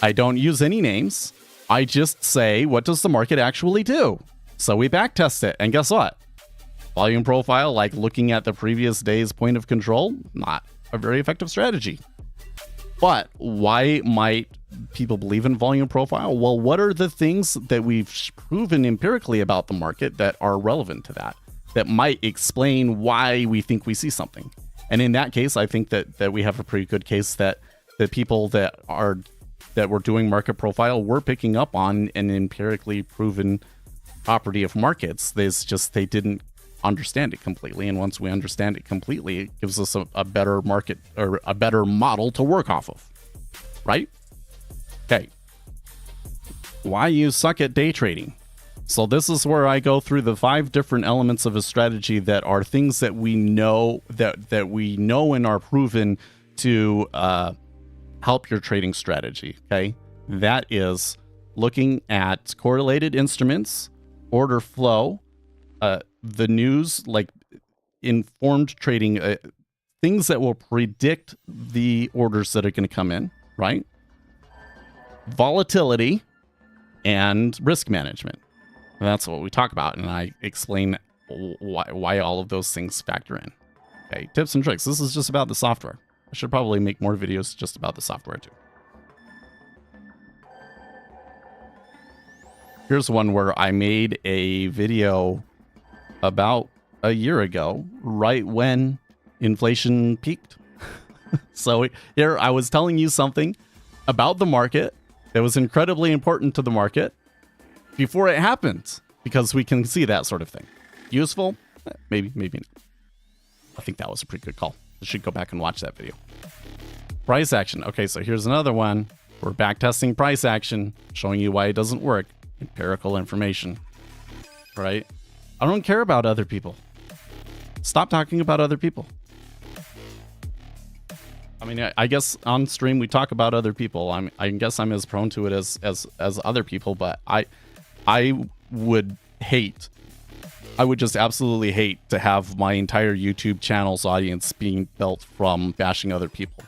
I don't use any names. I just say, what does the market actually do? So we backtest it, and guess what? Volume profile, like looking at the previous day's point of control, not a very effective strategy. But why might people believe in volume profile? Well, what are the things that we've proven empirically about the market that are relevant to that might explain why we think we see something? And in that case, I think that we have a pretty good case that the people that were doing market profile were picking up on an empirically proven property of markets. They didn't understand it completely, and once we understand it completely, it gives us a better market, or a better model to work off of, right? Okay, why you suck at day trading. So this is where I go through the 5 different elements of a strategy that are things that we know that we know and are proven to help your trading strategy. Okay, that is looking at correlated instruments, order flow, the news, like informed trading, things that will predict the orders that are going to come in, right? Volatility and risk management. And that's what we talk about, and I explain why all of those things factor in. Okay, tips and tricks. This is just about the software. I should probably make more videos just about the software too. Here's one where I made a video about a year ago, right when inflation peaked. So here I was telling you something about the market that was incredibly important to the market before it happened, because we can see that sort of thing. Useful? Maybe not. I think that was a pretty good call. I should go back and watch that video. Price action. Okay, so here's another one. We're backtesting price action, showing you why it doesn't work. Empirical information, right? I don't care about other people. Stop talking about other people. I mean, I guess on stream we talk about other people. I guess I'm as prone to it as other people, but I would hate I would just absolutely hate to have my entire YouTube channel's audience being built from bashing other people.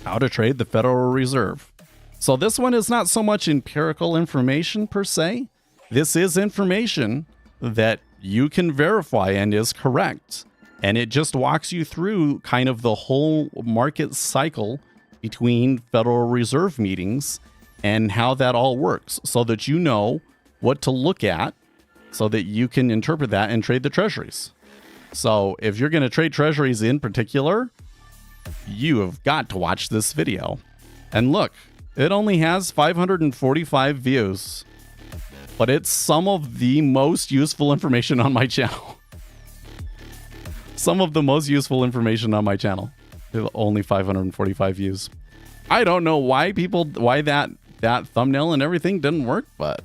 How to trade the Federal Reserve. So this one is not so much empirical information per se. This is information that you can verify and is correct. And it just walks you through kind of the whole market cycle between Federal Reserve meetings and how that all works, so that you know what to look at, so that you can interpret that and trade the treasuries. So if you're going to trade treasuries in particular, you have got to watch this video. And look, it only has 545 views, but it's some of the most useful information on my channel. Some of the most useful information on my channel. Only 545 views. I don't know why that thumbnail and everything didn't work, but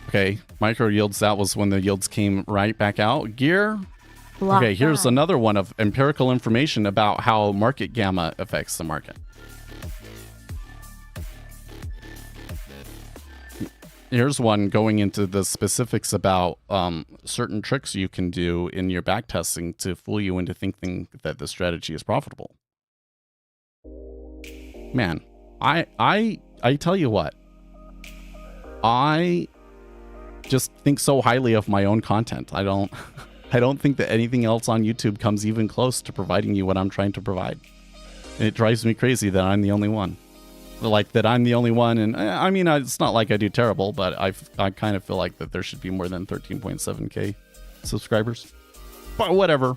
okay, micro yields, that was when the yields came right back out. Gear. Block Okay, here's 5. another one of empirical information about how market gamma affects the market. Here's one going into the specifics about certain tricks you can do in your backtesting to fool you into thinking that the strategy is profitable. Man, I tell you what, I just think so highly of my own content. I don't think that anything else on YouTube comes even close to providing you what I'm trying to provide. And it drives me crazy that I'm the only one. Like that I'm the only one, and I mean, it's not like I do terrible, but I kind of feel like that there should be more than 13.7k subscribers. But whatever,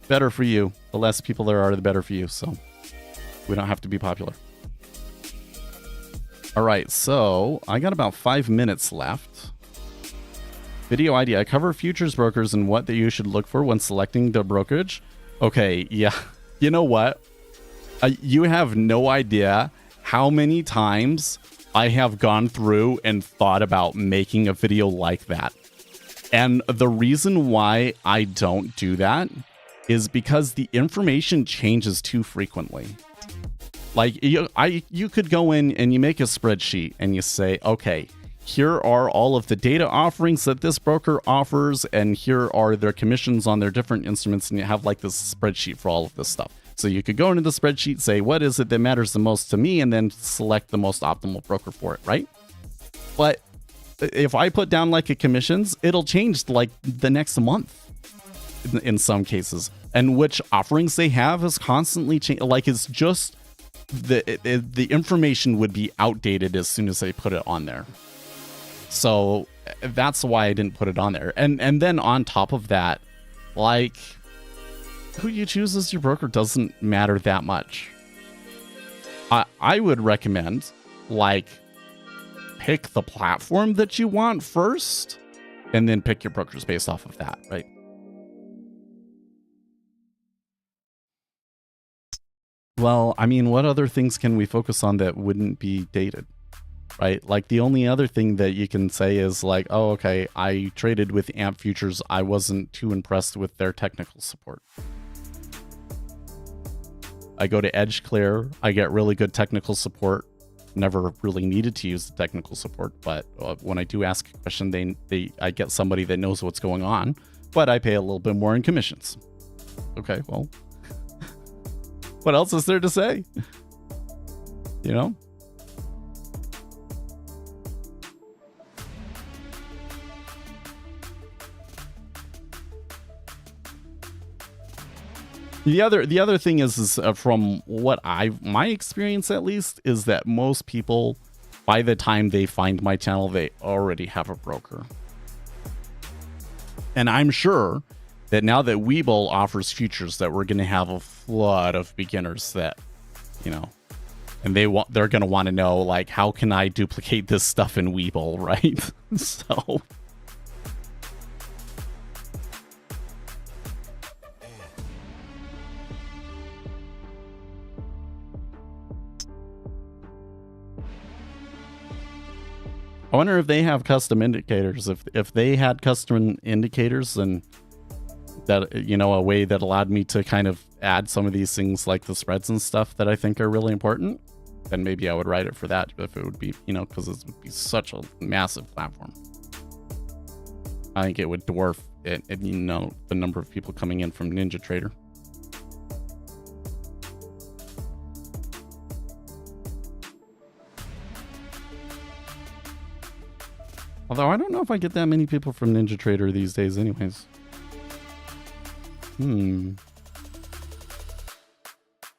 better for you. The less people there are, the better for you. So we don't have to be popular. All right, so I got about 5 minutes left. Video idea: I cover futures brokers and what that you should look for when selecting the brokerage. Okay, yeah, you know what? You have no idea how many times I have gone through and thought about making a video like that. And the reason why I don't do that is because the information changes too frequently. Like you could go in and you make a spreadsheet and you say, okay, here are all of the data offerings that this broker offers, and here are their commissions on their different instruments, and you have like this spreadsheet for all of this stuff. So you could go into the spreadsheet, say, what is it that matters the most to me, and then select the most optimal broker for it, right? But if I put down like a commissions, it'll change like the next month in some cases. And which offerings they have is constantly changing. Like it's just the information would be outdated as soon as they put it on there. So that's why I didn't put it on there. And then on top of that, like, who you choose as your broker doesn't matter that much. I would recommend, like, pick the platform that you want first, and then pick your brokers based off of that, right? Well, I mean, what other things can we focus on that wouldn't be dated, right? Like, the only other thing that you can say is like, oh, okay, I traded with AMP Futures. I wasn't too impressed with their technical support. I go to Edge Clear. I get really good technical support. Never really needed to use the technical support, but when I do ask a question, I get somebody that knows what's going on, but I pay a little bit more in commissions. Okay, well, what else is there to say? You know? The other thing is from what my experience at least, is that most people, by the time they find my channel, they already have a broker. And I'm sure that now that Webull offers futures, that we're going to have a flood of beginners that, you know, and they're going to want to know, like, how can I duplicate this stuff in Webull, right? So I wonder if they have custom indicators. If they had custom indicators, then that, you know, a way that allowed me to kind of add some of these things like the spreads and stuff that I think are really important, then maybe I would write it for that if it would be, you know, because it would be such a massive platform. I think it would dwarf it, you know, the number of people coming in from NinjaTrader. Although I don't know if I get that many people from NinjaTrader these days anyways.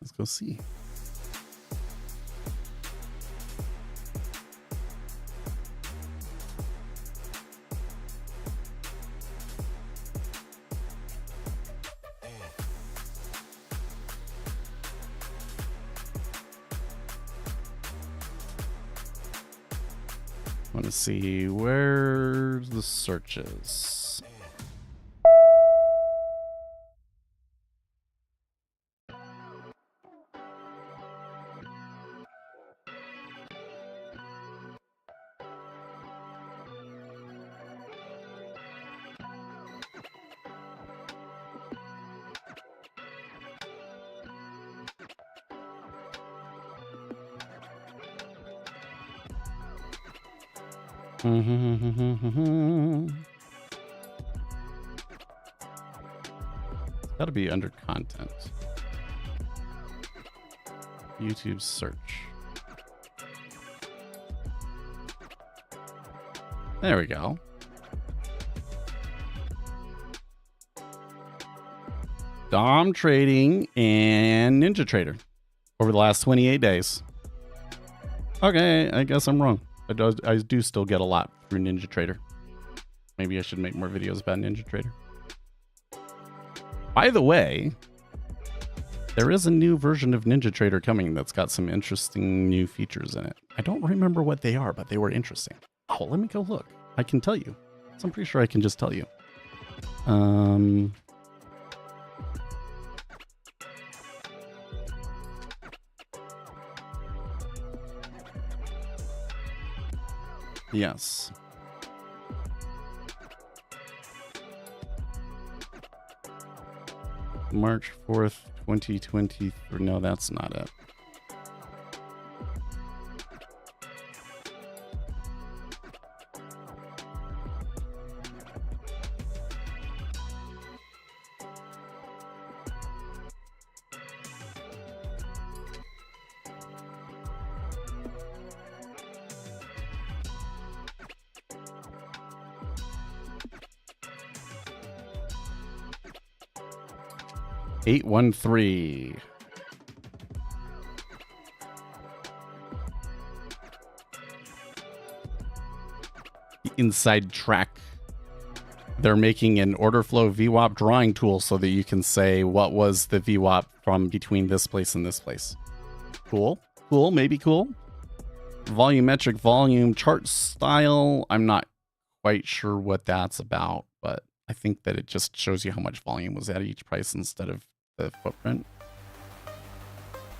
Let's go see. Want to see where the searches. Gotta be under content. YouTube search. There we go. Dom Trading and NinjaTrader over the last 28 days. Okay, I guess I'm wrong. I do still get a lot through NinjaTrader. Maybe I should make more videos about NinjaTrader. By the way, there is a new version of NinjaTrader coming that's got some interesting new features in it. I don't remember what they are, but they were interesting. Oh, let me go look. I can tell you. So I'm pretty sure I can just tell you. Yes. March 4th, 2023. No, that's not it. $813. Inside track. They're making an order flow VWAP drawing tool so that you can say what was the VWAP from between this place and this place. Cool. Cool. Maybe cool. Volumetric volume chart style. I'm not quite sure what that's about, but I think that it just shows you how much volume was at each price instead of the footprint.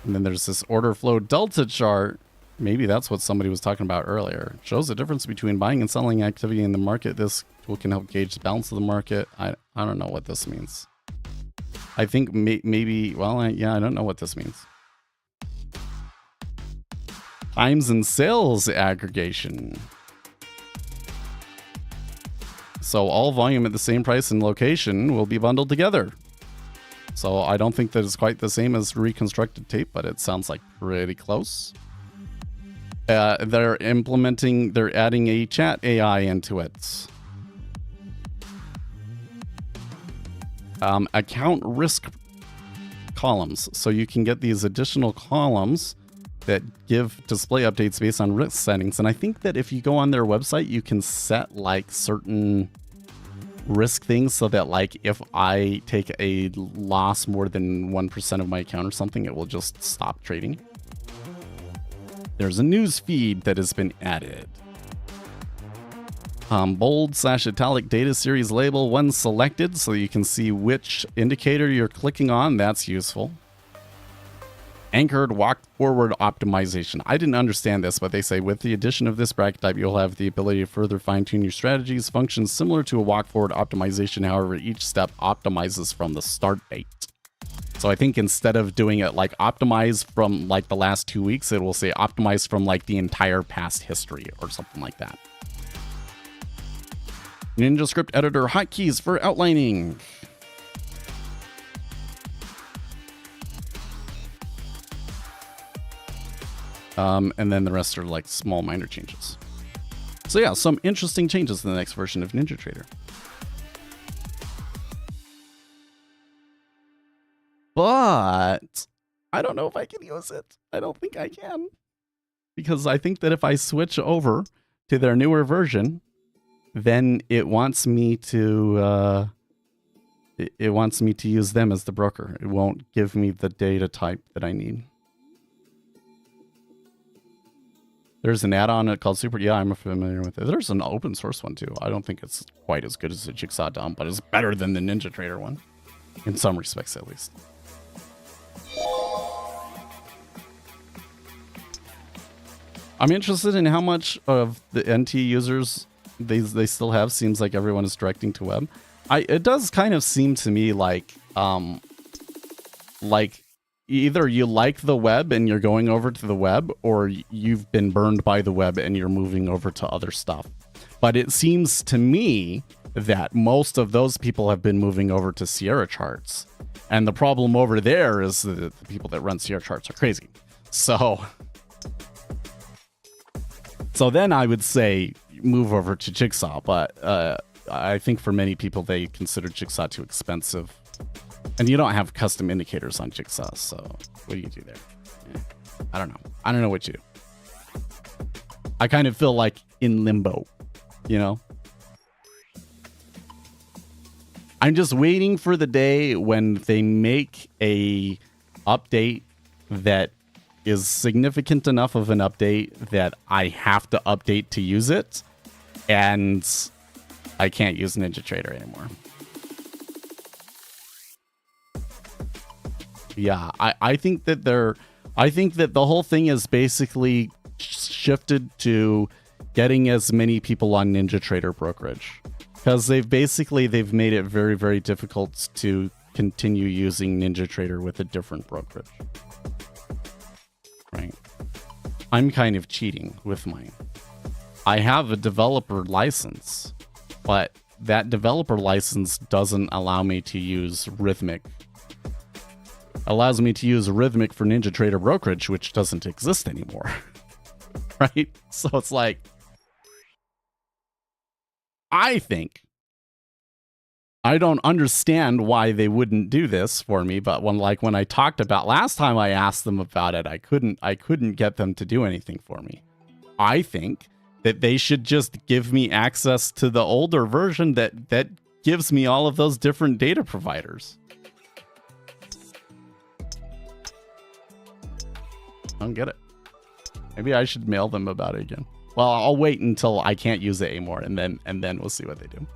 And then there's this order flow delta chart. Maybe that's what somebody was talking about earlier. Shows the difference between buying and selling activity in the market. This tool can help gauge the balance of the market. I don't know what this means. I think maybe, well, yeah, I don't know what this means. Times and sales aggregation. So all volume at the same price and location will be bundled together. So I don't think that it's quite the same as reconstructed tape, but it sounds like pretty close. They're adding a chat AI into it. Account risk columns. So you can get these additional columns that give display updates based on risk settings. And I think that if you go on their website, you can set like certain risk things so that like if I take a loss more than 1% of my account or something, it will just stop trading. There's a news feed that has been added. Bold/italic data series label when selected so you can see which indicator you're clicking on. That's useful. Anchored walk forward optimization. I didn't understand this, but they say with the addition of this bracket type, you'll have the ability to further fine-tune your strategies. Functions similar to a walk forward optimization. However, each step optimizes from the start date. So I think instead of doing it like optimized from like the last 2 weeks, it will say optimized from like the entire past history or something like that. Ninja script editor hotkeys for outlining. And then the rest are like small minor changes. So yeah, some interesting changes in the next version of NinjaTrader. But I don't know if I can use it. I don't think I can. Because I think that if I switch over to their newer version, then it wants me to it wants me to use them as the broker. It won't give me the data type that I need. There's an add-on called Super. Yeah, I'm familiar with it. There's an open source one too. I don't think it's quite as good as the Jigsaw dump, but it's better than the NinjaTrader one. In some respects, at least. I'm interested in how much of the NT users they still have. Seems like everyone is directing to web. It does kind of seem to me like either you like the web and you're going over to the web, or you've been burned by the web and you're moving over to other stuff. But it seems to me that most of those people have been moving over to Sierra charts. And the problem over there is that the people that run Sierra charts are crazy. So then I would say move over to Jigsaw. But I think for many people, they consider Jigsaw too expensive. And you don't have custom indicators on Jigsaw, so what do you do there? Yeah, I don't know. I don't know what you do. I kind of feel like in limbo, you know? I'm just waiting for the day when they make a update that is significant enough of an update that I have to update to use it, and I can't use NinjaTrader anymore. Yeah, I think that the whole thing is basically shifted to getting as many people on NinjaTrader brokerage, because they've made it very, very difficult to continue using NinjaTrader with a different brokerage. Right. I'm kind of cheating with mine. I have a developer license, but that developer license doesn't allow me to use Rhythmic. Allows me to use Rhythmic for NinjaTrader brokerage, which doesn't exist anymore. Right? So it's like, I don't understand why they wouldn't do this for me, but when I talked about last time I asked them about it, I couldn't get them to do anything for me. I think that they should just give me access to the older version that gives me all of those different data providers. I don't get it. Maybe I should mail them about it again. Well, I'll wait until I can't use it anymore, and then we'll see what they do.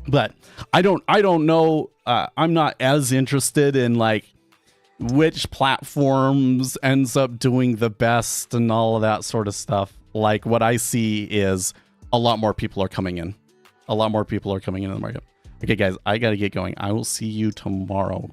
But I don't know. I'm not as interested in like which platforms ends up doing the best and all of that sort of stuff. Like what I see is a lot more people are coming in. A lot more people are coming into the market. Okay, guys, I got to get going. I will see you tomorrow.